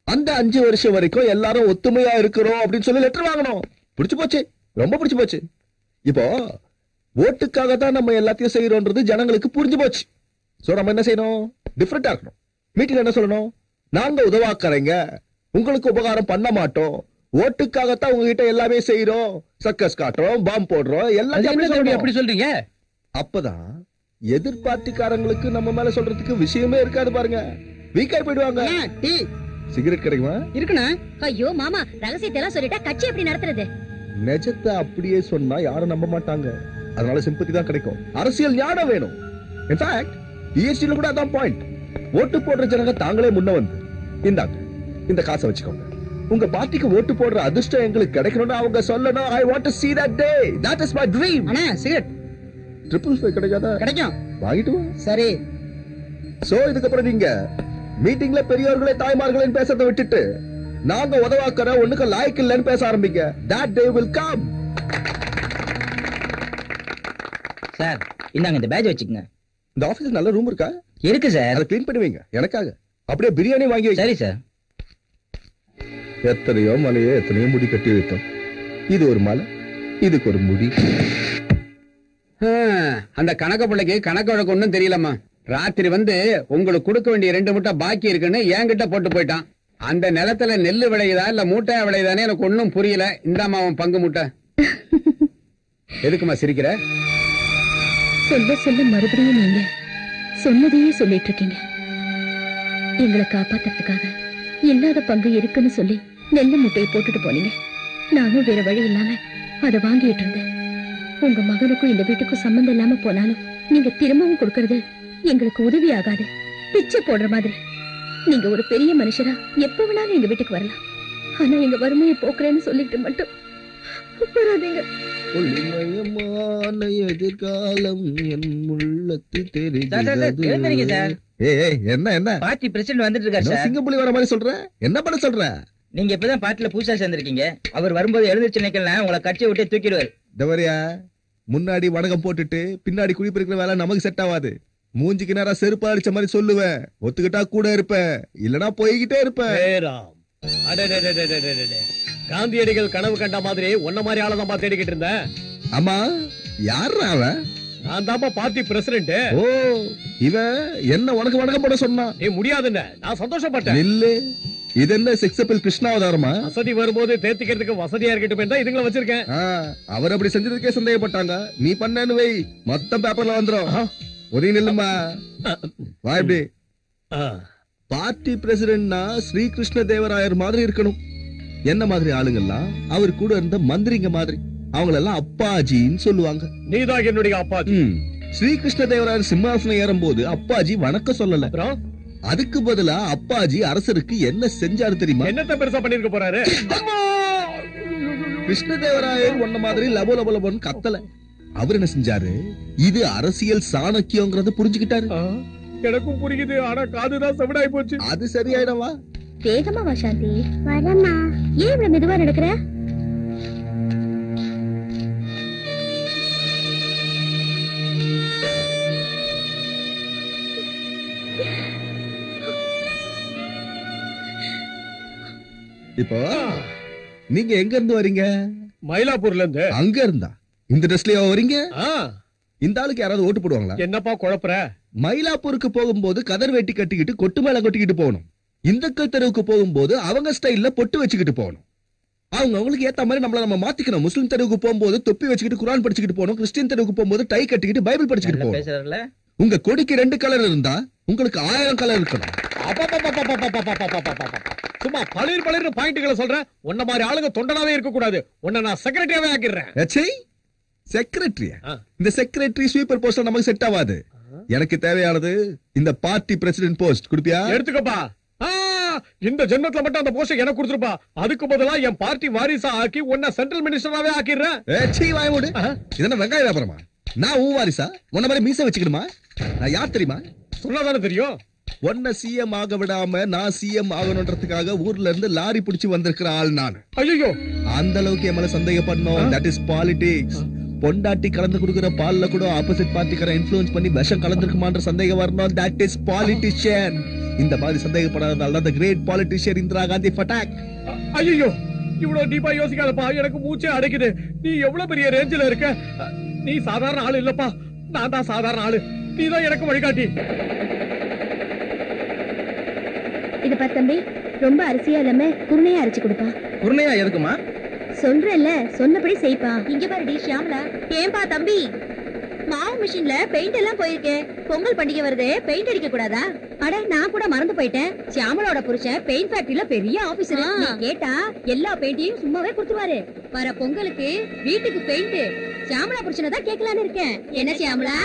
அந்த 5 வருஷம் வரைக்கும் எல்லாரும் ஒத்துமையா இருக்கிறோம் அப்படின்னு சொல்லி லெட்டர் வாங்கணும். பிடிச்சு போச்சு, ரொம்ப பிடிச்சு போச்சு. இப்போ ஓட்டுக்காக தான் நம்ம எல்லாத்தையும் செய்யறோம்ன்றது ஜனங்களுக்கு புரிஞ்சு போச்சு. சோ நம்ம என்ன செய்யணும்? டிஃபரெண்டா இருக்கணும். மீட்டிங் என்ன சொல்லணும்? நாங்க உதவாக்கறேங்க, உங்களுக்கு உபகாரம் பண்ண மாட்டோம், ஓட்டுக்காகத்தான் உங்ககிட்ட எல்லாமே செய்யறோம், சர்க்கஸ் காட்டுறோம், பாம்பு போடுறோம், எல்லாத்தையும் எப்படி சொல்றீங்க? அப்பதான் எதிர்பார்ட்டிக்காரங்களுக்கு நம்ம மேல சொல்றதுக்கு விஷயமே இருக்காது. பாருங்க, வீக்காய் போயிடுவாங்க. சிகரெட் கிடைக்குமா? இருக்குண்ணா. ஐயோ மாமா, ரகசியத்தை எல்லாம் சொல்லிட்டா கட்சி எப்படி நடத்துறது? நிஜத்தை அப்படியே சொன்னா யாரும் நம்ப மாட்டாங்க. அதனால சிம்பத்தி தான் கிடைக்கும். அரசியல் ஞானம் வேணும். இன்ஃபேக்ட் PhD கூட அதான் பாயிண்ட். ஓட்டு போடுற ஜனங்க தாங்களே முன்ன வந்து, இந்தாங்க இந்த காசை வச்சுக்கோங்க, உங்க பார்ட்டிக்கு ஓட்டு போடுற அதிர்ஷ்டம் எங்களுக்கு கிடைக்கணும்னு அவங்க சொல்லணும். I want to see that day. That is my dream. Anna cigarette 555 கிடைக்காதா? கிடைக்கும். வாங்கிட்டு வா. சரி. சோ இதுக்கப்புறம் நீங்க மீட்டிங்ல பெரியவர்களே தாய்மார்களேன்னு பேசறத விட்டுட்டு நாங்க உதவாக்கற ஒண்ணுக்கு லாய்க்கு இல்லன்னு பேச ஆரம்பிங்க. That day will come. Sir, இந்தாங்க இந்த பேட்ஜ் வச்சுக்கங்க. இந்த ஆபீஸ் நல்ல ரூம் இருக்கா? இருக்கு சார். அதை க்ளீன் பண்ணி வைங்க எனக்காக. அப்படியே பிரியாணி வாங்கி வைங்க. சரி சார். எத்தனையோ மலையோ எத்தனையோ முடி கட்டி வைத்தோம். இது ஒரு மலை, இதுக்கு ஒரு முடி. அந்த கணக்க பிள்ளைக்கு கணக்கு வழக்கு ஒண்ணும் தெரியலம்மா. ராத்திரி வந்து உங்களுக்கு கொடுக்க வேண்டிய 2 மூட்டை பாக்கி இருக்குன்னு என்கிட்ட போட்டு போயிட்டான். அந்த நிலத்துல நெல்லு விளையுதா இல்ல மூட்டையா விளையுதானே எனக்கு ஒன்னும் புரியல. இந்தாமா அவன் பங்கு மூட்டை. எதுக்குமா சிரிக்கிற? சொல்ல மறுபடியும் நீங்க சொன்னதையே சொல்லிட்டு இருக்கீங்க. எங்களை காப்பாத்துறதுக்காக இல்லாத பங்கு இருக்குன்னு சொல்லி நெல்லு மூட்டையை போட்டுட்டு போனீங்க. நானும் வேற வழி இல்லாம அதை வாங்கிட்டு இருந்தேன். உங்க மகனுக்கும் இந்த வீட்டுக்கும் சம்பந்தம் இல்லாம போனாலும் நீங்க திரும்பவும் கொடுக்கறது எங்களுக்கு உதவி ஆகாது. பிச்சை போடுற மாதிரி. நீங்க ஒரு பெரிய மனுஷரா எப்ப வேணாலும் எங்க வீட்டுக்கு வரலாம். ஆனா எங்க வறுமையை போக்குறேன்னு சொல்லிட்டு மட்டும் வராதீங்க. ஒளிமயமான எதிர்காலம் என் உள்ளத்தில் தெரிகிறது. என்ன பார்ட்டி பிரசிடென்ட் வந்துட்டு இருக்காரு சார். சிங்கப்புலி வர மாதிரி சொல்ற? என்ன பண்ண சொல்ற? நீங்க இப்பதான் பார்ட்டில புதுசா சேர்ந்திருக்கீங்க. அவர் வரும்போது எழுந்திருச்சு நிக்கலாம், உங்களை கட்சியை விட்டு தூக்கிடுவாரு. தவறியா? முன்னாடி வணக்கம் போட்டுட்டு பின்னாடி குடிப்பிருக்கிற வேலை நமக்கு செட் ஆகாது. மூஞ்சிக்கு நேரா செருப்பா அடிச்ச மாதிரி சொல்லுவேன். ஒத்துக்கிட்டா கூட இருப்பேன், இல்லனா போய்கிட்டே இருப்பேன். காந்தியடிகள் கனவு கண்ட மாதிரி உன்ன மாதிரி ஆளதான் தேடிக்கிட்டு இருந்தேன். ஆமா, யாரா அவன்? நான் தான்ப்பா பார்ட்டி பிரசிடென்ட். ஓ, இவன் என்ன உனக்கு வணக்கம் போட சொன்னா? நீ முடியாதுன்னு நான் சந்தோஷப்பட்டேன். இல்ல, இது என்ன செக்ஸபிள் கிருஷ்ணாவதாரமா? வசதி வரும்போது தேர்த்திக்கிறதுக்கு வசதியா இருக்கட்டும் தான் இதுங்களை வச்சிருக்கேன். அவர் அப்படி செஞ்சதுக்கே சந்தேகப்பட்டாங்க. நீ பண்ணேன்னு வை, மொத்தம் பேப்பர்ல வந்துரும். ஒரே நில்லுமா, வா. இப்படி பார்ட்டி பிரசிடென்ட்னா ஸ்ரீகிருஷ்ண தேவராயர் மாதிரி இருக்கணும். என்ன மாதிரி ஆளுங்கெல்லாம் அவர் கூட இருந்த மந்திரிங்க மாதிரி. அவங்களெல்லாம் அப்பாஜின்னு சொல்லுவாங்க. நீதான் என்னுடைய அப்பாஜி. ஸ்ரீகிருஷ்ண தேவராயர் சிம்மாசனம் ஏறும் போது அப்பாஜி வணக்கம் சொல்லல. அதுக்கு பதிலா அப்பாஜி அரசருக்கு என்ன செஞ்சாரு தெரியுமா? என்னத்த பெருசா பண்ணிருக்க போறாரு? கிருஷ்ணதேவராயர் ஒன்ன மாதிரி லபோ லபோ லபோன்னு கத்தல. அவர் என்ன செஞ்சாரு? இது அரசியல் சாணக்கியங்கிறத புரிஞ்சுக்கிட்டாரு. எனக்கும் புரியுது, ஆனா காதுதான் செவிடாய் போச்சு. அது சரியாயிடவா? வேகமா வா சாந்தி. வரமா. ஏன் இவ்வளவு மெதுவா நடக்கிற? இப்போ நீங்க எங்க இருந்து வரீங்க? மயிலாப்பூர்ல இருந்து. அங்க இருந்தா இந்த ட்ரெஸ்லயா வரீங்க? இந்த ஆளுக்கு யாராவது ஓட்டு போடுவாங்களா? என்னப்பா குழப்பற? மயிலாப்பூருக்கு போகும்போது கதர் வேட்டி கட்டிக்கிட்டு கொட்டு மேல கொட்டிக்கிட்டு போகணும். இந்துக்கள் தெருவுக்கு போகும்போது அவங்க ஸ்டைல்ல பொட்டு வச்சுக்கிட்டு போகணும். அவங்களுக்கு ஏத்த மாதிரி நம்ம மாத்திக்கணும். முஸ்லிம் தெருவுக்கு போகும்போது தொப்பி வச்சுக்கிட்டு குரான் படிச்சுக்கிட்டு போகணும். கிறிஸ்டியன் தெருவுக்கு போகும்போது டை கட்டிக்கிட்டு பைபிள் படிச்சுக்கிட்டு போகணும். உங்க கொடிக்கு 2 கலர் இருந்தா உங்களுக்கு 1000 கலர் இருக்கணும். சும்மா பளிர் பாயிண்ட்களை சொல்றேன். உன்ன மாதிரி ஆளுங்க தொண்டனாவே இருக்க கூடாது. உன்னை நான் செக்ரட்டரியாவே ஆக்கிடுறேன். செக்ரட்டரியா? இந்த செக்ரட்டரி ஸ்வீப்பர் போஸ்ட் நமக்கு செட் ஆகாது. எனக்கு தேவையானது இந்த பார்ட்டி பிரசிடென்ட் போஸ்ட். குடுப்பியா? எடுத்துக்கப்பா. இந்த ஜென்மத்துல மட்டும் அந்த போஸ்ட் எனக்கு கொடுத்துருப்பா. அதுக்கு பதிலா என் பார்ட்டி வாரிசா ஆக்கி உன்ன சென்ட்ரல் மினிஸ்டராவே ஆக்கிடுறேன். இதென்ன வெங்காய வியாபாரமா? நான் ஊ வாரிசா? உன்ன மாதிரி மீச வச்சுக்கணுமா? நான் யார் தெரியுமா? சொன்னாதானே தெரியும். உன்ன சிஎம் ஆக விடாம நான் சிஎம் ஆகணுன்றதுக்காக ஊர்ல இருந்து லாரி பிடிச்சு வந்திருக்கிற ஆள் நான். ஐயோ, அந்த அளவுக்கு என் மேல சந்தேகப்படணும். That is politics. பொண்டாட்டி கலந்து கொடுக்கிற பால்ல கூட ஆப்போசிட் பார்ட்டிக்கார இன்ஃப்ளூயன்ஸ் பண்ணி விஷம் கலந்துருக்குமான்ற சந்தேகம் வரணும். That is politician. இந்த மாதிரி சந்தேகப்படாததால தான் கிரேட் பாலிட்டிஷியன் இந்திரா காந்தி ஃபட்டாக். ஐயோ, இவ்வளவு டீப்பா யோசிக்காதப்பா. எனக்கு மூச்சே அடைக்குது. நீ எவ்வளவு பெரிய ரேஞ்சில இருக்க. நீ சாதாரண ஆளு இல்லப்பா. நான் தான் சாதாரண ஆளு. நீதான் எனக்கு வழிகாட்டி. இது பாரு தம்பி, ரொம்ப அரிசியா இல்லாம குருணையா அரைச்சு கொடுப்பா. குருணையா எதுக்குமா? சொல்றேன்ல, சொன்னபடி செய்ப்பா. இங்க பாருடி ஷியாமலா. ஏன்பா தம்பி, மாவு மிஷின்ல பெயிண்ட் எல்லாம் போயிருக்கே. பொங்கல் பண்டிகை வருது, பெயிண்ட் அடிக்க கூடாதா? அட, நான் கூட மறந்து போயிட்டேன். ஷியாமலோட புருஷன் பெயிண்ட் ஃபேக்டரியில பெரிய ஆபீசர். கேட்டா எல்லா பெயிண்டையும் சும்மாவே கொடுத்துருவாரு. வர பொங்கலுக்கு வீட்டுக்கு பெயிண்ட் ஷியாமலா புருஷனை தான் கேட்கலான்னு இருக்கேன். என்ன ஷியாமலா?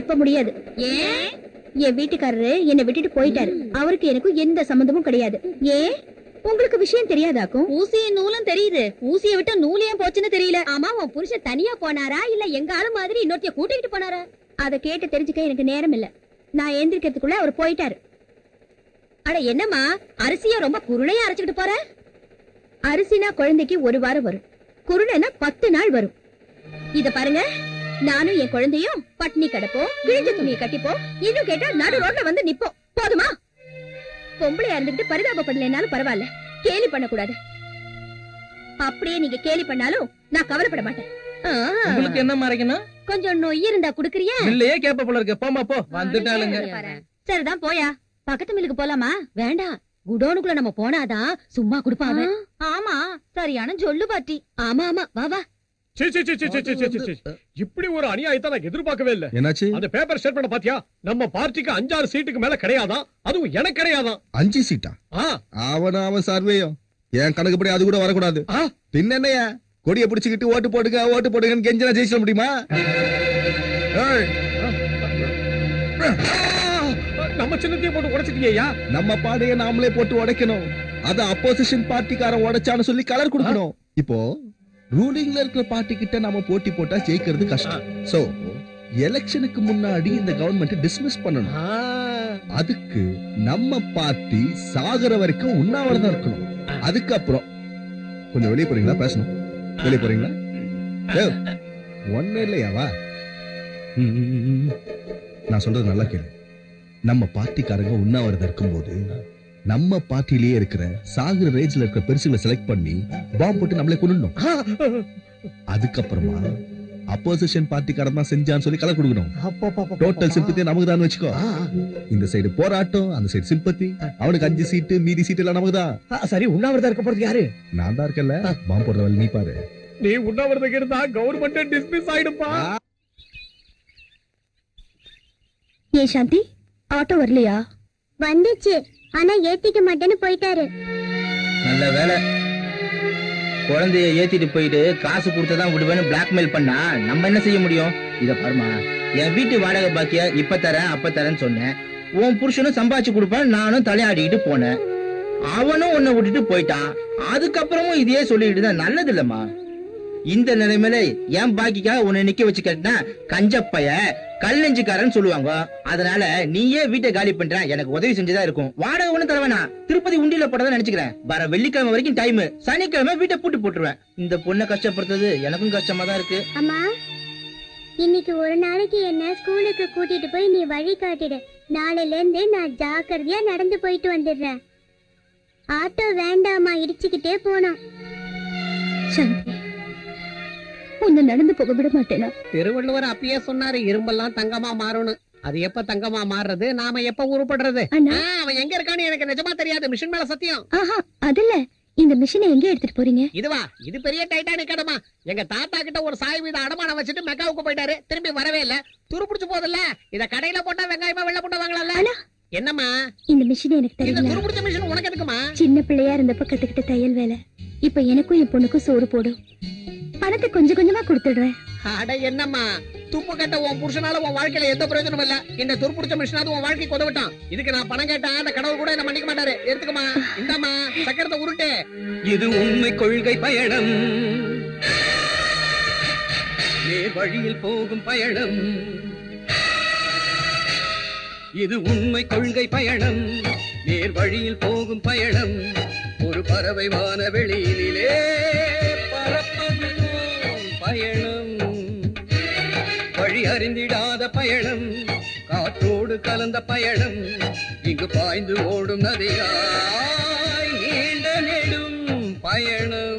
இப்ப முடியாது. ஏன்? என் வீட்டுக்காரரு என்னை விட்டுட்டு போயிட்டாரு. அவருக்கு எனக்கும் எந்த சம்பந்தமும் கிடையாது. ஏன், உங்களுக்கு விஷயம் தெரியாதாக்கும்? ஊசியும் நூலும் தெரியுது. ஊசியை விட்டு நூல் ஏன் போச்சுன்னு தெரியல. ஆமா, உன் புருஷன் தனியா போனாரா இல்ல எங்க ஆளு மாதிரி இன்னொருத்தைய கூட்டிட்டு போனாரா? அதை கேட்டு தெரிஞ்சுக்க எனக்கு நேரம் இல்ல. நான் எந்திரிக்கிறதுக்குள்ள அவர் போயிட்டாரு. அட என்னம்மா, அரிசியா ரொம்ப குருணையா அரைச்சுக்கிட்டு போற? அரிசினா குழந்தைக்கு 1 வாரம் வரும், குருணைனா 10 நாள் வரும். இத பாருங்க, நானும் என் குழந்தையும் பட்னி கிடப்போம், கிழிஞ்ச துணியை கட்டிப்போம், இன்னும் கேட்டா நடு ரோட்ல வந்து நிப்போம். போதுமா? பொம்பளையா இருந்துட்டு பரிதாபப்படலைனாலும் பரவாயில்ல, கேலி பண்ண கூடாது. அப்படியே நீங்க கேலி பண்ணாலும் நான் கவலைப்பட மாட்டேன். உங்களுக்கு என்ன மறைக்கணும்? கொஞ்சம் நொய் இருந்தா குடுக்கறியா? இல்லையே, கேப்ப போல இருக்கு. போமா போ, வந்துட்டாளுங்க. சரிதான், போயா. பக்கத்து மில்லுக்கு போலாமா? வேண்டாம், குடோனுக்குள்ள நம்ம போனாதான் சும்மா குடுப்பாங்க. ஆமா, சரியான ஜொல்லு பாட்டி. ஆமா ஆமா, வா வா. இப்படி ஒரு அநியாயத்தை நான் எதிர்பார்க்கவே இல்ல. என்னாச்சு? அந்த பேப்பர் ஸ்டேட்மெண்ட் பாத்தியா? நம்ம பார்ட்டிக்கு 5-6 சீட்டுக்கு மேல கிடையாதான். அதுவும் எனக்கு கிடையாதான். 5 சீட்டா? அவன் சர்வேயும் என் கணக்குப்படி அது கூட வரக்கூடாது. பின்ன என்னையா கொடியை பிடிச்சுக்கிட்டு ஓட்டு போடுங்க ஓட்டு போடுங்கன்னு கெஞ்சனா ஜெயிச்சிட முடியுமா? நம்ம சின்னத்தையும் போட்டு உடைச்சிட்டியா? நம்ம பாடையை நாமளே போட்டு உடைக்கணும். அது அப்போசிஷன் பார்ட்டிக்காரன் உடைச்சான்னு சொல்லி கலர் கொடுக்கணும். இப்போ ரூலிங்ல இருக்கிற பார்ட்டி கிட்ட நாம போட்டி போட்டா ஜெயிக்கிறது கஷ்டம். சோ எலெக்ஷனுக்கு முன்னாடி இந்த கவர்மெண்ட் டிஸ்மிஸ் பண்ணணும். அதுக்கு நம்ம பார்ட்டி சாகர வரைக்கும் உண்ணாவிரதம் இருக்கணும். அதுக்கப்புறம் கொஞ்சம் வெளியே போறீங்களா? பேசணும். வெளியே போறீங்களா? ஒண்ணு இல்லையாவா? நான் சொல்றது நல்லா கேளு. நம்ம பார்ட்டிக்காரங்க உண்ணாவிரதம் இருக்கும்போது நம்ம பார்ட்டிலேயே இருக்கிற சாகுற ரேஞ்சில இருக்கிற பெருசுகளை செலக்ட் பண்ணி பாம்பு போட்டு நம்மளே கொண்டுடணும். அதுக்கப்புறமா அப்போசிஷன் பார்ட்டிக்காரன் தான் செஞ்சான்னு சொல்லி கலர் கொடுக்கணும். டோட்டல் சிம்பத்தி நமக்கு தான் வச்சுக்கோ. இந்த சைடு போராட்டம், அந்த சைடு சிம்பத்தி. அவனுக்கு 5 சீட்டு, மீதி சீட்டு எல்லாம் நமக்கு தான். சரி, உண்ணாவிரதம் இருக்க போறது யாரு? நான் தான் இருக்கல. பாம்பு போடுற வேலை நீ பாரு. நீ உண்ணாவிரதம் இருந்தா கவர்மெண்ட் டிஸ்மிஸ் ஆயிடுப்பா. ஏ சாந்தி, ஆட்டோ வரலையா? வந்துச்சு, ஆனா ஏத்திக்க மாட்டேன்னு போயிட்டாரு. நல்ல வேலை. குழந்தைய ஏத்திட்டு போயிட்டு காசு கொடுத்ததான் விடுவேன்னு பிளாக்மெயில் பண்ணா நம்ம என்ன செய்ய முடியும்? இத பாருமா, என் வீட்டு வாடகை பாக்கிய இப்ப தரேன் அப்ப தரேன்னு சொன்னேன். உன் புருஷனும் சம்பாதிச்சு கொடுப்பேன் நானும் தலையாடிக்கிட்டு போனேன். அவனும் உன்னை விட்டுட்டு போயிட்டான். அதுக்கப்புறமும் இதையே சொல்லிட்டு தான் நல்லது இல்லம்மா. இந்த நிலைமையில என் பாக்கிக்காக உன்னை நிக்க வச்சு கேட்டா கஞ்சப்பைய கல்லெஞ்சுக்காரன்னு சொல்லுவாங்க. அதனால நீயே வீட்டை காலி பண்ற, எனக்கு உதவி செஞ்சுதான் இருக்கும். வாடகை ஒண்ணு தரவேனா, திருப்பதி உண்டியில போட்டதான் நினைச்சுக்கிறேன். வர வெள்ளிக்கிழமை வரைக்கும் டைம், சனிக்கிழமை வீட்டை பூட்டி போட்டுருவேன். இந்த பொண்ணை கஷ்டப்படுறது எனக்கும் கஷ்டமா தான் இருக்கு. அம்மா, இன்னைக்கு ஒரு நாளைக்கு என்ன ஸ்கூலுக்கு கூட்டிட்டு போய் நீ வழி காட்டிடு. நாளையில இருந்து நான் ஜாக்கிரதையா நடந்து போயிட்டு வந்துடுறேன். ஆட்டோ வேண்டாமா, இடிச்சுக்கிட்டே போனோம். சாந்தி, உன்னை நடந்து போக விட மாட்டேனா? திருவள்ளுவர் அப்பயே சொன்னாரு, இரும்பெல்லாம் தங்கமா மாறணும். அது எப்ப தங்கமா மாறுறது, நாம எப்ப உருப்படுறது? அவன் எங்க இருக்கான்னு எனக்கு நிஜமா தெரியாது, மிஷின் மேல சத்தியம். ஆஹா, அதுல இந்த மிஷினை எங்க எடுத்துட்டு போறீங்க? இதுவா? இது பெரிய டைட்டானிக் கடமா. எங்க தாத்தா கிட்ட ஒரு சாய் வீத அடமானம் வச்சுட்டு மெக்காவுக்கு போயிட்டாரு, திரும்பி வரவே இல்ல. துருப்பிடிச்சு போதில்ல, இத கடையில போட்டா வெங்காயமா வெள்ள போட்டா வாங்கலாம்ல. என்னம்மா இந்த மிஷினை எனக்கு இந்த தரீங்களா? துருப்பிடிச்ச மிஷின் உனக்கு எதுக்குமா? சின்ன பிள்ளையா இருந்தப்ப கத்துக்கிட்ட தையல் வேலை இப்ப எனக்கும் என் பொண்ணுக்கும் சோறு போடும். பணத்தை கொஞ்சம் கொஞ்சமா கொடுத்துடுறேன். அட என்னம்மா, துப்பு கட்ட உன் புருஷனால உன் வாழ்க்கையில எந்த பிரயோஜனம் இல்ல. இந்த துருப்பிடிச்ச மிஷினாவது உன் வாழ்க்கை உதவிட்டான். இதுக்கு நான் பணம் கேட்டா அந்த கடவுள் கூட என்ன மன்னிக்க மாட்டாரு. எடுத்துக்கமா, இந்தாமா சக்கரத்தை உருட்டு. இது உண்மை கொள்கை பயணம், நேர் வழியில் போகும் பயணம். இது உண்மை கொள்கை பயணம், நேர் வழியில் போகும் பயணம். ஒரு பறவை வானவெளியிலே பறப்பது போல் பயணம். வழி அறிந்திடாத பயணம், காற்றோடு கலந்த பயணம். இங்கு பாய்ந்து ஓடும் நதியாய் நீண்ட நெடும் பயணம்.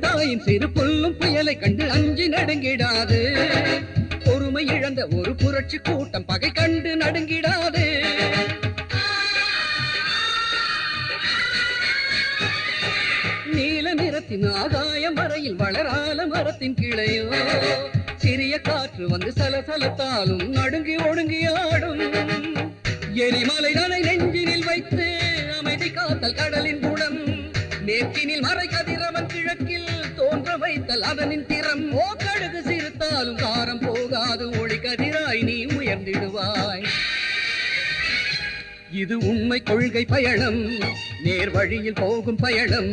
தாயின் சிறு புல்லும் புயலை கண்டு அஞ்சி நடுங்கிடாது. பொறுமை இழந்த ஒரு புரட்சி கூட்டம் பகை கண்டு நடுங்கிடாது. நீல நிறத்தின் ஆகாய மறையில் வளரால மரத்தின் கிளையோ. சிறிய காற்று வந்து சலசலத்தாலும் நடுங்கி ஒடுங்கி ஆடும். எரிமலை தனை நெஞ்சினில் வைத்து அமைதி காத்தல் கடலின் குணம். மேற்கினில் மறை கதிரவன் கிழக்கில் தோன்ற வைத்தல் அதனின் திறம். கடுகு சிறுத்தாலும் காரம் போகாது, ஒளி கதிராய் நீ உயர்ந்திடுவாய். இது உண்மை கொள்கை பயணம், நேர் வழியில் போகும் பயணம்.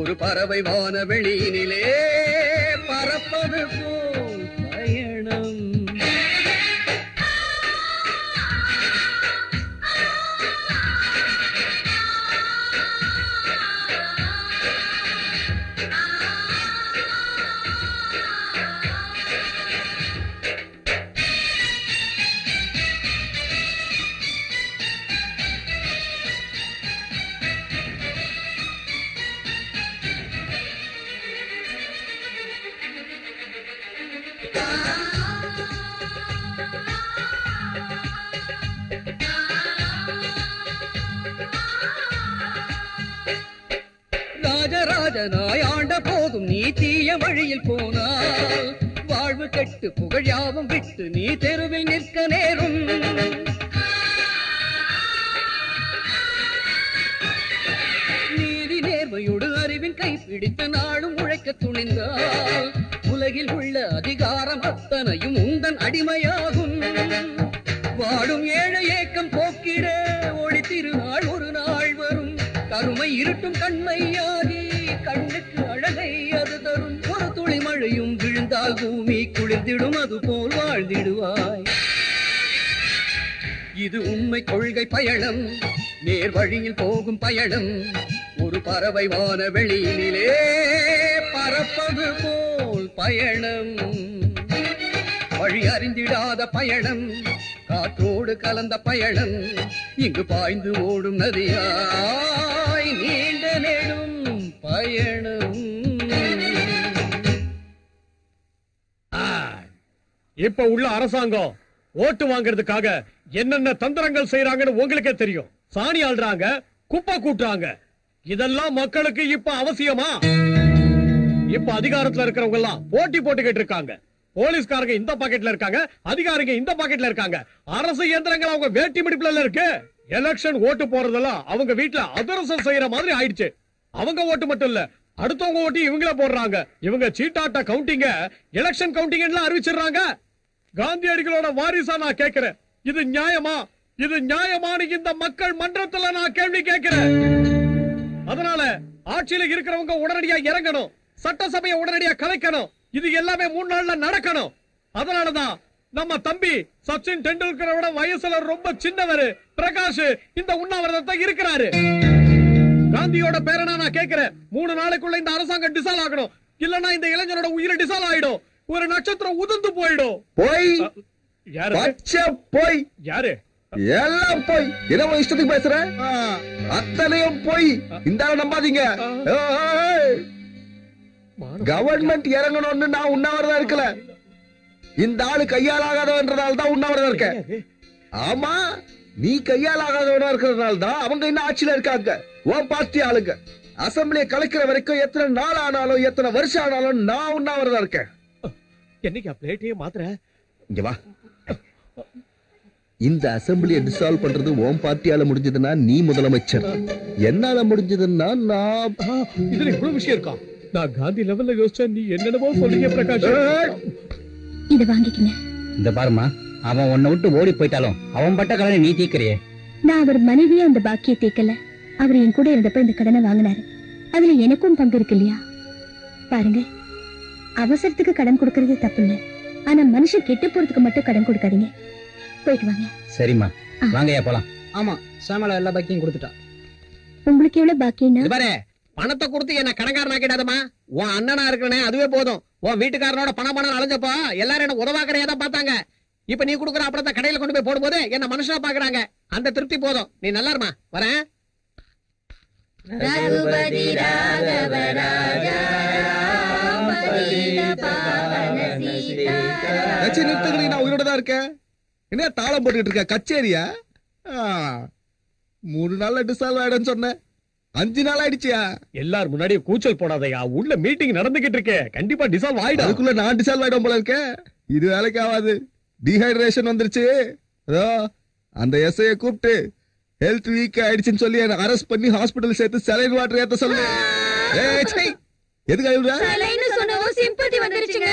ஒரு பறவை வானவெளியினிலே பறப்பது போல் பயணம். ராஜராஜனாய் ஆண்ட போதும் நீ தீய வழியில் போனால் வாழ்வு கெட்டு புகழ் யாவும் விட்டு நீ தெருவில் நிற்க நேரும். நீதி நேர்மையோடு அறிவின் கைப்பிடித்த நாளும் உழைக்க துணிந்தால் உலகில் உள்ள அதிகாரம் அத்தனையும் உந்தன் அடிமையாகும். வாடும் ஏழை ஏக்கம் போக்கிட ஒளி திருநாள் ஒரு நாள் வரும். கருமை இருட்டும் கண்மையாகி கண்ணுக்கு அழகை அது தரும். ஒரு துளி மழையும் விழுந்தால் பூமி குளிர்ந்திடும், அது போல் வாழ்ந்திடுவாய். இது உண்மை கொள்கை பயணம், நேர் வழியில் போகும் பயணம். ஒரு பறவை வானவெளியினிலே பறப்பது போல் பயணம். வழி அறிந்திடாத பயணம், காற்றோடு கலந்த பயணம். இங்கு பாய்ந்து ஓடும் நதியாய் நீண்ட நெடும் பயணம். இப்ப உள்ள அரசாங்கம் ஓட்டு வாங்குறதுக்காக என்னென்ன தந்திரங்கள் செய்யறாங்கன்னு உங்களுக்கே தெரியும். சாணி ஆள்றாங்க, குப்பை கூட்டுறாங்க. இதெல்லாம் மக்களுக்கு இப்ப அவசியமா? இப்ப அதிகாரத்துல இருக்கிறவங்க எல்லாம் போட்டி போட்டுக்கிட்டு இருக்காங்க. போலீஸ்காரங்க இந்த பாக்கெட்ல இருக்காங்க, அதிகாரிங்க இந்த பாக்கெட்ல இருக்காங்க. அரசு இயந்திரங்கள் அவங்க வேட்டி மிடிப்புல இருக்கு. எலெக்ஷன் ஓட்டு போறதெல்லாம் அவங்க வீட்டுல அதிரசம் செய்யற மாதிரி ஆயிடுச்சு. அவங்க ஓட்டு மட்டும் இல்ல, அடுத்தவங்க ஓட்டு இவங்கள போடுறாங்க. இவங்க சீட்டாட்ட கவுண்டிங்க எலெக்ஷன் கவுண்டிங் அறிவிச்சிடுறாங்க. காந்தியடிகளோட வாரிசா நான் கேட்கிறேன், இது நியாயமா? இது நியாயமான இந்த மக்கள் மன்றத்துல நான் கேள்வி கேட்கிறேன். அதனால ஆட்சியில இருக்கிறவங்க உடனடியா இறங்கணும், சட்டசபையை உடனடியா கலைக்கணும். இது எல்லாமே 3 நாள்ல நடக்கணும். அதனாலதான் நம்ம தம்பி சச்சின் டெண்டுல்கரோட வயசுல ரொம்ப சின்னவரு பிரகாஷ் இந்த உண்ணாவிரதத்தை இருக்கிறாரு. காந்தியோட பேரனா நான் கேட்கிறேன், 3 நாளைக்குள்ள இந்த அரசாங்கம் டிசால் ஆகணும். இல்லன்னா இந்த இளைஞனோட உயிரை டிசால் ஆயிடும். ஒரு நட்சத்திரம் உதிர்ந்து போயிடும். போய் யாரு போய் யாரு எல்லாம் போய் என்ன இஷ்டத்துக்கு பேசுற? அத்தனையும் போய் இந்த நம்பாதீங்க. கவர்மெண்ட் இறங்கணும்னு நான் உண்ணாவிரதம் இருக்கல. இந்த ஆளு கையால் ஆகாதவன்றதால தான் உண்ணாவிரதம் இருக்க. ஆமா, நீ கையால் ஆகாதவனா இருக்கிறதுனால தான் அவங்க இன்னும் ஆட்சியில இருக்காங்க. உன் பார்ட்டி ஆளுங்க அசம்பிளியை கலைக்கிற வரைக்கும் எத்தனை நாள் ஆனாலும் எத்தனை வருஷம் ஆனாலும் நான் உண்ணாவிரதம் இருக்கேன். என்னைக்கு பிளேட்டையே மாத்திர இங்க வா. இந்த அசம்பிளியை டிசால்வ் பண்றது உன் பார்ட்டியால முடிஞ்சதுன்னா நீ முதலமைச்சர், என்னால முடிஞ்சதுன்னா நான். இதுல இவ்வளவு விஷயம் இருக்கா? நான் காந்தி லெவல்ல யோசிச்சா நீ என்னென்னமோ சொல்றீங்க பிரகாஷ். இத வாங்கிக்கங்க. இந்த பாருமா, அவன் உன்னை விட்டு ஓடி போயிட்டாலும் அவன் பட்ட கடனை நீ தீக்கிறியே. நான் அவர் மனைவியே அந்த பாக்கியை தீக்கல. அவர் என் கூட இருந்தப்ப இந்த கடனை வாங்கினாரு. அதுல எனக்கும் பங்கு இருக்கு இல்லையா? பாருங்க, அவசரத்துக்கு கடன் கொடுக்கறது தப்பு இல்ல. ஆனா மனுஷன் கெட்டு போறதுக்கு மட்டும் கடன் கொடுக்காதீங்க. போயிட்டு வாங்க. சரிம்மா, வாங்கயா போலாம். ஆமா, சாமலா எல்லா பாக்கியும் கொடுத்துட்டா. உங்களுக்கு எவ்வளவு பாக்கியம்னா? பாரு, பணத்தை கொடுத்து என்ன கடன்காரன் ஆக்கிடாதமா. உன் அண்ணனா இருக்கனே அதுவே போதும். உன் வீட்டுக்காரனோட பணம் அலைஞ்சப்போ எல்லாரும் என்ன உதவாக்கறையா தான் பார்த்தாங்க. இப்ப நீ கொடுக்குற அப்பளத்தை கடையில கொண்டு போய் போடும்போது என்ன மனுஷனா பாக்குறாங்க. அந்த திருப்தி போதும். நீ நல்லா இருமா. வரேன். நான் உயிரோட தான் இருக்கேன். என்ன தாளம் போட்டுட்டு இருக்க? கச்சேரியா? 3 நாள்ல டிசால்வ் ஆயிடுன்னு சொன்னேன். 5 நாள் ஆயிடுச்சியா? எல்லாரும் முன்னாடியே கூச்சல் போடாதயா. உள்ள மீட்டிங் நடந்துகிட்டு இருக்கே. கண்டிப்பா டிசால்வ் ஆயிடும். அதுக்குள்ள நான் டிசால்வ் ஆயிடும் போல இருக்கேன். இது வேலைக்கு ஆகாது. டீஹைட்ரேஷன் வந்துருச்சு. அந்த எஸ்ஐ கூப்பிட்டு ஹெல்த் வீக் ஆயிடுச்சுன்னு சொல்லி என்ன அரெஸ்ட் பண்ணி ஹாஸ்பிடல் சேர்த்து சலைன் வாட்டர் ஏத்த சொல்லு. எதுக்கு அழுகுற? சிம்பத்தி வந்துருச்சுங்க.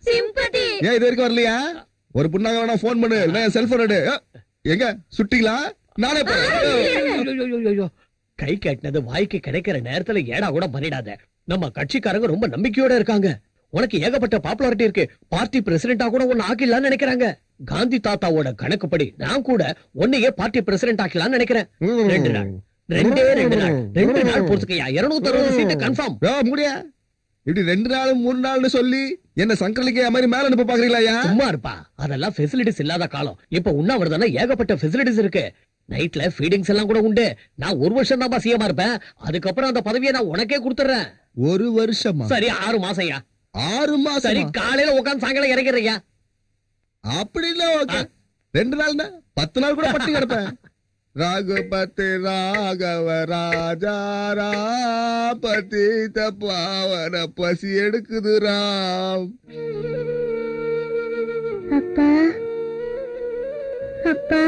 சிம்பத்தி ஏன் இது வரைக்கும் வரலையா? ஒரு புண்ணாக வேணா போன் பண்ணு. நான் செல்போன் எடு. எங்க சுட்டிங்களா? நானே போறேன். கை கட்டினது வாய்க்கு கிடைக்கிற நேரத்துல ஏடா கூட பண்ணிடாத. நம்ம கட்சிக்காரங்க ரொம்ப நம்பிக்கையோட இருக்காங்க. உனக்கு ஏகப்பட்ட பாப்புலாரிட்டி இருக்கு. பார்ட்டி பிரசிடென்டா கூட ஒன்னு ஆக்கிடலாம்னு நினைக்கிறாங்க. காந்தி தாத்தாவோட கணக்குப்படி நான் கூட உன்னையே பார்ட்டி பிரசிடென்ட் ஆக்கலாம்னு நினைக்கிறேன். 2 நாள் 2 நாள் பொறுத்துக்கையா 260 சீட்டு கன்ஃபார்ம். முடியா இப்படி 2 நாள் 3 நாள்னு சொல்லி என்ன சங்கலிக்க மாதிரி மேல அனுப்ப பாக்குறீங்களா? சும்மா இருப்பா. அதெல்லாம் ஃபெசிலிட்டிஸ் இல்லாத காலம். இப்ப உண்ணாவிரதம்னா ஏகப்பட்ட ஃபெசிலிட்டிஸ் இருக்கு. நைட்ல ஃபீடிங்ஸ் எல்லாம் கூட உண்டு. நான் 1 வருஷம் தான் சிஎம்மா இருப்பேன். அதுக்கப்புறம் அந்த பதவியை நான் உனக்கே கொடுத்துறேன். 1 வருஷமா? சரி 6 மாசம்யா. 6 மாசம்? சரி, காலையில உட்காந்து சாயங்காலம் இறங்கிறியா? அப்படி இல்ல. ஓகே, 2 நாள்னா 10 நாள் கூட பட்டி கிடப்பேன். ராகுபதி ராகவ ராஜா ராபதி தப்பாவன பசி எடுக்குது ராம். அப்பா அப்பா.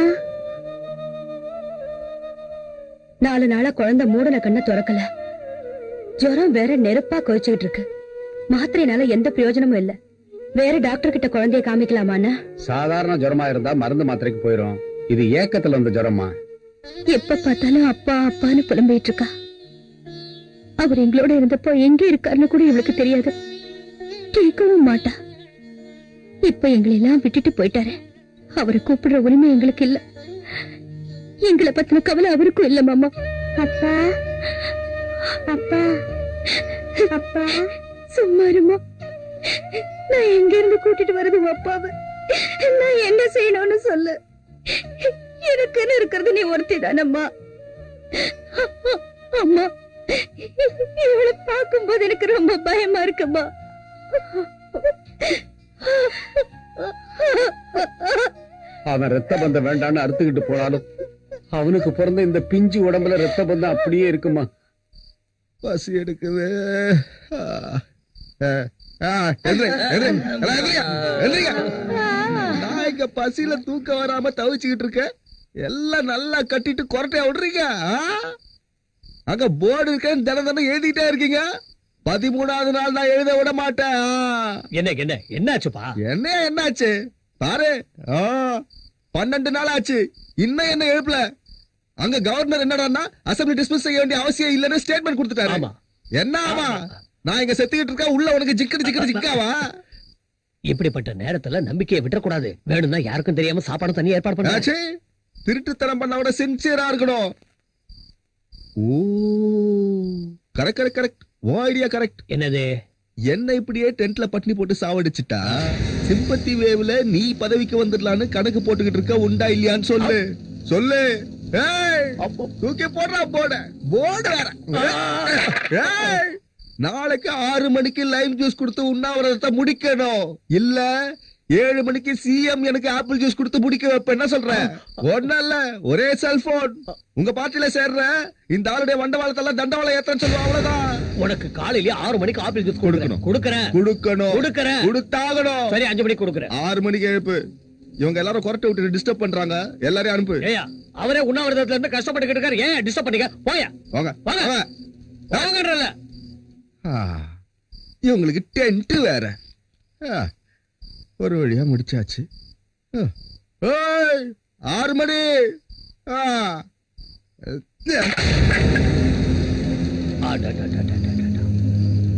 4 நாளா குழந்தை மூடன கண்ண திறக்கல. ஜுரம் வேற நெருப்பா கொதிச்சுக்கிட்டு இருக்கு. மாத்திரைனால எந்த பிரயோஜனமும் இல்ல. வேற டாக்டர் கிட்ட குழந்தைய காமிக்கலாமான்னு? சாதாரண ஜுரமா இருந்தா மருந்து மாத்திரைக்கு போயிரும். இது ஏக்கத்துல வந்த ஜுரமா? எப்ப பார்த்தாலும் அப்பா அப்பான்னு புலம்பிட்டு இருக்கா. அவர் எங்களோட இருந்தப்போ எங்க இருக்காருன்னு கூட இவளுக்கு தெரியாது. கேட்கவும் மாட்டா. இப்ப எங்களை எல்லாம் விட்டுட்டு போயிட்டாரு. அவரை கூப்பிடுற உரிமை எங்களுக்கு இல்ல. எங்களை பத்தின கவலை அவருக்கும் இல்ல மாமா. அப்பா அப்பா அப்பா. சும்மா இருமா. நான் எங்க இருந்து கூட்டிட்டு வரது அப்பாவை? நான் என்ன செய்யணும்னு சொல்லு. எனக்குன்னு இருக்கிறது நீ ஒருத்தி தானம்மா. அம்மா, இவளை பார்க்கும்போது எனக்கு ரொம்ப பயமா இருக்குமா. அவன் ரத்த பந்தம் வேண்டான்னு அறுத்துக்கிட்டு போனாலும் அவனுக்கு பிறந்த இந்த பிஞ்சு உடம்புல ரத்த பந்தம் அப்படியே இருக்குமா? பசி எடுக்குது. நான் இங்க பசியில தூக்க வராம தவிச்சுக்கிட்டு இருக்க. எல்லாம் நல்லா கட்டிட்டு கொரட்டையா விடுறீங்க. அங்க போர்டு இருக்கேன்னு தினம் எழுதிட்டே இருக்கீங்க. 13வது நாள் நான் எழுத விட மாட்டேன். என்ன என்னாச்சுப்பா? என்னாச்சு பாரு. 12 நாள் ஆச்சு, இன்னும் என்ன எழுப்பல. அங்க கவர்னர் என்னடான்னா அசம்பிளி டிஸ்மிஸ் செய்ய வேண்டிய அவசியம் இல்லன்னு ஸ்டேட்மெண்ட் கொடுத்துட்டாரு. என்ன ஆமா, நான் இங்க செத்துக்கிட்டு இருக்கேன், உள்ள உனக்கு ஜிக்கடு ஜிக்காவா? இப்படிப்பட்ட நேரத்துல நம்பிக்கையை விட்டுறக்கூடாது. வேணும்னா யாருக்கும் தெரியாம சாப்பாடு தண்ணி ஏற்பாடு பண்ணாச்சு. திருட்டுத்தனம் பண்ண விட சின்சியரா இருக்கணும். ஓ கரெக்ட், ஓ ஐடியா கரெக்ட். என்னது? என்ன இப்படியே டென்ட்ல பட்டினி போட்டு சாவடிச்சுட்டா சிம்பத்தி வேவ்ல நீ பதவிக்கு வந்துடலான்னு கணக்கு போட்டுக்கிட்டு இருக்க, உண்டா இல்லையான்னு சொல்லு. தூக்கி போடுறா போர்டு வேற. நாளைக்கு 6 மணிக்கு லைம் ஜூஸ் கொடுத்து உண்ணாவிரதத்தை முடிக்கணும். இல்ல 7 மணிக்கு சிஎம் எனக்கு ஆப்பிள் ஜூஸ் கொடுத்து முடிக்க வைப்ப. என்ன சொல்ற? ஒன்னும் இல்ல, ஒரே செல்போன். உங்க பார்ட்டில சேர்ற இந்த ஆளுடைய வண்டவாளத்தெல்லாம் தண்டவாளம் ஏத்தன்னு சொல்லுவா, அவ்வளவுதான். உனக்கு காலையில 6 மணிக்கு ஆப்பிள் ஜூஸ் கொடுக்கறேன். கொடுத்தாகணும். சரி, 5 மணிக்கு கொடுக்கறேன். 6 மணிக்கு எழுப்பு. இவங்க எல்லாரும் கொரட்டை விட்டு டிஸ்டர்ப் பண்றாங்க, எல்லாரையும் அனுப்பு. அவரே உண்ணாவிரதத்துல இருந்து கஷ்டப்பட்டு இருக்காரு, ஏன் டிஸ்டர்ப் பண்ணிக்க? போயா வாங்க. இவங்களுக்கு டென்ட் வேற. ஒரு வழியா முடிச்சாச்சு. 6 மணி.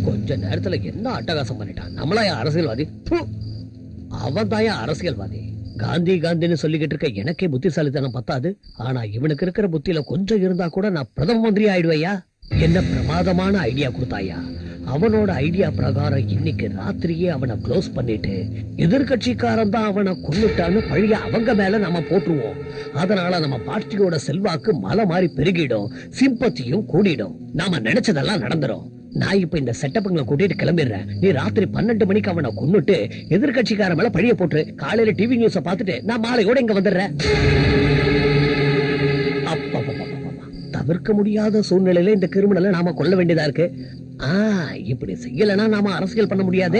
கொஞ்ச நேரத்துல என்ன அட்டகாசம் பண்ணிட்டான். நம்மளா அரசியல்வாதி? அவன் தாயா அரசியல்வாதி. காந்தின்னு சொல்லிக்கிட்டு இருக்க எனக்கே புத்திசாலித்தனம் பத்தாது. ஆனா இவனுக்கு இருக்கிற புத்தியில கொஞ்சம் இருந்தா கூட நான் பிரதம மந்திரி ஆயிடுவையா. என்ன பிரமாதமான ஐடியா கொடுத்தாயா. அவனோட ஐடியா பிரகாரம் இன்னைக்கு ராத்திரியே அவனை க்ளோஸ் பண்ணிட்டு எதிர்கட்சிக்காரன் தான் அவனை கொன்னுட்டான்னு பழிய அவங்க மேல நம்ம போட்டுருவோம். அதனால நம்ம பார்ட்டியோட செல்வாக்கு மலை மாறி பெருகிடும், சிம்பத்தியும் கூடிடும், நாம நினைச்சதெல்லாம் நடந்துரும். நான் இப்ப இந்த செட்டப்புங்களை கூட்டிட்டு கிளம்பிடுறேன். நீ ராத்திரி 12 மணிக்கு அவனை கொன்னுட்டு எதிர்கட்சிக்கார மேல பழிய போட்டு காலையில டிவி நியூஸ பாத்துட்டு நான் மாலையோட இங்க வந்துடுறேன். தவிர்க்க முடியாத சூழ்நிலையில இந்த கிரிமினலை நாம கொல்ல வேண்டியதா இருக்கு. இப்படி செய்யலன்னா நாம அரசியல் பண்ண முடியாது.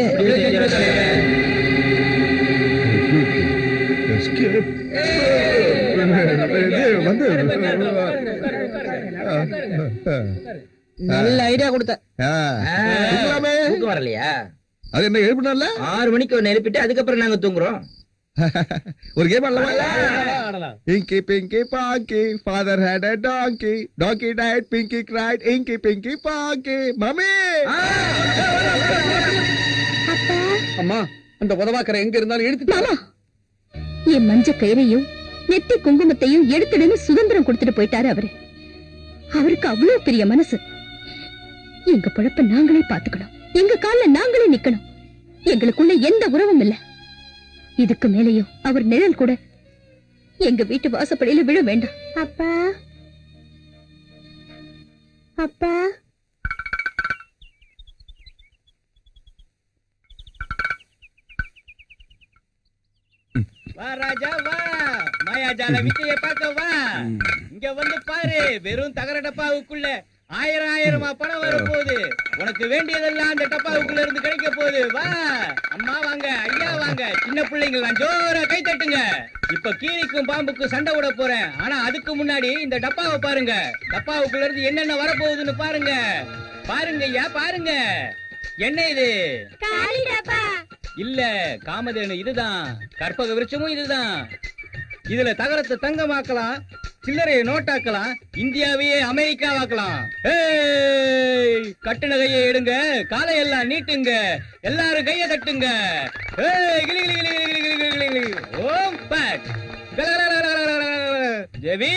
நல்ல ஐடியா கொடுத்த. வரலையா? அது என்ன எழுப்பினால 6 மணிக்கு ஒன்னு எழுப்பிட்டு அதுக்கப்புறம் நாங்க தூங்குறோம். ஒரு கேம் ஆடலாம். Inky Pinky Ponky, father had a donkey, donkey died, Pinky cried, Inky Pinky Ponky. Mummy! அம்மா, அந்த உதவாக்கரை எங்க இருந்தாலும் எடுத்து. என் மஞ்ச கயிறையும் நெத்தி குங்குமத்தையும் எடுத்துடுன்னு சுதந்திரம் கொடுத்துட்டு போயிட்டாரு அவரு. அவருக்கு அவ்வளவு பெரிய மனசு. எங்க பொழப்ப நாங்களே பாத்துக்கணும், எங்க கால்ல நாங்களே நிக்கணும். எங்களுக்குள்ள எந்த உறவும் இல்ல. இதுக்கு மேலேயும் அவர் நிழல் கூட எங்க வீட்டு வாசப்படியில விழ வேண்டாம். அப்பா அப்பா வா ராஜா வா, மாயாஜால வித்தைய பார்க்க வா. இங்க வந்து பாரு, வெறும் தகர டப்பாவுக்குள்ள 1000 பணம் வர போகுது. உனக்கு வேண்டியதெல்லாம் அந்த டப்பாவுக்குள்ள இருந்து கிடைக்க போகுது. வா அம்மா வாங்க, ஐயா வாங்க, சின்ன பிள்ளைங்க ஜோரா கை தட்டுங்க. இப்ப கீரிக்கும் பாம்புக்கும் சண்டை விட போறேன். ஆனா அதுக்கு முன்னாடி இந்த டப்பாவை பாருங்க. டப்பாவுக்குள்ள இருந்து என்னென்ன வரப்போகுதுன்னு பாருங்க. பாருங்க ஐயா, பாருங்க. என்ன இது? இல்ல, காமதேனு இதுதான். கற்பக விருட்சமும் இதுதான். இதுல தகரத்தை தங்கமாக்கலாம், சில்லறையை நோட்டாக்கலாம், இந்தியாவையே அமெரிக்காவாக்கலாம். கட்டு நகையை எடுங்க, காலையெல்லாம் நீட்டுங்க, எல்லாரும் கைய தட்டுங்க. ஓம் பட் தேவி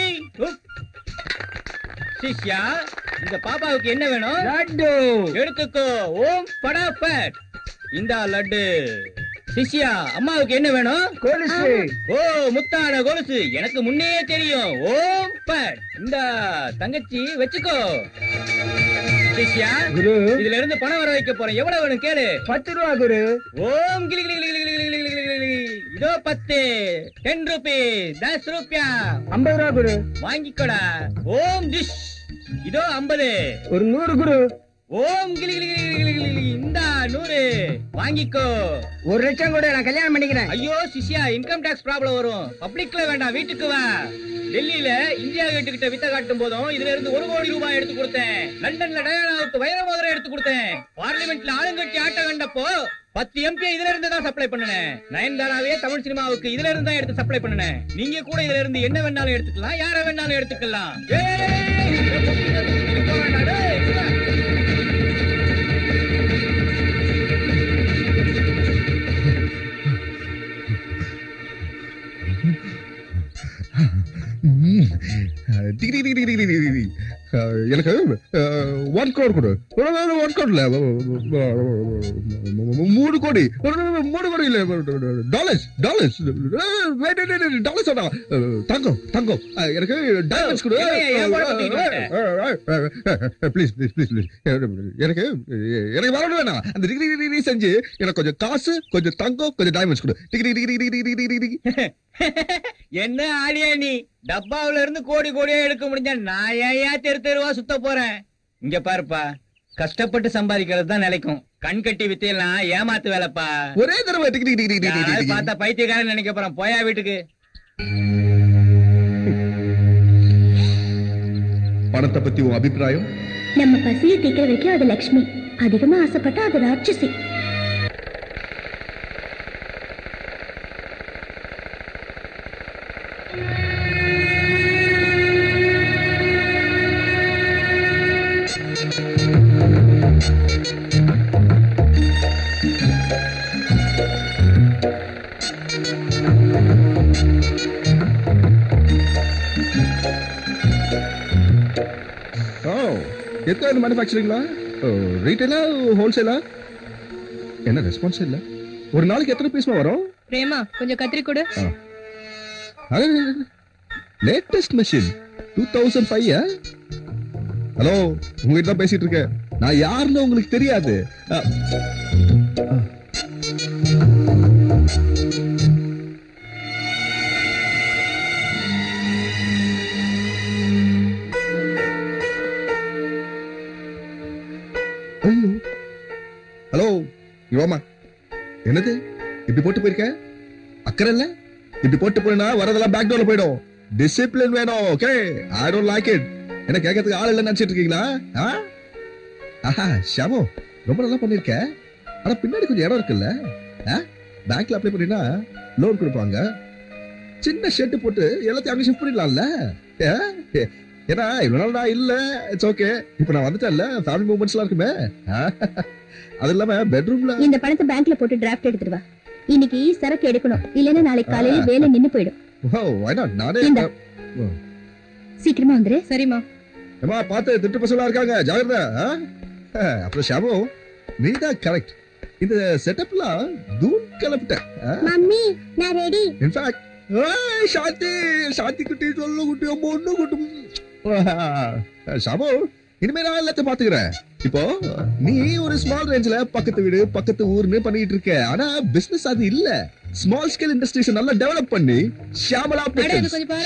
சிஷ்யா, இந்த பாப்பாவுக்கு என்ன வேணும்? லட்டு எடுத்துக்கோ. ஓம் படாபட். இந்த லட்டு. சிஷ்யா, அம்மாவுக்கு என்ன வேணும்? கொலுசு. ஓ, முத்தான கொலுசு, எனக்கு முன்னே தெரியும். ஓம் பட். இந்த தங்கச்சி வச்சுக்கோ. சிஷ்யா, இதுல இருந்து பணம் வர வைக்க போறேன். எவ்வளவு வேணும் கேளு. 10 ரூபா குரு. ஓம் கிளி கிளி கிளி கிளி கிளி கிளி கிளி. இதோ 10 10 ரூபீஸ் 10 ரூபியா. 50 ரூபா குரு. வாங்கிக்கோடா. ஓம் டிஷ். இதோ 50. ஒரு 100 குரு. ஓம் கிளி கிளி கிளி கிளி கிளி கிளி. இந்தா 100 வாங்கிக்கோ. 1 லட்சம் கூட நான் கல்யாணம் பண்ணிக்கிறேன். ஐயோ சிஷ்யா, இன்கம் டாக்ஸ் ப்ராப்ளம் வரும். பப்ளிக்ல வேண்டாம், வீட்டுக்கு வா. டெல்லியில இந்தியா கேட்டு கிட்ட வித்த காட்டும் போதும் இதுல இருந்து 1 கோடி ரூபாய் எடுத்து கொடுத்தேன். லண்டன்ல டயானாவுக்கு வைர மோதிரம் எடுத்து கொடுத்தேன். பார்லிமெண்ட்ல ஆளுங்கட்சி ஆட்டம் கண்டப்போ 10 MP இதுல இருந்து தான் சப்ளை பண்ணனேன். நயன்தாராவே தமிழ் சினிமாவுக்கு இதுல இருந்து தான் எடுத்து சப்ளை பண்ணனேன். நீங்க கூட இதுல இருந்து என்ன வேணாலும் எடுத்துக்கலாம், யார வேணாலும் எடுத்துக்கலாம். எனக்கு 1 crore கொடு. 1 crore இல்ல, 3 கோடி. 3 கோடி இல்ல, டாலர்ஸ். தங்கம் எனக்கு டைமண்ட்ஸ் கொடு. ப்ளீஸ் எனக்கு வரணும் வேணாம். அந்த டிகிரி செஞ்சு எனக்கு கொஞ்சம் காசு, கொஞ்சம் தங்கம், கொஞ்சம் டைமண்ட்ஸ் கொடு. என்ன ஆளியா நீ? டப்பாவுல இருந்து கோடி கோடியா எடுக்க முடிஞ்சா நான் ஏன் தெருவா சுத்த போறேன்? இங்க பாருப்பா, கஷ்டப்பட்டு சம்பாதிக்கிறது தான் நிலைக்கும். கண் கட்டி வித்தையெல்லாம் ஏமாத்து வேலைப்பா. ஒரே தடவை பார்த்தா பைத்தியக்காரன் நினைக்க போறான். போயா வீட்டுக்கு. பணத்தை பத்தி உன் அபிப்பிராயம்? நம்ம பசியை தீக்கிற வைக்க அது லட்சுமி, அதிகமா ஆசைப்பட்டா அது ராட்சசி. எத்தனை மேனுஃபேக்சரிங்களா, ரீட்டைலா, ஹோல்சேலா? என்ன ரெஸ்பான்ஸ் இல்ல? ஒரு நாளைக்கு எத்தனை பீஸ்மா வரும்? பிரேமா, கொஞ்சம் கத்திரி கொடு. Latest machine 2005. ஹலோ, உங்ககிட்ட தான் பேசிட்டு இருக்கேன். நான் யாருன்னு உங்களுக்கு தெரியாது. ஹலோ, யோமா, என்னது இப்படி போட்டு போயிருக்க? அக்கறை இல்ல? இப்படி போட்டு போனா வரதெல்லாம் பேக் டோர்ல போயிடும். டிசிப்ளின் வேணும். Okay, I don't like it. என்ன கேட்கறதுக்கு ஆள் இல்ல நினைச்சிட்டு இருக்கீங்களா? ஆஹா, ஷாமோ, ரொம்ப நல்லா பண்ணிருக்க. ஆனா பின்னாடி கொஞ்சம் இடம் இருக்குல்ல. பேங்க்ல அப்ளை பண்ணினா லோன் கொடுப்பாங்க. சின்ன ஷெட் போட்டு எல்லாத்தையும் அங்க ஷிஃப்ட் பண்ணிடலாம்ல. ஏன்னா இவ்வளவு நாள் நான் இல்ல, இட்ஸ் ஓகே. இப்ப நான் வந்துட்டேன்ல, ஃபேமிலி மூமெண்ட்ஸ் எல்லாம் இருக்குமே. அது இல்லாம பெட்ரூம்ல இந்த பணத்தை பேங்க்ல போட்டு டிராஃப்ட் எடுத்துட்டு வா. இன்னைக்கு சரக்கு எடுக்கணும், இல்லன்னா நாளைக்கு காலையில வேலை நின்னு போயிடும். நானே சீக்கிரமா வந்துரு. சரிமா. ஏமா, பார்த்து திட்டு பசங்களா இருக்காங்க, ஜாகிரதை. அப்புறம் ஷாமோ, நீதான் கரெக்ட். இந்த செட்டப்லாம் தூள் கலப்பிட்ட. மம்மி, நான் ரெடி. இன்ஃபேக்ட் சாந்தி குட்டி சொல்ல குட்டி பொண்ணு குட்டும். ஷாமோ, இனிமே நான் எல்லாத்தையும் பாத்துக்கிறேன். இப்போ நீ ஒரு ஸ்மால் ரேஞ்ச்ல பக்கத்து வீடு, பக்கத்து ஊர்னு பண்ணிட்டு இருக்க. ஆனா பிசினஸ் அது இல்ல. ஸ்மால் ஸ்கேல் இண்டஸ்ட்ரீஸ் நல்லா டெவலப் பண்ணி ஷியாமலா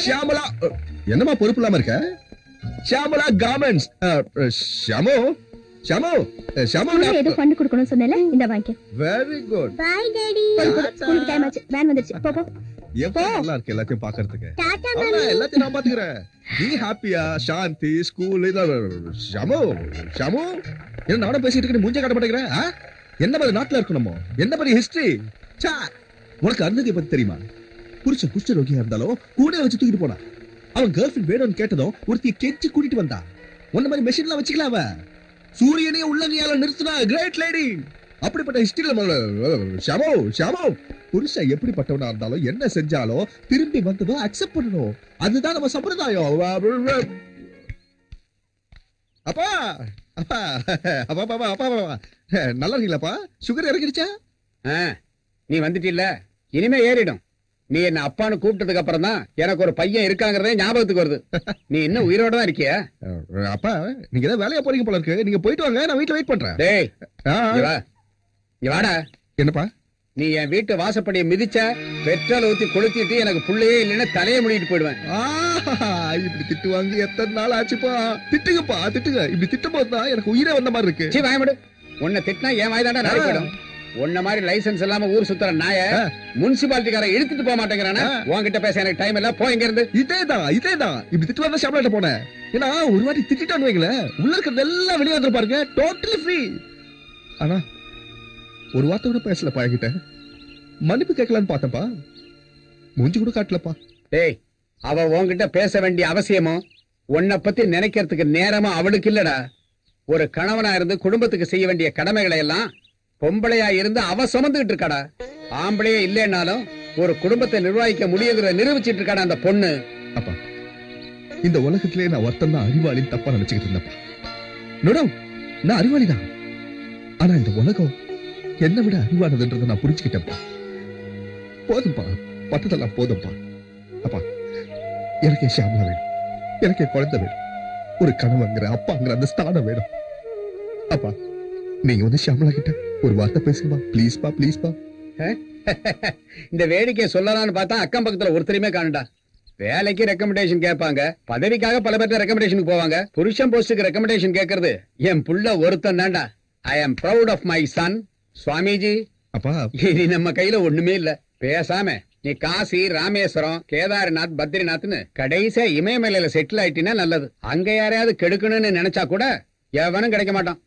ஷியாமலா என்னமா பொறுப்பு இல்லாம இருக்க? ஷியாமலா கார்மெண்ட்ஸ். ஷாமோ ஷாமோ ஷாமோ, ஏதோ ஃபண்ட் கொடுக்கணும் சொன்னேல, இந்த வாங்கிக்க. Very good. Bye daddy. ஸ்கூலுக்கு டைம் ஆச்சு, வேன் வந்துருச்சு. போ போ. எப்ப நல்லா இருக்கு எல்லாத்தையும் பாக்குறதுக்கு. எல்லாத்தையும் நான் பாத்துக்கிறேன். நீ ஹாப்பியா? சாந்தி, ஸ்கூல், ஷாமோ ஷாமோ, என்ன நானும் பேசிட்டு இருக்க, மூஞ்ச காட்ட மாட்டேங்கிறேன். என்ன மாதிரி நாட்டுல இருக்கணுமோ, என்ன மாதிரி ஹிஸ்டரி. உனக்கு அருந்ததியை பத்தி தெரியுமா? புருஷன் குஷ்ட ரோகியா இருந்தாலும் கூட வச்சு தூக்கிட்டு போனா. அவன் கேர்ள் ஃபிரெண்ட் வேணும்னு கேட்டதும் ஒருத்திய கெஞ்சி கூட்டிட்டு வந்தா. உன்ன மாதிரி மெஷின்லாம் வச்சுக்கலாம். அவ சூரியனே உள்ளங்கையால நிறுத்தினா கிரேட் லேடி. அப்படிப்பட்ட ஹிஸ்டரியில ஷாமோ ஷாமோ, புருஷன் எப்படிப்பட்டவனா இருந்தாலும் என்ன செஞ்சாலும் திரும்பி வந்ததும் அக்செப்ட் பண்ணணும். அதுதான் நம்ம சம்பிரதாயம். அப்பா அப்பா அப்பா அப்பா அப்பா, நல்லா இருக்கீங்களாப்பா? சுகர் இறங்கிடுச்சா? நீ வந்துட்டில்ல, இனிமே ஏறிடும். நீ என்ன அப்பான்னு கூப்பிட்டதுக்கு அப்புறம் தான் எனக்கு ஒரு பையன் இருக்காங்கிறதே ஞாபகத்துக்கு வருது. நீ இன்னும் உயிரோட தான் இருக்கியா? அப்பா, நீங்க ஏதாவது வேலையா போறீங்க போல இருக்கு. நீங்க போயிட்டு வாங்க, நான் வீட்டுல வெயிட் பண்றேன். டேய், வாடா. என்னப்பா? நீ என் வீட்டு வாசப்படியை மிதிச்ச பெட்ரோல் ஊத்தி கொளுத்திட்டு எனக்கு புள்ளையே இல்லைன்னா தலையை முடிட்டு போயிடுவேன். இப்படி திட்டு வாங்கி எத்தனை நாள் ஆச்சுப்பா. திட்டுங்கப்பா திட்டுங்க. இப்படி திட்டும் போதுதான் எனக்கு உயிரே வந்த மாதிரி இருக்கு. சீ வாயமுடு. உன்னை திட்டினா என் வாய்தாண்டா நாரி போயிடும். உன்ன மாதிரி லைசன்ஸ் இல்லாம ஊர் சுத்துற நாய முனிசிபாலிட்டிக்கார இழுத்துட்டு போக மாட்டேங்கிறானா? உன்கிட்ட பேச எனக்கு டைம் இல்ல, போ இங்க இருந்து. இதேதான் இப்படி திட்டு வந்தா ஷாப்ல போனேன். ஏன்னா ஒரு வாட்டி திட்டான்னு வைங்களேன், உள்ள இருக்கிறது எல்லாம் வெளியே வந்து பாருங்க, டோட்டலி ஃப்ரீ. ஆனா ஒரு வார்த்தை கூட பேசல பழகிட்ட. மன்னிப்பு கேட்கலான்னு பார்த்தப்பா, மூஞ்சி கூட காட்டலப்பா. டேய், அவ உன்கிட்ட பேச வேண்டிய அவசியமோ உன்னை பத்தி நினைக்கிறதுக்கு நேரமா அவளுக்கு இல்லடா. ஒரு கணவனா இருந்து குடும்பத்துக்கு செய்ய வேண்டிய கடமைகளை எல்லாம் பொம்பளையா இருந்து அவ சுமந்துகிட்டு இருக்காடா. ஆம்பளையே இல்லைன்னாலும் ஒரு குடும்பத்தை நிர்வகிக்க முடியுங்கிறத நிரூபிச்சிட்டு இருக்காடா அந்த பொண்ணு. அப்பா, இந்த உலகத்திலே நான் ஒருத்தன் தான் அறிவாளின்னு தப்பா நினைச்சுக்கிட்டு இருந்தப்பா. நோ, நான் அறிவாளிதான். ஆனா இந்த உலகம் என்னை விட அறிவானதுன்றதை நான் புரிஞ்சுக்கிட்டேன்ப்பா. போதும்பா, பத்ததெல்லாம் போதும்பா. அப்பா, எனக்கு ஷாமலா வேணும், எனக்கு குழந்தை வேணும், ஒரு கணவங்கிற அப்பாங்கிற அந்த ஸ்தானம் வேணும். அப்பா, நீங்க வந்து ஷாமலா கிட்ட ஒரு வார்த்தை பேசுங்கப்பா, ப்ளீஸ்பா ப்ளீஸ்பா. இந்த வேடிக்கையை சொல்லலாம்னு பார்த்தா அக்கம் பக்கத்துல ஒருத்தரையுமே காணுடா. வேலைக்கு ரெக்கமெண்டேஷன் கேட்பாங்க, பதவிக்காக பல பேர்ட்ட ரெக்கமெண்டேஷனுக்கு போவாங்க. புருஷன் போஸ்டுக்கு ரெக்கமெண்டேஷன் கேட்கறது என் புள்ள ஒருத்தன் தான்டா. I am proud of my son. Swamiji, அப்பா இனி நம்ம கையில ஒண்ணுமே இல்ல. பேசாம நீ காசி, ராமேஸ்வரம், கேதார்நாத், பத்ரிநாத்னு கடைசியா இமயமலையில செட்டில் ஆயிட்டினா நல்லது. அங்க யாரையாவது கெடுக்கணும்னு நினைச்சா கூட எவனும் கிடைக்க மாட்டான்.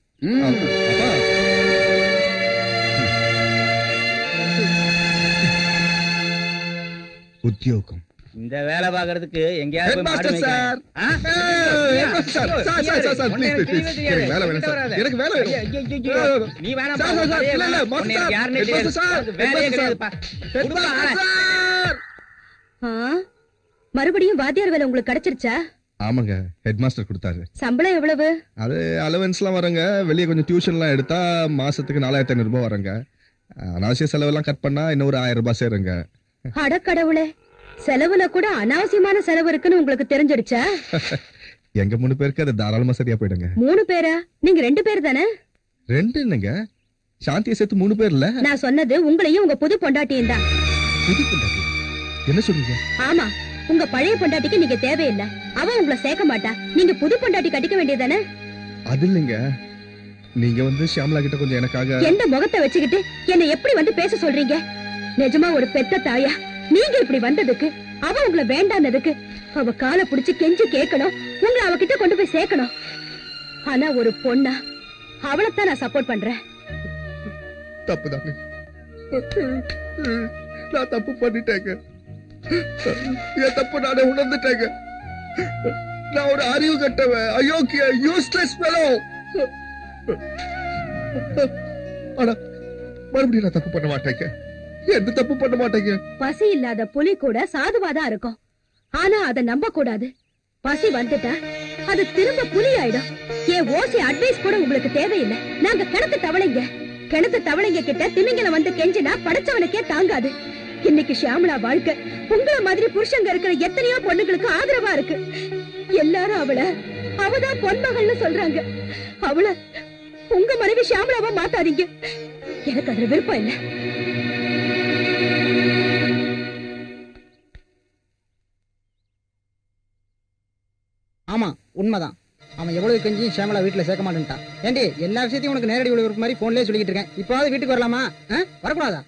உத்தியோகம் இந்த வேலை பாக்குறதுக்கு எங்கேயாவது நீ மறுபடியும் வாத்தியார் வேலை உங்களுக்கு கிடைச்சிருச்சா? ஆமாங்க, ஹெட் மாஸ்டர் கொடுத்தாரு. சம்பளம் எவ்வளவு? அது அலவன்ஸ் எல்லாம் வரங்க, வெளியே கொஞ்சம் டியூஷன் எல்லாம் எடுத்தா மாசத்துக்கு 4500 ரூபாய் வரங்க. அனாவசிய செலவெல்லாம் கட் பண்ணா இன்னும் ஒரு 1000 ரூபாய் சேருங்க. அடக்கடவுளே, செலவுல கூட அனாவசியமான செலவு இருக்குன்னு உங்களுக்கு தெரிஞ்சிடுச்சா? எங்க 3 பேருக்கு அது தாராளமா சரியா போயிடுங்க. 3 பேரா? நீங்க 2 பேர் தானே? 2 என்னங்க, சாந்தியை சேர்த்து 3 பேர் இல்ல. நான் சொன்னது உங்களையும் உங்க புது பொண்டாட்டியும் தான். புது பொண்டாட்டி? என்ன சொல்றீங்க? ஆமா, உங்க பழைய பொண்டாட்டிக்கு நீங்க தேவையில்லை, அவ உங்களை சேர்க்க மாட்டா. நீங்க புது பொண்டாட்டி கட்டிக்க வேண்டியதானே? அது இல்லைங்க, நீங்க வந்து ஷியாமலா கிட்ட கொஞ்சம் எனக்காக. எந்த முகத்தை வச்சுக்கிட்டு என்ன எப்படி வந்து பேச சொல்றீங்க? நிஜமா ஒரு பெத்த தாயா நீங்க இப்படி வந்ததுக்கு, அவ உங்களை வேண்டானதுக்கு அவ காலை புடிச்சு கெஞ்சி கேட்கணும், உங்களை அவகிட்ட கொண்டு போய் சேர்க்கணும். ஆனா ஒரு பொண்ணா அவளைத்தான் நான் சப்போர்ட் பண்றேன். தப்புதாங்க, நான் தப்பு பண்ணிட்டேங்க. என் தப்பு நானே உணர்ந்துட்டேங்க. நான் ஒரு அறிவு கட்டவன், அயோக்கிய, யூஸ்லெஸ் ஃபெலோ. ஆனா மறுபடியும் நான் தப்பு பண்ண மாட்டேங்க, எந்த தப்பு பண்ண மாட்டேங்க. பசி இல்லாத புலி கூட சாதுவாதான் இருக்கும், ஆனா அதை நம்ப கூடாது. பசி வந்துட்டா அது திரும்ப புலி ஆயிடும். என் ஓசி அட்வைஸ் கூட உங்களுக்கு தேவையில்லை. நாங்க கிணத்து தவளைங்க கிட்ட திமிங்கல வந்து கெஞ்சினா படைச்சவனுக்கே தாங்காது. இன்னைக்கு ஷியாமலா வாழ்க்கை உங்கள மாதிரி புருஷங்க இருக்கிற எத்தனையோ பொண்ணுங்களுக்கு ஆதரவா இருக்கு. எல்லாரும் அவதான் பொன்மகள்னு சொல்றாங்க. அவள உங்க மனைவி ஷியாமலாவா மாத்தாதீங்க, எனக்கு அதுல விருப்பம் இல்லை. ஆமா, உண்மைதான். அவன் எவ்வளவு கெஞ்சியும் ஷியாமலா வீட்டுல சேர்க்க மாட்டேன்ட்டான். ஏண்டி, எல்லா விஷயத்தையும் உனக்கு நேரடி ஒளிபரப்பு மாதிரி போன்லயே சொல்லிட்டு இருக்கேன். இப்போது வீட்டுக்கு வரலாமா? வரக்கூடாதா?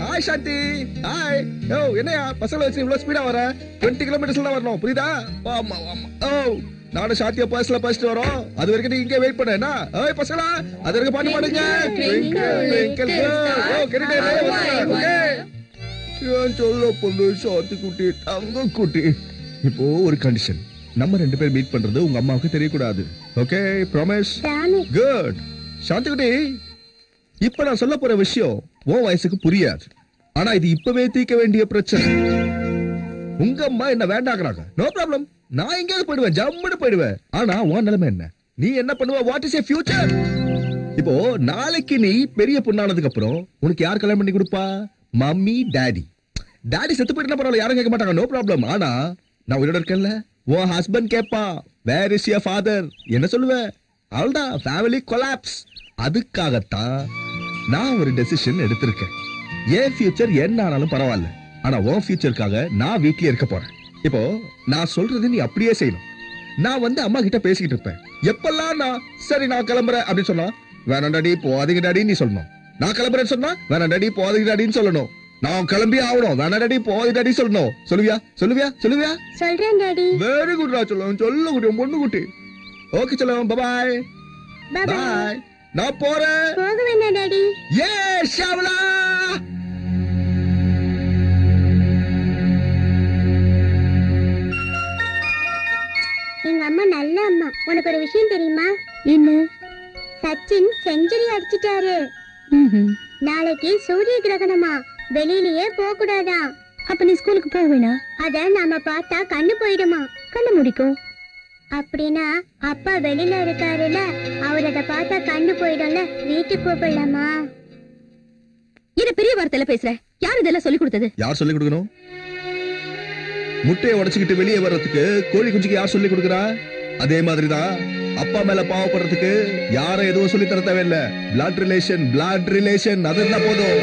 ஹாய் சாந்தி, ஹாய். என்னையா பசங்களை வச்சு இவ்வளவு ஸ்பீடா வர? 20 கிலோமீட்டர்ஸ்ல தான் வரணும், புரியுதா? ஆமா ஆமா. நானும் சாத்தியா பஸ்ல பஸ்ட் வரோம். அது வரைக்கும் நீங்க இங்கே வெயிட் பண்ண. என்ன ஓய் பசங்களா, அது வரைக்கும் பாட்டு பாடுங்க. சொல்ல பொண்ணு சாந்தி குட்டி, தங்க குட்டி. இப்போ ஒரு கண்டிஷன், நம்ம 2 பேர் மீட் பண்றது உங்க அம்மாவுக்கு தெரியக்கூடாது. Okay, promise? குட். சாந்தி குட்டி, இப்ப நான் சொல்ல போற விஷயம் உன் வயசுக்கு புரியாது, ஆனா இது இப்பவே தீர்க்க வேண்டிய பிரச்சனை. உங்க அம்மா என்ன வேண்டாங்கிறாங்க, நோ ப்ராப்ளம், நான் எங்கேயாவது போயிடுவேன், ஜம்முன்னு போயிடுவேன். ஆனா உன் நிலைமை என்ன? நீ என்ன பண்ணுவ? What is your future? இப்போ நாளைக்கு நீ பெரிய பொண்ணானதுக்கு அப்புறம் உனக்கு யார் கல்யாணம் பண்ணி கொடுப்பா? Mummy, daddy. டாடி செத்து போயிட்டு பரவாயில்ல, யாரும் கேட்க மாட்டாங்க, நோ ப்ராப்ளம். ஆனா நான் உயிரோட இருக்கேன்ல, உன் ஹஸ்பண்ட் கேப்பா வேர் இஸ் யுவர் ஃபாதர், என்ன சொல்லுவேன்? அவ்வளவுதான், ஃபேமிலி கொலாப்ஸ். அதுக்காகத்தான் நான் ஒரு டெசிஷன் எடுத்திருக்கேன். என் ஃபியூச்சர் என்ன ஆனாலும் பரவாயில்ல, ஆனா உன் ஃபியூச்சருக்காக நான் வீட்லயே இருக்க போறேன். இப்போ நான் சொல்றது நீ அப்படியே செய்யணும். நான் வந்து அம்மா கிட்ட பேசிக்கிட்டு இருப்பேன். எப்பெல்லாம் நான் சரி நான் கிளம்புறேன் அப்படின்னு சொன்னா, வேணாம் டாடி போகாதீங்க டாடின்னு நீ சொல்லணும். நான் கிளம்புறேன்னு சொன்னா, வேணாம் டாடி போகாதீங்க டாடின்னு சொல்லணும். நான் கிளம்பி ஆகணும், வேணாம் டாடி போகாதீங்க டாடி சொல்லணும். சொல்லுவியா சொல்லுவியா சொல்லுவியா? சொல்றேன் டாடி. வெரி குட் ரா சொல்லுவோம், சொல்ல குட்டி பொண்ணு குட்டி. ஓகே சொல்லுவோம், பாய் பாய். நான் போறேன். போக வேண்டாம் டாடி. ஏ ஷாவலா. எங்க அம்மா நல்ல அம்மா. உனக்கு ஒரு விஷயம் தெரியுமா? என்ன? சச்சின் செஞ்சுரி அடிச்சிட்டாரு. நாளைக்கு சூரிய கிரகணமா, வெளியிலயே போக கூடாதா. அப்ப நீ ஸ்கூலுக்கு போக வேணாம். அத நாம பார்த்தா கண்ணு போயிடுமா. கண்ணு முடிக்கும். அப்படின்னா அப்பா வெளியில இருக்காருல, அவர் அத பார்த்தா கண்ணு போயிடும்ல, வீட்டுக்கு கூப்பிடலாமா? என்ன பெரிய வார்த்தையில பேசுற? யார் இதெல்லாம் சொல்லி கொடுத்தது? யார் சொல்லி கொடுக்கணும்? முட்டையை உடைச்சுக்கிட்டு வெளியே வர்றதுக்கு கோழி குஞ்சுக்கு யார் சொல்லி கொடுக்கறா? அதே மாதிரிதான் அப்பா மேல பாவப்படுறதுக்கு யாரும் எதுவும் சொல்லி தர தேவையில்ல. பிளட் ரிலேஷன் அது இருந்தா போதும்.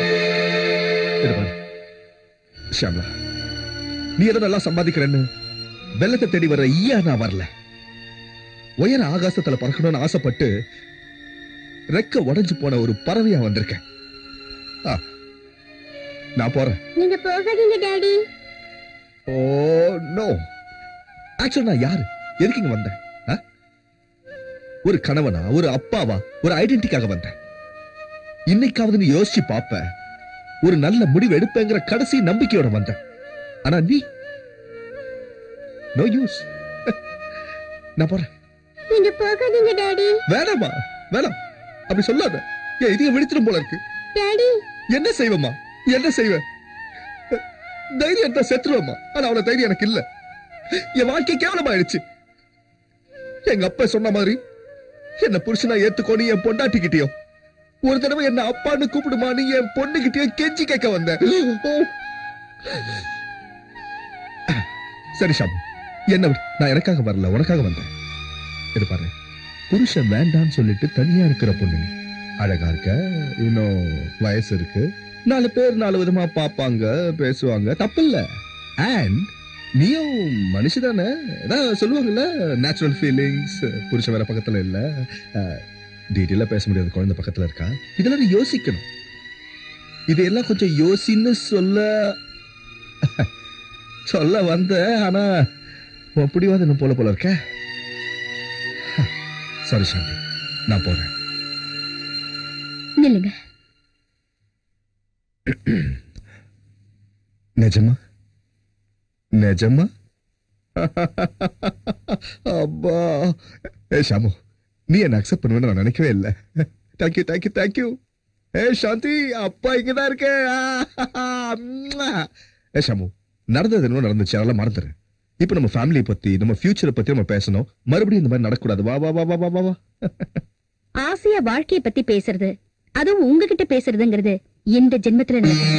ஷாம்லா, நீ எதை நல்லா சம்பாதிக்கிறேன்னு வெள்ளத்தை தேடி வர்ற ஈயா நான் வரல. உயர ஆகாசத்துல பறக்கணும்னு ஆசைப்பட்டு ரெக்க உடைஞ்சு போன ஒரு பறவையா வந்திருக்கேன். நான் போறேன். நீங்க போகாதீங்க டாடி. Oh no. ஆக்சுவலா நான் யாரு, எதுக்கு இங்க வந்தேன்? ஒரு கணவனா, ஒரு அப்பாவா, ஒரு ஐடென்டிட்டிக்காக வந்தேன். இன்னைக்காவது நீ யோசிச்சு பாப்ப, ஒரு நல்ல முடிவு எடுப்பேங்கிற கடைசி நம்பிக்கையோட வந்தேன். ஆனா நீ நோ யூஸ். நான் போறேன். நீங்க போகாதீங்க டாடி. வேணாமா, வேணாம் அப்படி சொல்லாத. ஏன் இதையும் விழித்திரும் போல இருக்கு. டாடி என்ன செய்வமா, என்ன செய்வேன்? தைரியம் தான் செத்துருவமா. ஆனா அவள தைரியம் எனக்கு இல்ல. என் வாழ்க்கை கேவலமாயிடுச்சு. எங்க அப்பா சொன்ன மாதிரி என்ன புருஷனா ஏத்துக்கோன்னு என் பொண்டாட்டிக்கிட்டயோ, ஒரு தடவை என்ன அப்பான்னு கூப்பிடுமான்னு என் பொண்ணுகிட்டயோ கெஞ்சி கேட்க வந்தேன். சரி ஷாமு, என்ன விடு, நான் எனக்காக வரல, உனக்காக வந்தேன். இது பாரு, புருஷன் வேண்டான்னு சொல்லிட்டு தனியா இருக்கிற பொண்ணு, அழகா இருக்க, இன்னும் வயசு இருக்கு, 4 பேர் 4 விதமா பாப்பாங்க, பேசுவாங்க, தப்பு இல்ல. அண்ட் நீயும் மனுஷதானே, ஏதாவது சொல்லுவாங்கல்ல, நேச்சுரல் ஃபீலிங்ஸ். புருஷன் வேற பக்கத்துல இல்ல, டீட்டெயிலா பேச முடியாது, குழந்தை பக்கத்துல இருக்கா, இதெல்லாம் நீ யோசிக்கணும். இதெல்லாம் கொஞ்சம் யோசின்னு சொல்ல வந்த. ஆனா பிடிவாத போல இருக்க. சாரி சாந்தி, நான் போறேன். நில்லுங்க. நிஜமா நிஜமா? அப்பா, ஏ ஷாமு, நீ என்ன அக்செப்ட் பண்ணுவேன்னு நான் நினைக்கவே இல்லை. Thank you thank you thank you. ஏ சாந்தி, அப்பா இங்கதான் இருக்க. ஏ ஷாமு, நடந்தது என்ன நடந்துச்சு, அதெல்லாம் மறந்துரு. இப்ப நம்ம ஃபேமிலி பத்தி, நம்ம ஃபியூச்சரை பத்தி நம்ம பேசணும். மறுபடியும் இந்த மாதிரி நடக்கூடாது. வா வா வா வா வா வா. ஆசையா வாழ்க்கைய பத்தி பேசுறது, அதுவும் உங்ககிட்ட பேசுறதுங்கிறது இந்த ஜென்மத்துல நடக்கும்.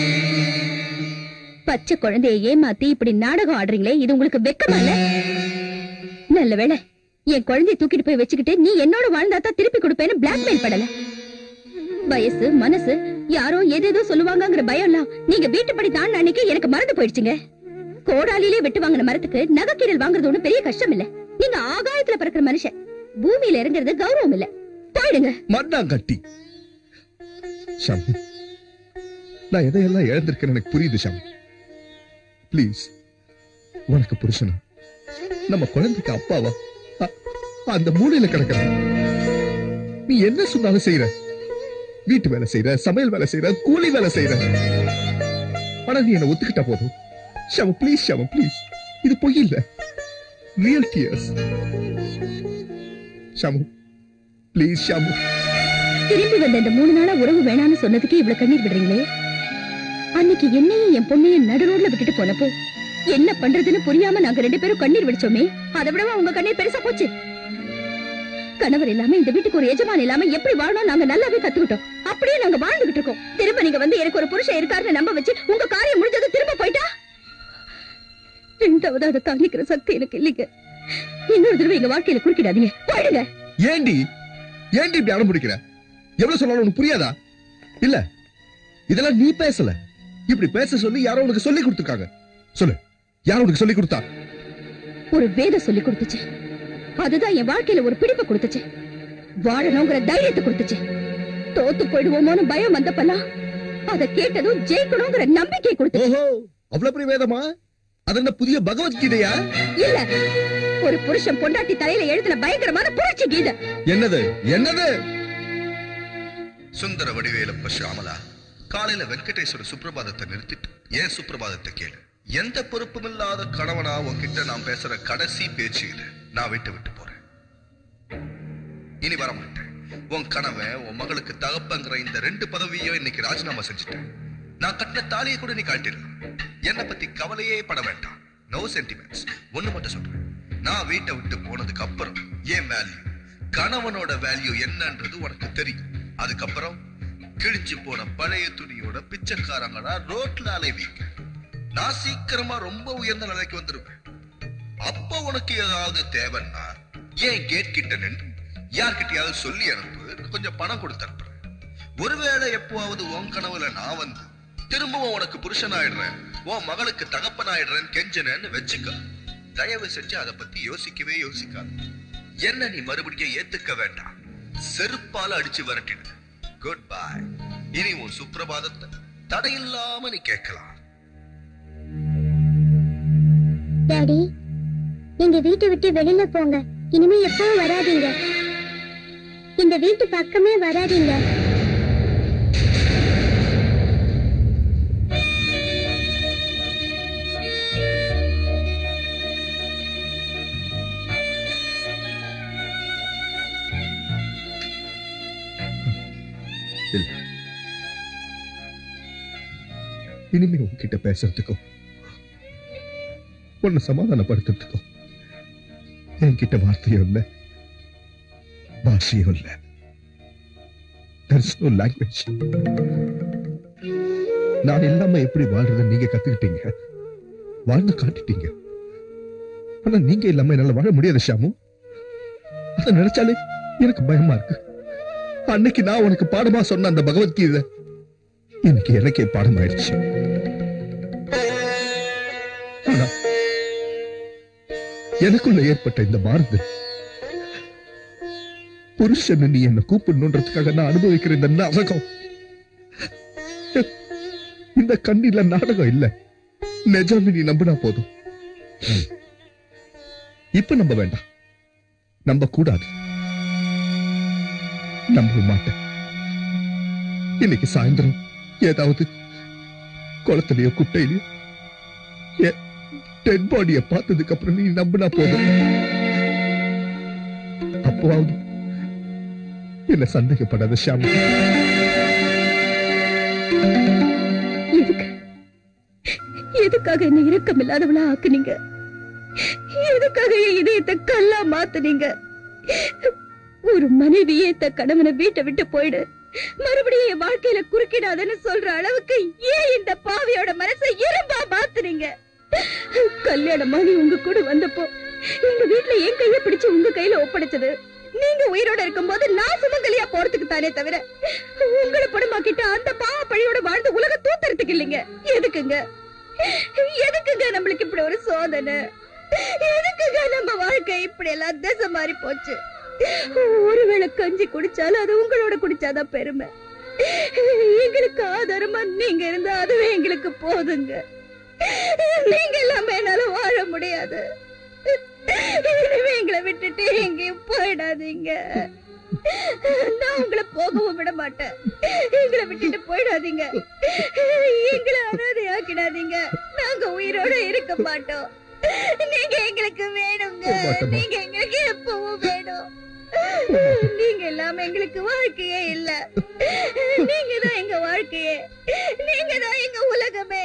பச்சை குழந்தைய ஏமாத்தி இப்படி நாடகம் ஆடுறீங்களே, இது உங்களுக்கு வெக்கமா இல்ல? நல்ல வேளை என் குழந்தைய தூக்கிட்டு போய் வச்சுக்கிட்டு நீ என்னோட வாழ்ந்தாத்தான் திருப்பி கொடுப்பேன்னு பிளாக்மெயில் படல. வயசு மனசு யாரோ ஏதேதோ சொல்லுவாங்கங்கிற பயம் எல்லாம் நீங்க வீட்டுப்படி தான் அன்னைக்கு எனக்கு மறந்து போயிடுச்சுங்க. கோடாலிலே வெட்டு வாங்கின மரத்துக்கு நகைக்கீரல் வாங்குறது ஒண்ணு பெரிய கஷ்டம் இல்ல. நீங்க ஆகாயத்துல பறக்கிற மனுஷன், பூமியில இறங்குறது கௌரவம் இல்ல. போயிடுங்க. மண்ணாங்கட்டி. ஷாமு, நான் எதையெல்லாம் இழந்திருக்கேன்னு எனக்கு புரியுது ஷாமு. பிளீஸ், உனக்கு புருஷனா, நம்ம குழந்தைக்கு அப்பாவா, அந்த மூலையில கிடக்கிற நீ என்ன சொன்னாலும் செய்யற. வீட்டு வேலை செய்யற, சமையல் வேலை செய்யற, கூலி வேலை செய்யற. ஆனா நீ என்ன ஒத்துக்கிட்டா போதும். Shamu please, Shamu please. இது பொய் இல்ல, real tears. Shamu please, Shamu. திரும்பி வந்த இந்த 3 நாளா உறவு வேணான்னு சொன்னதுக்கு இவ்வளவு கண்ணீர் விடுறீங்களே. அன்னைக்கு என்னையும் என் பொண்ணையும் நடு ரோட்ல விட்டுட்டு போனப்போ என்ன பண்றதுன்னு புரியாம நாங்க 2 பேரும் கண்ணீர் விடுச்சோமே, அதை விடவா உங்க கண்ணீர் பெருசா போச்சு? கணவர் இல்லாம இந்த வீட்டுக்கு ஒரு எஜமான் இல்லாம எப்படி வாழணும் நாங்க நல்லாவே கத்துக்கிட்டோம். அப்படியே நாங்க வாழ்ந்துகிட்டு இருக்கோம். திரும்ப நீங்க வந்து எனக்கு ஒரு புருஷன் இருக்காருன்னு நம்ப வச்சு உங்க காரியம் முடிஞ்சது திரும்ப போயிட்டா ரெண்டாவது அதை தாங்கிக்கிற சக்தி எனக்கு இல்லைங்க. இன்னொரு தடவை எங்க வாழ்க்கையில குறுக்கிடாதீங்க. போயிடுங்க. ஏண்டி இப்படி அடம் பிடிக்கிற? எவ்வளவு சொன்னாலும் உனக்கு புரியாதா? இல்ல இதெல்லாம் நீ பேசல. இப்படி பேச சொல்லி யாரோ உனக்கு சொல்லி கொடுத்துருக்காங்க. சொல்லு, யாரோ உனக்கு சொல்லி கொடுத்தா? ஒரு வேதம் சொல்லி கொடுத்துச்சு. அதுதான் என் வாழ்க்கையில ஒரு பிடிப்பை கொடுத்துச்சு. வாழணுங்கிற தைரியத்தை கொடுத்துச்சு. தோத்து போயிடுவோமோன்னு பயம் வந்தப்பெல்லாம் அதை கேட்டதும் ஜெயிக்கணுங்கிற நம்பிக்கை கொடுத்துச்சு. அவ்வளவு பெரிய வேதமா? அது என்ன புதிய பகவத்கீதையா? இல்ல, ஒரு புருஷன் பொண்டாட்டி தலையில எழுதின பயங்கரமான புரட்சி கீதை. என்னது? சுந்தர வடிவேலப்ப ஷியாமலா காலையில வெங்கடேஸ்வர சுப்பிரபாதத்தை நிறுத்திட்டு ஏன் சுப்பிரபாதத்தை கேளு. எந்த பொறுப்பும் இல்லாத கணவனா உன்கிட்ட நான் பேசுற கடைசி பேச்சு இது. நான் விட்டு போறேன். இனி வர மாட்டேன். உன் கணவன் உன் மகளுக்கு தகப்பங்கிற இந்த 2 பதவியோ இன்னைக்கு ராஜினாமா செஞ்சுட்டேன். நான் கட்டின தாலியை கூட நீ காட்டிடலாம். என்னை பத்தி கவலையே பட வேண்டாம். No sentiments. ஒண்ணு மட்டும் சொல்றேன், நான் வீட்டை விட்டு போனதுக்கு அப்புறம் ஏன் வேல்யூ, கணவனோட வேல்யூ என்னன்றது உனக்கு தெரியும். அதுக்கப்புறம் கிழிஞ்சு போன பழைய துணியோட பிச்சைக்காரங்களா ரோட்ல அலைவீங்க. நான் சீக்கிரமா ரொம்ப உயர்ந்த நிலைக்கு வந்துருவேன். அப்ப உனக்கு ஏதாவது தேவைன்னா ஏன் கேட் கிட்ட நின்று யார்கிட்டயாவது சொல்லி அனுப்பு, கொஞ்சம் பணம் கொடுத்து அனுப்புறேன். ஒருவேளை எப்போவாவது உன் கனவுல நான் வந்து திரும்பவும் உனக்கு புருஷன் ஆயிடுறேன், உன் மகளுக்கு தகப்பன் ஆயிடுறேன்னு கெஞ்சனன்னு வச்சுக்க. தயவு செஞ்சு அதை பத்தி யோசிக்கவே யோசிக்காது. என்ன நீ மறுபடியும் ஏத்துக்க வேண்டாம். செருப்பால அடிச்சு வரட்டிடு. Good bye. இனி உன் சுப்பிரபாதத்தை தடையில்லாம நீ கேட்கலாம். டாடி, நீங்க வீட்டை விட்டு வெளியில போங்க. இனிமே எப்பவும் வராதீங்க. இந்த வீட்டு பக்கமே வராதீங்க. இனிமே உன்கிட்ட பேசுறதுக்கும் உன்னை சமாதானப்படுத்துறதுக்கும் என்கிட்ட வார்த்தையும் இல்ல, பாஷையும் இல்ல. There's no language. நான் இல்லாம எப்படி வாழ்றதுன்னு நீங்க கத்துக்கிட்டீங்க, வாழ்ந்து காட்டிட்டீங்க. ஆனா நீங்க இல்லாம என்னால வாழ முடியாது ஷாமு. அதை நினைச்சாலே எனக்கு பயமா இருக்கு. அன்னைக்கு நான் உனக்கு பாடமா சொன்ன அந்த பகவத்கீதை இன்னைக்கு எனக்கே பாடம் ஆயிடுச்சு. எனக்குள்ள ஏற்பட்ட இந்த மாறுதல், புருஷன் நீ என்ன கூப்பிடணுன்றதுக்காக நான் அனுபவிக்கிற இந்த நரகம், இந்த கண்ணில நாடகம் இல்ல, நிஜம். நீ நம்பினா போதும். இப்ப நம்ப வேண்டாம், நம்ப கூடாது, நம்ப மாட்டேன். இன்னைக்கு சாயந்தரம் ஏதாவது குளத்திலேயோ குட்டையிலயோ டெட் பாடிய பார்த்ததுக்கு அப்புறம் நீ நம்பினா போதும். அப்போவாவது என்ன சந்தேகப்படாத ஷாமு. எதுக்காக என்ன இரக்கம் இல்லாதவளா ஆக்குனீங்க? எதுக்காக என் இதயத்தை கல்லா மாத்துனீங்க? ஒரு மனைவியே த கணவனை வீட்டை விட்டு போயிடு, மறுபடியும் என் வாழ்க்கையில குறுக்கிடாதன்னு சொல்ற அளவுக்கு ஏன் இந்த பாவியோட மனசை இரும்பா மாத்துனீங்க? கல்யாணம் ஆகி உங்க கூட வந்தப்போ எங்க வீட்டுல என் கைய பிடிச்சு உங்க கையில ஒப்படைச்சது நீங்க உயிரோட இருக்கும் போது நான் சுமங்கலியா போறதுக்கு தானே தவிர உங்களை படமாக்கிட்டு அந்த பாவ பழியோட வாழ்ந்து உலக தூத்துறதுக்கு இல்லைங்க. எதுக்குங்க நம்மளுக்கு இப்படி ஒரு சோதனை? எதுக்குங்க நம்ம வாழ்க்கை இப்படி எல்லாம் திசை மாறி போச்சு? ஒருவேளை கஞ்சி குடிச்சாலும் அது உங்களோட குடிச்சாதான் பெருமை. எங்களுக்கு ஆதாரமா நீங்க இருந்தா அதுவே எங்களுக்கு போதுங்க. நீங்க எல்லாமே என்னால வாழ முடியாது. எங்களை விட்டுட்டு எங்கேயும் போயிடாதீங்க. நான் உங்களை போகவும் விட மாட்டேன். எங்களை விட்டுட்டு போயிடாதீங்க. எங்களை அனாதையாக்கிடாதீங்க. நாங்க உயிரோட இருக்க மாட்டோம். நீங்க எங்களுக்கு வேணுங்க. நீங்க எங்களுக்கு எப்பவும் வேணும். நீங்க இல்லாம எங்களுக்கு வாழ்க்கையே இல்ல. நீங்க தான் எங்க வாழ்க்கையே. நீங்க தான் எங்க உலகமே.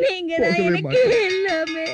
நீங்க தான் எனக்கு எல்லாமே.